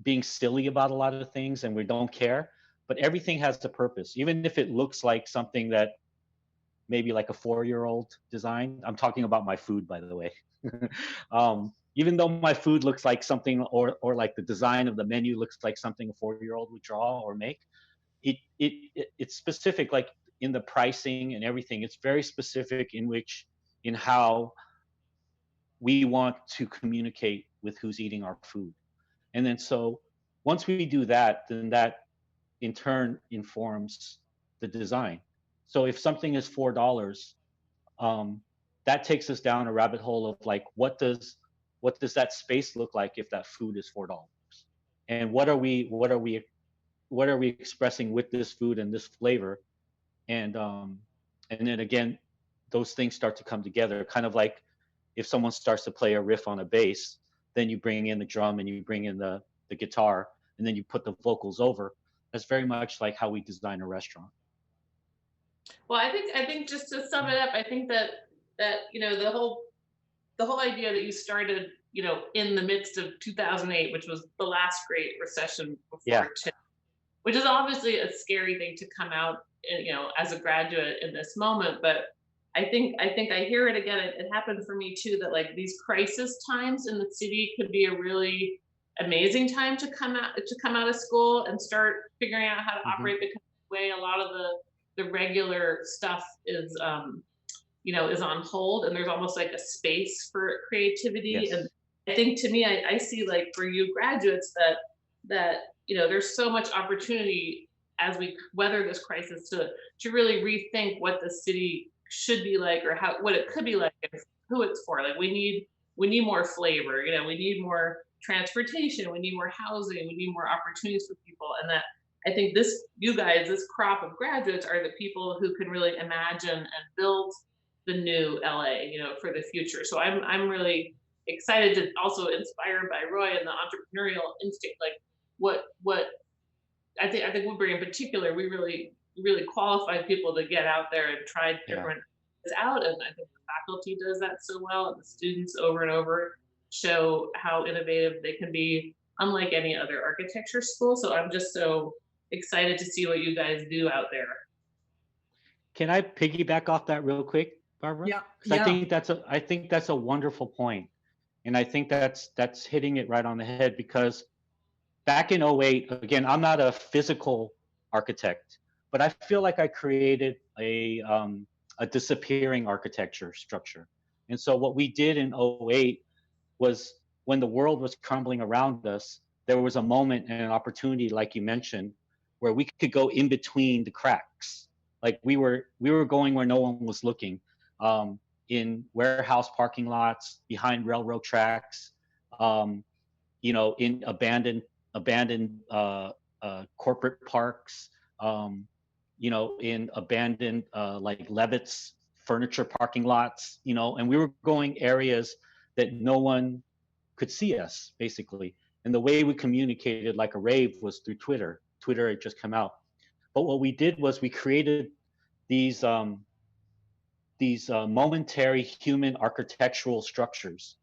being silly about a lot of things and we don't care, but everything has a purpose, even if it looks like something that maybe like a 4-year-old design. I'm talking about my food, by the way. Even though my food looks like something, or like the design of the menu looks like something a 4-year-old would draw or make, it's specific, like in the pricing and everything. It's very specific in how we want to communicate with who's eating our food. And then so once we do that, then that in turn informs the design. So if something is $4, that takes us down a rabbit hole of like, what does that space look like if that food is $4? And what are we expressing with this food and this flavor? And then again, those things start to come together, kind of like if someone starts to play a riff on a bass, then you bring in the drum and you bring in the guitar, and then you put the vocals over. That's very much like how we design a restaurant. Well, I think just to sum it up, I think that the whole idea that you started, in the midst of 2008, which was the last great recession before TIP, which is obviously a scary thing to come out, as a graduate in this moment. But I think I hear it again. It happened for me too, that like these crisis times in the city could be a really amazing time to come out of school and start figuring out how to operate, because the way a lot of the regular stuff is is on hold, and there's almost like a space for creativity. And I think, to me, I see, like, for you graduates, that there's so much opportunity as we weather this crisis to really rethink what the city should be like, or what it could be like, and who it's for. Like, we need more flavor, we need more transportation, we need more housing, we need more opportunities for people. And that, I think, this crop of graduates are the people who can really imagine and build the new LA, for the future. So I'm really excited to also, inspired by Roy and the entrepreneurial instinct, like what I think Woodbury in particular, we really qualified people to get out there and try different things out. And I think the faculty does that so well, and the students over and over show how innovative they can be, unlike any other architecture school. So I'm just so excited to see what you guys do out there. Can I piggyback off that real quick, Barbara? Yeah. I think that's a wonderful point. And I think that's hitting it right on the head, because back in 08, again, I'm not a physical architect, but I feel like I created a disappearing architecture structure. And so what we did in 08 was, when the world was crumbling around us, there was a moment and an opportunity, like you mentioned, where we could go in between the cracks. Like we were going where no one was looking, in warehouse parking lots, behind railroad tracks, in abandoned corporate parks, in abandoned like Levitt's furniture parking lots, and we were going areas that no one could see us, basically. And the way we communicated like a rave was through Twitter. Twitter had just come out. But what we did was we created these momentary human architectural structures,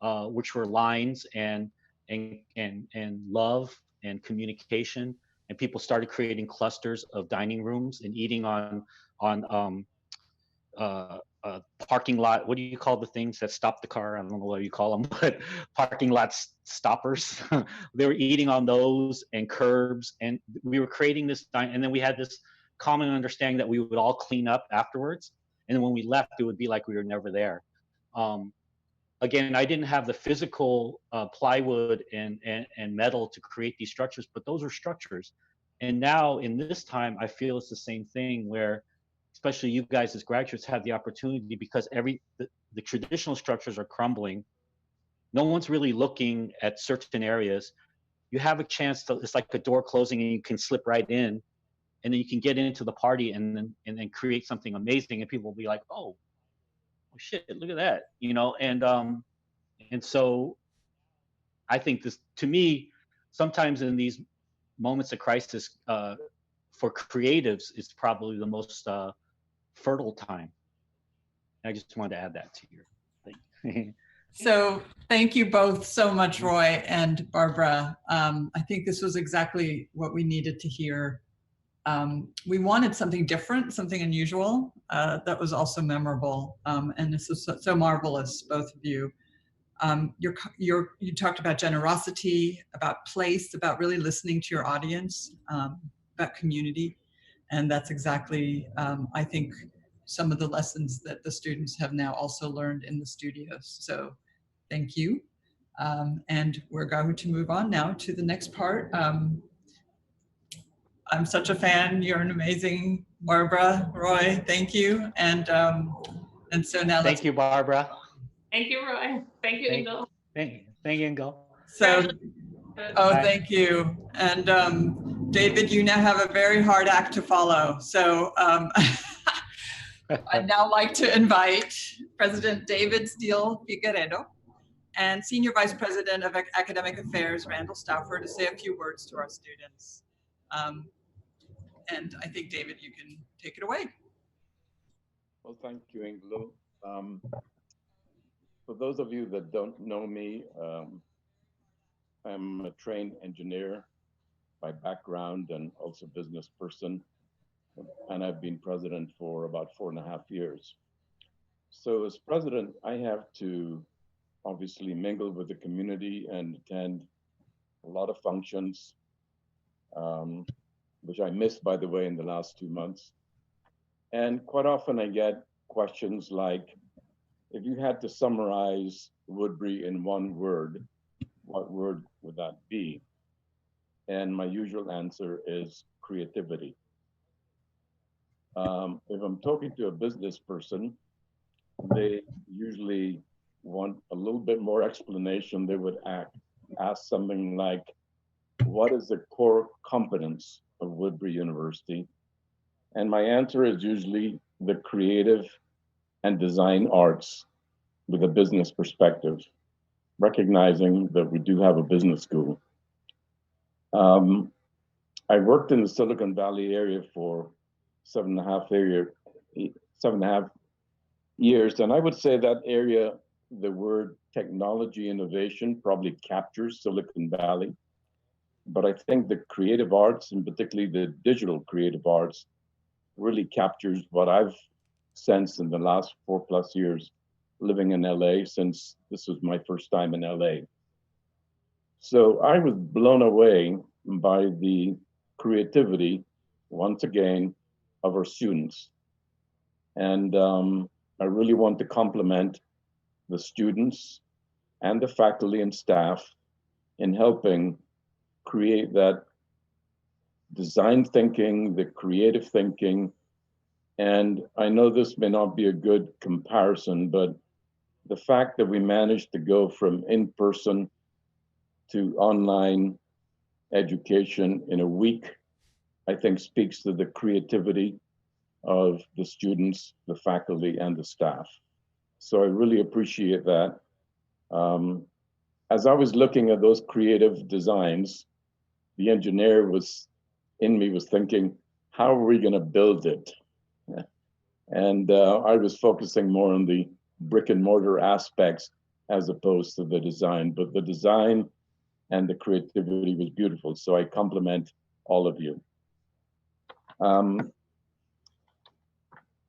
which were lines and love and communication. And people started creating clusters of dining rooms and eating on parking lot. What do you call the things that stop the car? I don't know what you call them, but parking lot stoppers. They were eating on those, and curbs. And we were creating this, and then we had this common understanding that we would all clean up afterwards. And then when we left, it would be like we were never there. Again, I didn't have the physical plywood and metal to create these structures, but those were structures. And now in this time, I feel it's the same thing, where especially you guys as graduates have the opportunity, because the traditional structures are crumbling, no one's really looking at certain areas. You have a chance to, it's like a door closing and you can slip right in, and then you can get into the party and then create something amazing, and people will be like, oh shit, look at that, you know. And so I think this, to me, sometimes in these moments of crisis, for creatives, it's probably the most fertile time. I just wanted to add that to your thing. So thank you both so much, Roy and Barbara. I think this was exactly what we needed to hear. We wanted something different, something unusual, that was also memorable. And this was so marvelous, both of you. You talked about generosity, about place, about really listening to your audience, about community. And that's exactly, I think, some of the lessons that the students have now also learned in the studios. So thank you. And we're going to move on now to the next part. I'm such a fan. You're an amazing, Barbara, Roy, thank you. And so now Thank you, Barbara. Thank you, Roy. Thank you, Ingo. Thank you, Ingo. So, oh, thank you. And David, you now have a very hard act to follow. So I'd now like to invite President David Steele Figueredo and Senior Vice President of Academic Affairs, Randall Stauffer, to say a few words to our students. And I think, David, you can take it away. Well, thank you, Inglo. For those of you that don't know me, I'm a trained engineer by background and also business person. And I've been president for about 4.5 years. So as president, I have to obviously mingle with the community and attend a lot of functions, which I missed, by the way, in the last 2 months. And quite often I get questions like, if you had to summarize Woodbury in one word, what word would that be? And my usual answer is creativity. If I'm talking to a business person, they usually want a little bit more explanation. They would ask something like, what is the core competence of Woodbury University? And my answer is usually the creative and design arts with a business perspective, recognizing that we do have a business school. I worked in the Silicon Valley area for 7.5 years, and I would say that area, the word technology innovation probably captures Silicon Valley, but I think the creative arts, and particularly the digital creative arts, really captures what I've sensed in the last 4+ years living in LA, since this was my first time in LA. So I was blown away by the creativity, once again, of our students. And I really want to compliment the students and the faculty and staff in helping create that design thinking, the creative thinking. And I know this may not be a good comparison, but the fact that we managed to go from in-person to online education in a week, I think speaks to the creativity of the students, the faculty, and the staff. So I really appreciate that. As I was looking at those creative designs, the engineer was thinking, how are we going to build it? And I was focusing more on the brick and mortar aspects as opposed to the design, but the design and the creativity was beautiful. So I compliment all of you.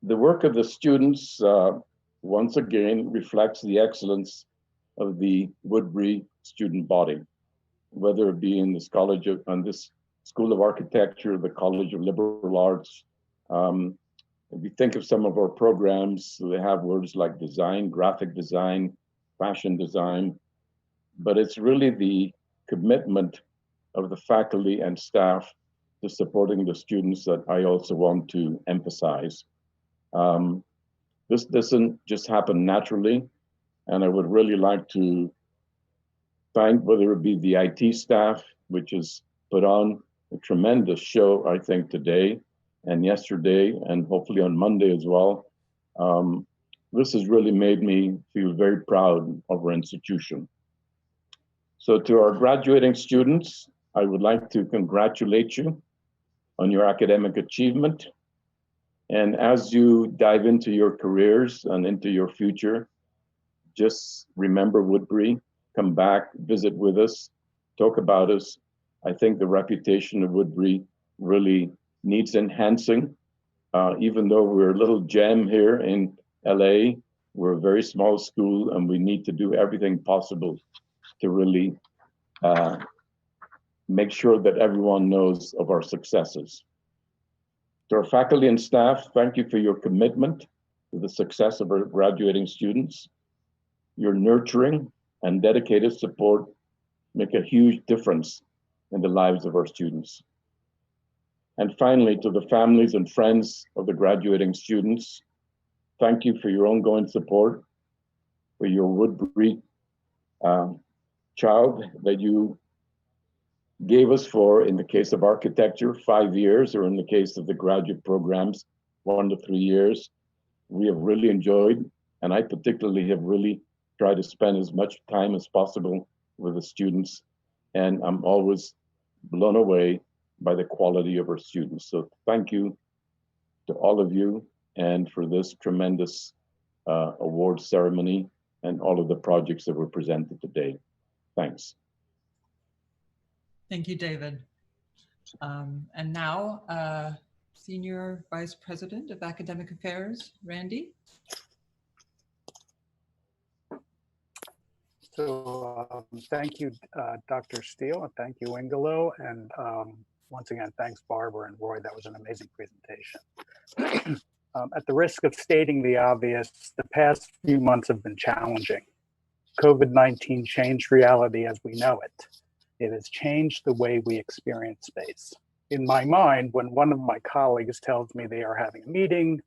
The work of the students, once again, reflects the excellence of the Woodbury student body, whether it be in this college of, on this School of Architecture, the College of Liberal Arts. If you think of some of our programs, they have words like design, graphic design, fashion design, but it's really the commitment of the faculty and staff to supporting the students that I also want to emphasize. This doesn't just happen naturally, and I would really like to thank whether it be the IT staff, which has put on a tremendous show, I think, today and yesterday, and hopefully on Monday as well. This has really made me feel very proud of our institution. So to our graduating students, I would like to congratulate you on your academic achievement. And as you dive into your careers and into your future, just remember Woodbury, come back, visit with us, talk about us. I think the reputation of Woodbury really needs enhancing. Even though we're a little gem here in LA, we're a very small school and we need to do everything possible to really make sure that everyone knows of our successes. To our faculty and staff, thank you for your commitment to the success of our graduating students. Your nurturing and dedicated support make a huge difference in the lives of our students. And finally, to the families and friends of the graduating students, thank you for your ongoing support, for your Woodbury child that you gave us for, in the case of architecture, 5 years, or in the case of the graduate programs, 1 to 3 years. We have really enjoyed, and I particularly have really tried to spend as much time as possible with the students, and I'm always blown away by the quality of our students. So thank you to all of you and for this tremendous award ceremony and all of the projects that were presented today. Thanks. Thank you, David. And now, Senior Vice President of Academic Affairs, Randy. So thank you, Dr. Steele, and thank you, Ingelo, and once again, thanks, Barbara and Roy. That was an amazing presentation. At the risk of stating the obvious, the past few months have been challenging. COVID-19 changed reality as we know it. It has changed the way we experience space. In my mind, when one of my colleagues tells me they are having a meeting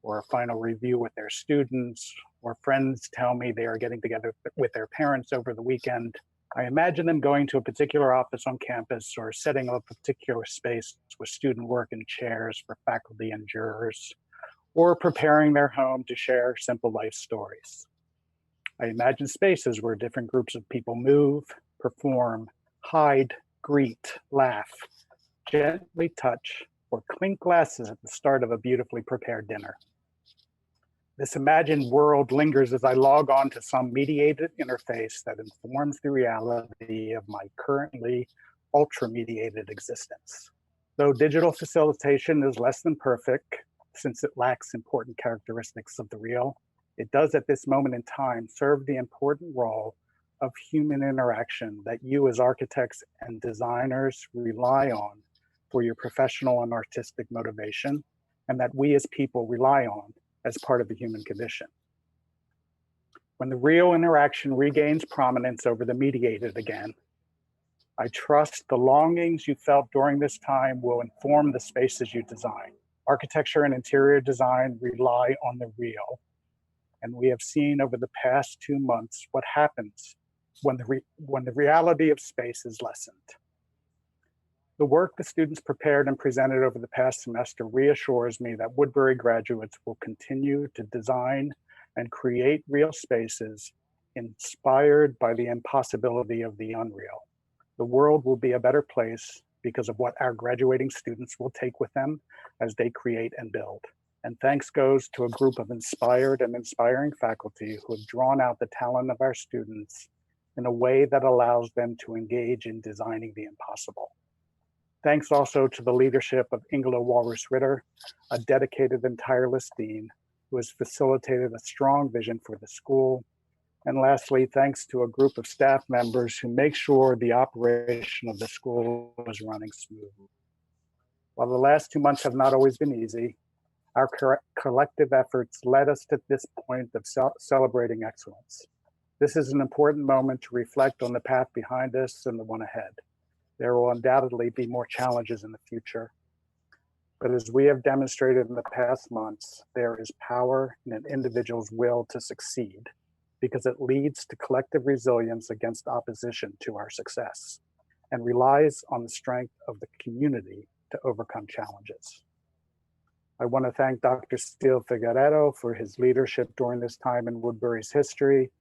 or a final review with their students, or friends tell me they are getting together with their parents over the weekend, I imagine them going to a particular office on campus or setting up a particular space with student work and chairs for faculty and jurors, or preparing their home to share simple life stories. I imagine spaces where different groups of people move, perform, hide, greet, laugh, gently touch, or clink glasses at the start of a beautifully prepared dinner. This imagined world lingers as I log on to some mediated interface that informs the reality of my currently ultra-mediated existence. Though digital facilitation is less than perfect, since it lacks important characteristics of the real, it does at this moment in time serve the important role of human interaction that you as architects and designers rely on for your professional and artistic motivation, and that we as people rely on as part of the human condition. When the real interaction regains prominence over the mediated again, I trust the longings you felt during this time will inform the spaces you design. Architecture and interior design rely on the real, and we have seen over the past 2 months what happens when the reality of space is lessened. The work the students prepared and presented over the past semester reassures me that Woodbury graduates will continue to design and create real spaces inspired by the impossibility of the unreal. The world will be a better place because of what our graduating students will take with them as they create and build. And thanks goes to a group of inspired and inspiring faculty who have drawn out the talent of our students in a way that allows them to engage in designing the impossible. Thanks also to the leadership of Ingela Walrus-Ritter, a dedicated and tireless dean who has facilitated a strong vision for the school. And lastly, thanks to a group of staff members who make sure the operation of the school is running smoothly. While the last 2 months have not always been easy, our collective efforts led us to this point of celebrating excellence. This is an important moment to reflect on the path behind us and the one ahead. There will undoubtedly be more challenges in the future. But as we have demonstrated in the past months, there is power in an individual's will to succeed. because it leads to collective resilience against opposition to our success and relies on the strength of the community to overcome challenges. I want to thank Dr. Steele Figueredo for his leadership during this time in Woodbury's history,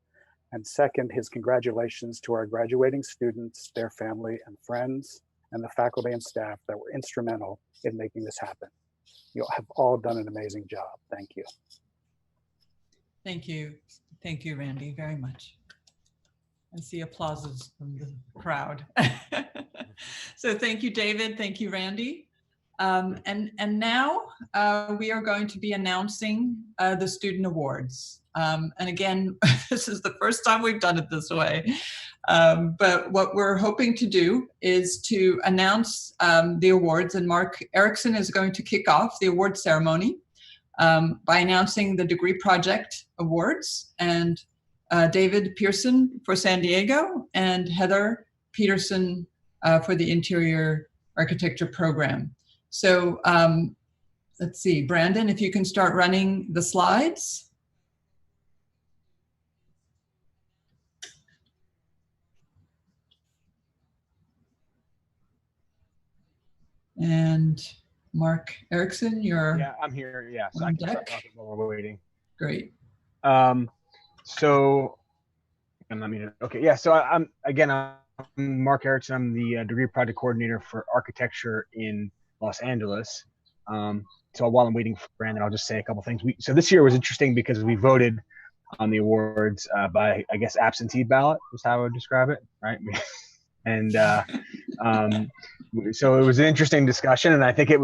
and second, his congratulations to our graduating students, their family and friends, and the faculty and staff that were instrumental in making this happen. You have all done an amazing job. Thank you. Thank you. Thank you, Randy, very much. I see applauses from the crowd. So thank you, David. Thank you, Randy. And now we are going to be announcing the student awards. And again, this is the first time we've done it this way. But what we're hoping to do is to announce the awards, and Mark Erickson is going to kick off the award ceremony by announcing the Degree Project Awards, and David Pearson for San Diego and Heather Peterson for the Interior Architecture Program. So let's see, Brandon, if you can start running the slides. And Mark Erickson, you're I'm here. Yeah, so I on can start deck. talking while we're waiting. Great. So, and let me. Okay, yeah. So I'm Mark Erickson. I'm the degree project coordinator for architecture in Los Angeles. So while I'm waiting for Brandon, I'll just say a couple things. So this year was interesting because we voted on the awards by, I guess, absentee ballot is how I would describe it, right? And so it was an interesting discussion, and I think it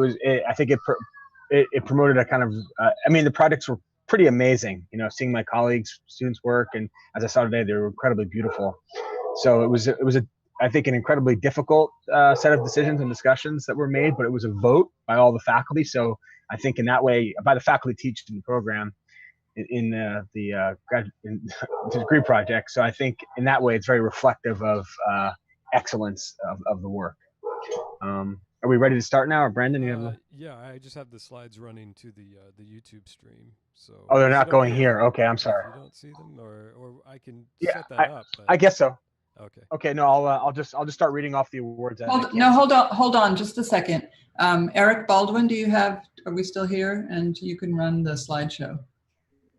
promoted a kind of. I mean, the projects were pretty amazing. You know, seeing my colleagues, students work, and as I saw today, they were incredibly beautiful. So it was I think an incredibly difficult set of decisions and discussions that were made, but it was a vote by all the faculty. So I think in that way, by the faculty teaching the program in the degree project. So I think in that way, it's very reflective of excellence of the work. Are we ready to start now, or Brandon? You have yeah, I just have the slides running to the YouTube stream. So oh, they're not going here. Okay, I'm sorry. You don't see them, or I can Yeah, set that up. But... I guess so. Okay. Okay. No, I'll just start reading off the awards. Hold on, just a second. Eric Baldwin, are we still here? And you can run the slideshow.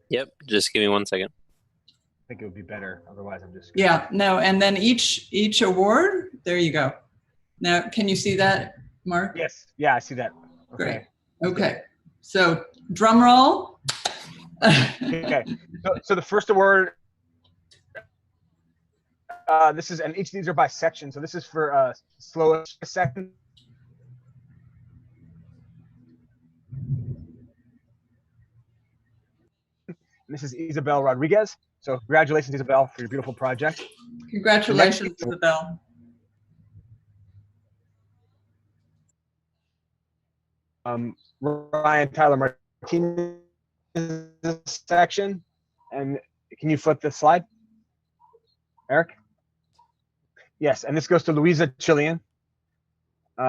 Yep. Just give me 1 second. I think it would be better. Otherwise, I'm just. Yeah. No. And then each award. There you go. Now, can you see that, Mark? Yes. Yeah, I see that. Okay. Great. Okay. So drum roll. Okay. So the first award. This is, and each of these are by section. So this is for slowest section. And this is Isabel Rodriguez. So congratulations, Isabel, for your beautiful project. Congratulations, Isabel. Ryan Tyler Martinez section. And can you flip the slide, Eric? Yes, and this goes to Louisa Chillian.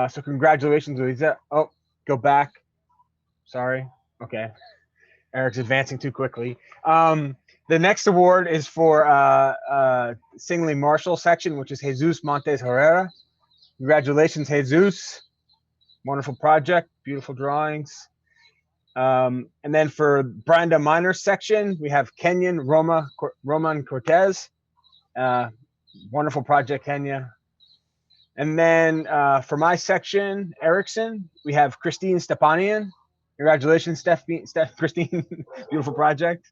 So congratulations, Louisa. Oh, go back. Sorry. Okay. Eric's advancing too quickly. The next award is for Singly Marshall section, which is Jesus Montes Herrera. Congratulations, Jesus. Wonderful project, beautiful drawings. And then for Branda Minor section, we have Kenyan Roman Cortez. Wonderful project, Kenya. And then for my section, Erickson, we have Christine Stepanian. Congratulations, Christine. Beautiful project.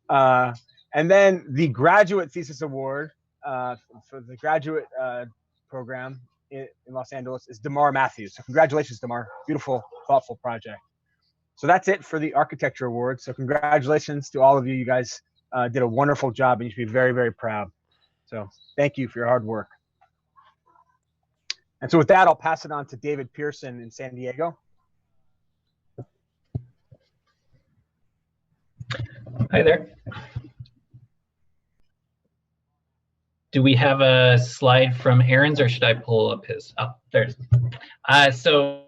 And then the graduate thesis award for the graduate program in Los Angeles is Damar Matthews. So congratulations, Damar. Beautiful, thoughtful project. So that's it for the architecture awards. So congratulations to all of you. You guys did a wonderful job, and you should be very, very proud. So thank you for your hard work. And so with that, I'll pass it on to David Pearson in San Diego. Hi there. Do we have a slide from Aaron's, or should I pull up his? Oh, there's. So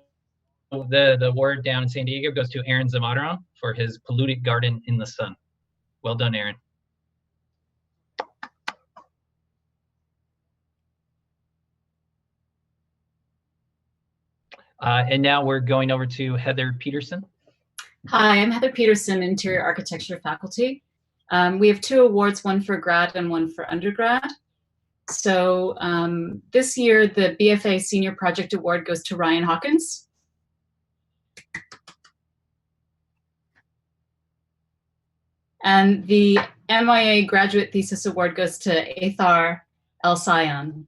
the award down in San Diego goes to Aaron Zamadaran for his polluted garden in the sun. Well done, Aaron. And now we're going over to Heather Peterson. Hi, I'm Heather Peterson, Interior Architecture faculty. We have 2 awards, one for grad and one for undergrad. So this year, the BFA Senior Project Award goes to Ryan Hawkins. And the MIA Graduate Thesis Award goes to Athar El Sayan.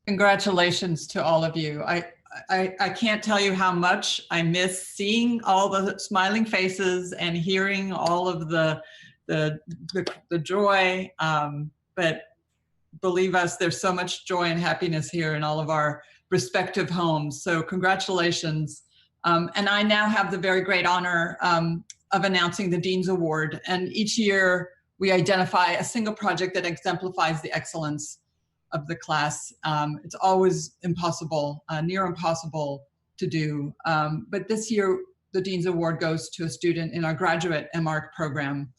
Congratulations to all of you. I can't tell you how much I miss seeing all the smiling faces and hearing all of the joy. But believe us, there's so much joy and happiness here in all of our respective homes. So congratulations. And I now have the very great honor of announcing the Dean's Award. And each year we identify a single project that exemplifies the excellence of the class. It's always impossible, near impossible to do. But this year, the Dean's Award goes to a student in our graduate MArch program,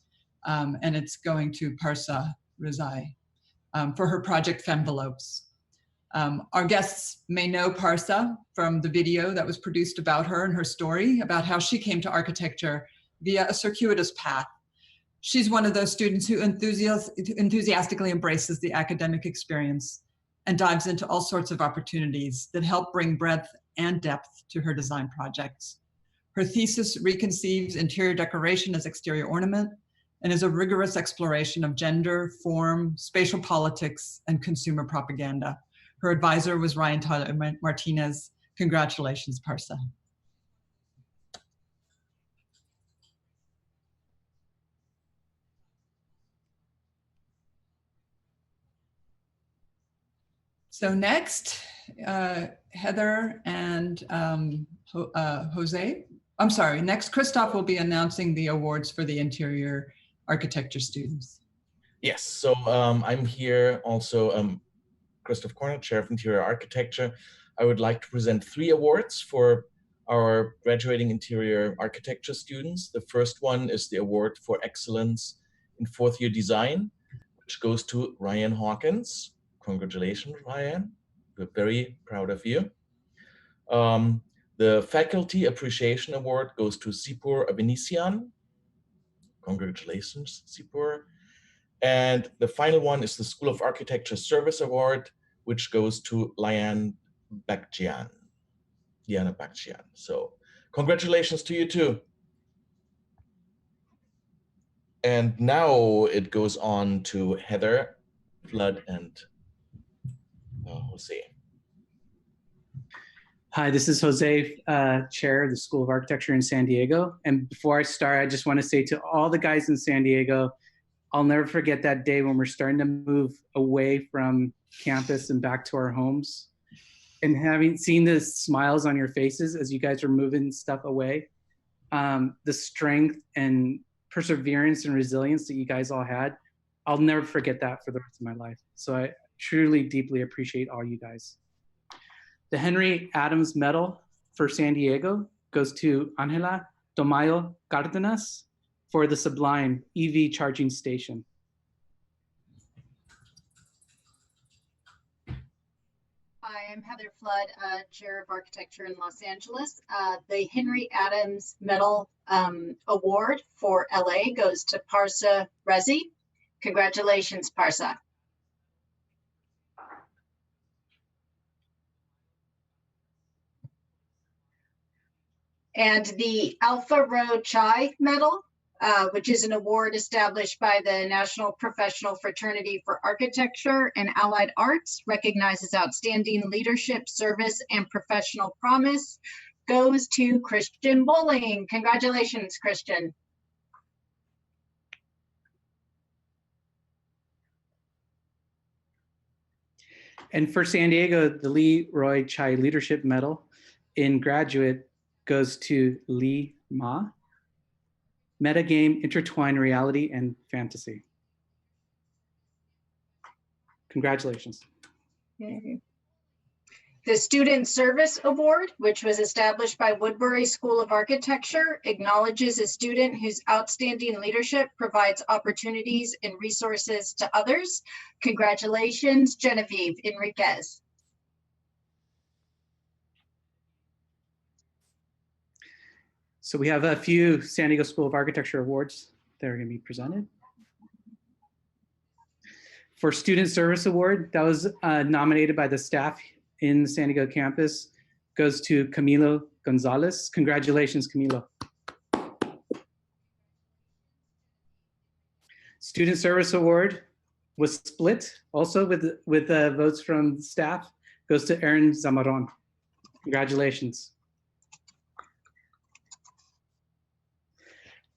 and it's going to Parsa Rizai for her project Femvelopes. Our guests may know Parsa from the video that was produced about her and her story about how she came to architecture via a circuitous path. She's one of those students who enthusiastically embraces the academic experience and dives into all sorts of opportunities that help bring breadth and depth to her design projects. Her thesis reconceives interior decoration as exterior ornament and is a rigorous exploration of gender, form, spatial politics, and consumer propaganda. Her advisor was Ryan Tyler Martinez. Congratulations, Parsa. So next, Heather and Jose. I'm sorry, next Christoph will be announcing the awards for the interior architecture students. Yes, so I'm here also, Christoph Korner, Chair of Interior Architecture. I would like to present 3 awards for our graduating interior architecture students. The first one is the Award for Excellence in 4th Year Design, which goes to Ryan Hawkins. Congratulations, Ryan. We're very proud of you. The Faculty Appreciation Award goes to Sipur Abenisian. Congratulations, Sipur. And the final one is the School of Architecture Service Award, which goes to Liana Bakjian. So congratulations to you too. And now it goes on to Heather, Flood, and Jose. Hi, this is Jose, Chair of the School of Architecture in San Diego. And before I start, I just want to say to all the guys in San Diego, I'll never forget that day when we're starting to move away from campus and back to our homes. And having seen the smiles on your faces as you guys are moving stuff away, the strength and perseverance and resilience that you guys all had, I'll never forget that for the rest of my life. So I truly, deeply appreciate all you guys. The Henry Adams Medal for San Diego goes to Angela Tomayo Cardenas for the Sublime EV charging station. Hi, I'm Heather Flood, Chair of Architecture in Los Angeles. The Henry Adams Medal Award for LA goes to Parsa Rezi. Congratulations, Parsa. And the Alpha Roy Choi Medal, which is an award established by the National Professional Fraternity for Architecture and Allied Arts, recognizes outstanding leadership, service, and professional promise, goes to Christian Bowling. Congratulations, Christian. And for San Diego, the Lee Roy Chai Leadership Medal in graduate goes to Lee Ma. Metagame, intertwine reality and fantasy. Congratulations. Okay. The Student Service Award, which was established by Woodbury School of Architecture, acknowledges a student whose outstanding leadership provides opportunities and resources to others. Congratulations, Genevieve Enriquez. So we have a few San Diego School of Architecture awards that are going to be presented. For Student Service Award, that was nominated by the staff in the San Diego campus, goes to Camilo Gonzalez. Congratulations, Camilo. Student Service Award was split also with votes from staff, goes to Aaron Zamaron. Congratulations.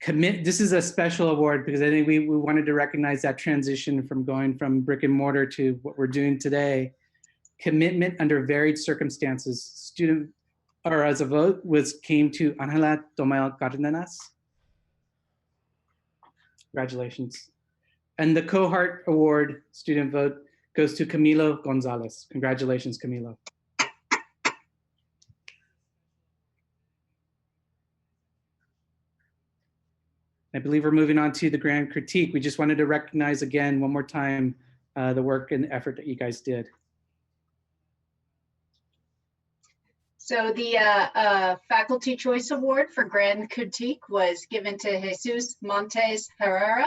This is a special award because I think we wanted to recognize that transition from going from brick and mortar to what we're doing today. Commitment under varied circumstances. Student, or as a vote, came to Angela Tomeo Cardenas. Congratulations. And the cohort award student vote goes to Camilo Gonzalez. Congratulations, Camilo. I believe we're moving on to the grand critique. We just wanted to recognize again, one more time, the work and effort that you guys did. So the Faculty Choice Award for Grand Critique was given to Jesus Montes Herrera.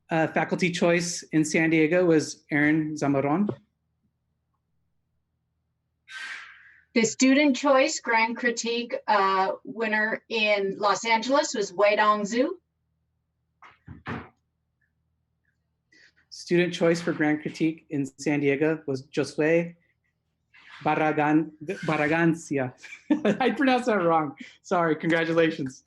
Faculty Choice in San Diego was Aaron Zamaron. The Student Choice Grand Critique winner in Los Angeles was Weidong Zhu. Student Choice for Grand Critique in San Diego was Josue Barragancia. I pronounced that wrong. Sorry, congratulations.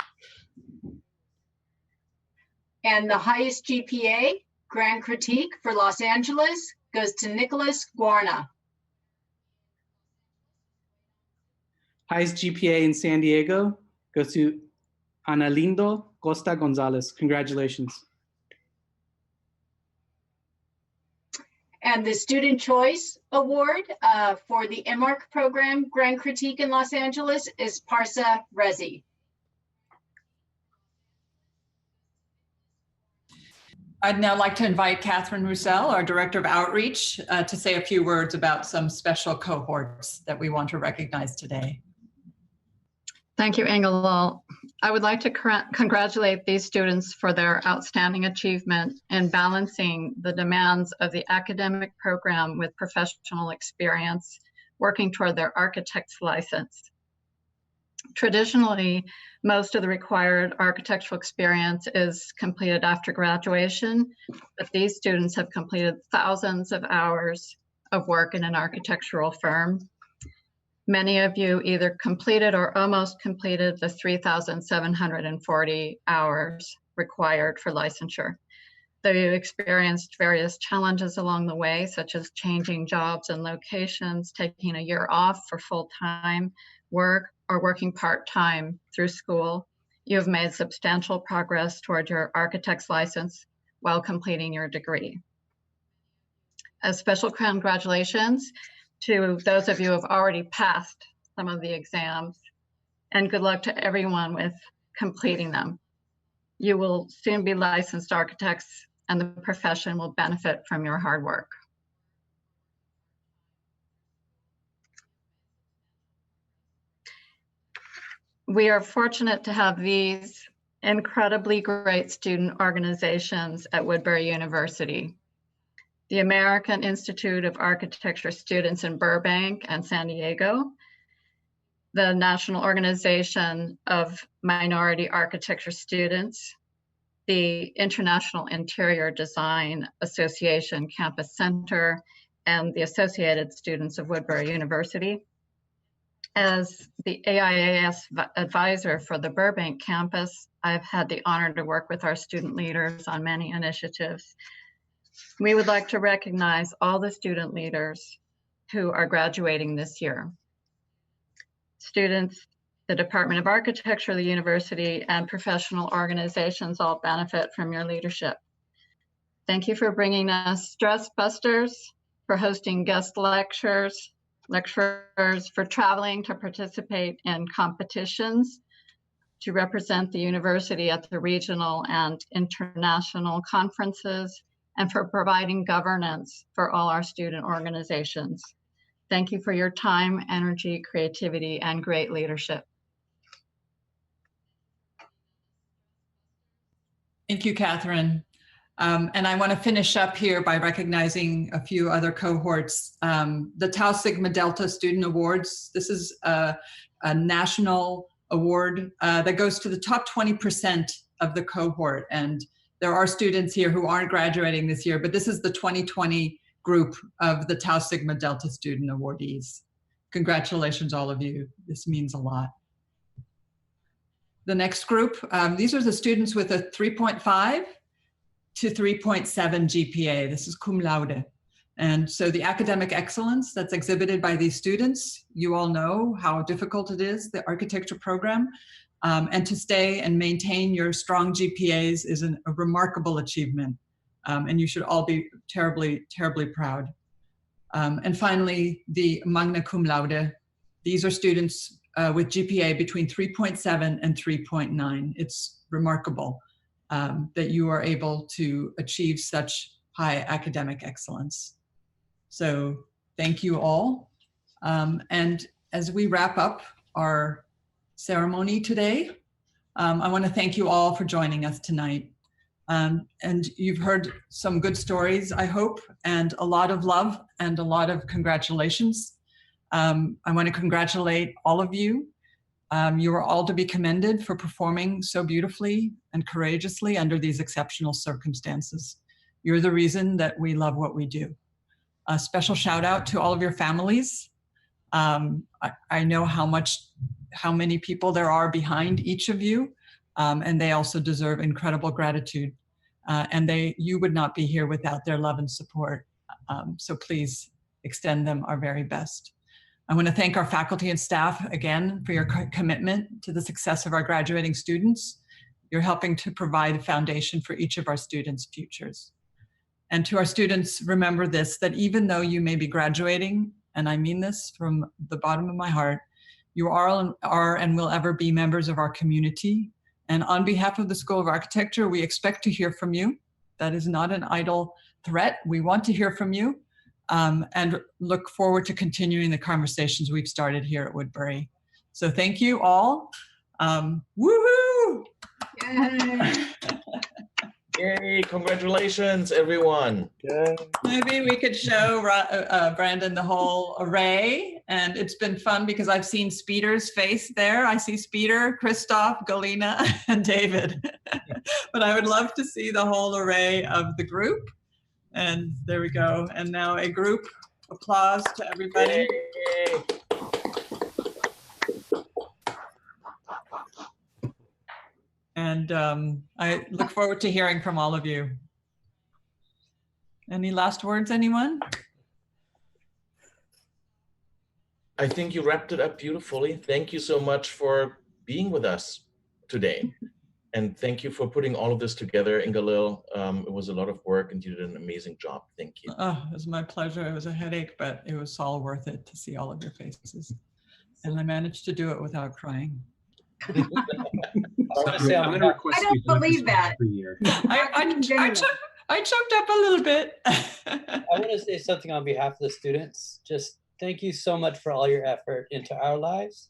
And the highest GPA Grand Critique for Los Angeles goes to Nicholas Guarna. Highest GPA in San Diego goes to Analindo Costa Gonzalez. Congratulations. And the Student Choice Award for the MARC program Grand Critique in Los Angeles is Parsa Rezi. I'd now like to invite Catherine Roussel, our Director of Outreach, to say a few words about some special cohorts that we want to recognize today. Thank you, Ingela. I would like to congratulate these students for their outstanding achievement in balancing the demands of the academic program with professional experience, working toward their architect's license. Traditionally, most of the required architectural experience is completed after graduation, but these students have completed thousands of hours of work in an architectural firm. Many of you either completed or almost completed the 3,740 hours required for licensure. Though you experienced various challenges along the way, such as changing jobs and locations, taking a year off for full-time work, or working part-time through school, you have made substantial progress toward your architect's license while completing your degree. A special congratulations to those of you who have already passed some of the exams, and good luck to everyone with completing them. You will soon be licensed architects, and the profession will benefit from your hard work. We are fortunate to have these incredibly great student organizations at Woodbury University. The American Institute of Architecture Students in Burbank and San Diego, the National Organization of Minority Architecture Students, the International Interior Design Association Campus Center, and the Associated Students of Woodbury University. As the AIAS advisor for the Burbank campus, I've had the honor to work with our student leaders on many initiatives. We would like to recognize all the student leaders who are graduating this year. Students, the Department of Architecture, the university, and professional organizations all benefit from your leadership. Thank you for bringing us stress busters, for hosting guest lecturers, for traveling to participate in competitions, to represent the university at the regional and international conferences, and for providing governance for all our student organizations. Thank you for your time, energy, creativity, and great leadership. Thank you, Catherine. And I want to finish up here by recognizing a few other cohorts. The Tau Sigma Delta Student Awards. This is a national award that goes to the top 20% of the cohort. And there are students here who aren't graduating this year, but this is the 2020 group of the Tau Sigma Delta student awardees. Congratulations, all of you. This means a lot. The next group, these are the students with a 3.5 to 3.7 GPA. This is cum laude. And so the academic excellence that's exhibited by these students, you all know how difficult it is, the architecture program. And to stay and maintain your strong GPAs is a remarkable achievement. And you should all be terribly, terribly proud. And finally, the magna cum laude. These are students with GPA between 3.7 and 3.9. It's remarkable that you are able to achieve such high academic excellence. So thank you all. And as we wrap up our ceremony today, I want to thank you all for joining us tonight. And you've heard some good stories, I hope, and a lot of love and a lot of congratulations. I want to congratulate all of you. You are all to be commended for performing so beautifully and courageously under these exceptional circumstances. You're the reason that we love what we do. A special shout out to all of your families. I know how many people there are behind each of you, and they also deserve incredible gratitude. And you would not be here without their love and support. So please extend them our very best. I want to thank our faculty and staff again for your commitment to the success of our graduating students. You're helping to provide a foundation for each of our students' futures. And to our students, remember this, that even though you may be graduating, and I mean this from the bottom of my heart, you are and will ever be members of our community. And on behalf of the School of Architecture, we expect to hear from you. That is not an idle threat. We want to hear from you and look forward to continuing the conversations we've started here at Woodbury. So thank you all. Woohoo! Yay! Yay, congratulations, everyone. Yay. Maybe we could show Brandon the whole array. And it's been fun because I've seen Speeder's face there. I see Speeder, Christoph, Galina, and David. But I would love to see the whole array of the group. And there we go. And now a group applause to everybody. Yay. And I look forward to hearing from all of you. Any last words, anyone? I think you wrapped it up beautifully. Thank you so much for being with us today. And thank you for putting all of this together, Ingalil. It was a lot of work and you did an amazing job. Thank you. Oh, it was my pleasure. It was a headache, but it was all worth it to see all of your faces. And I managed to do it without crying. I'm going to request I don't believe that. I choked up a little bit. I want to say something on behalf of the students. Just thank you so much for all your effort into our lives.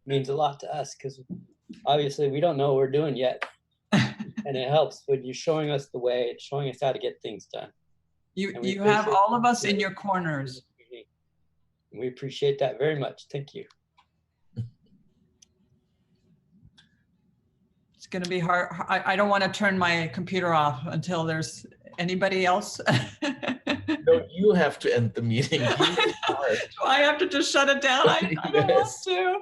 It means a lot to us because obviously we don't know what we're doing yet. And it helps when you're showing us the way, it's showing us how to get things done. You have all of us in your corners. We appreciate that very much. Thank you. It's going to be hard. I don't want to turn my computer off until there's anybody else. No, you have to end the meeting. Do I have to just shut it down? I don't want to.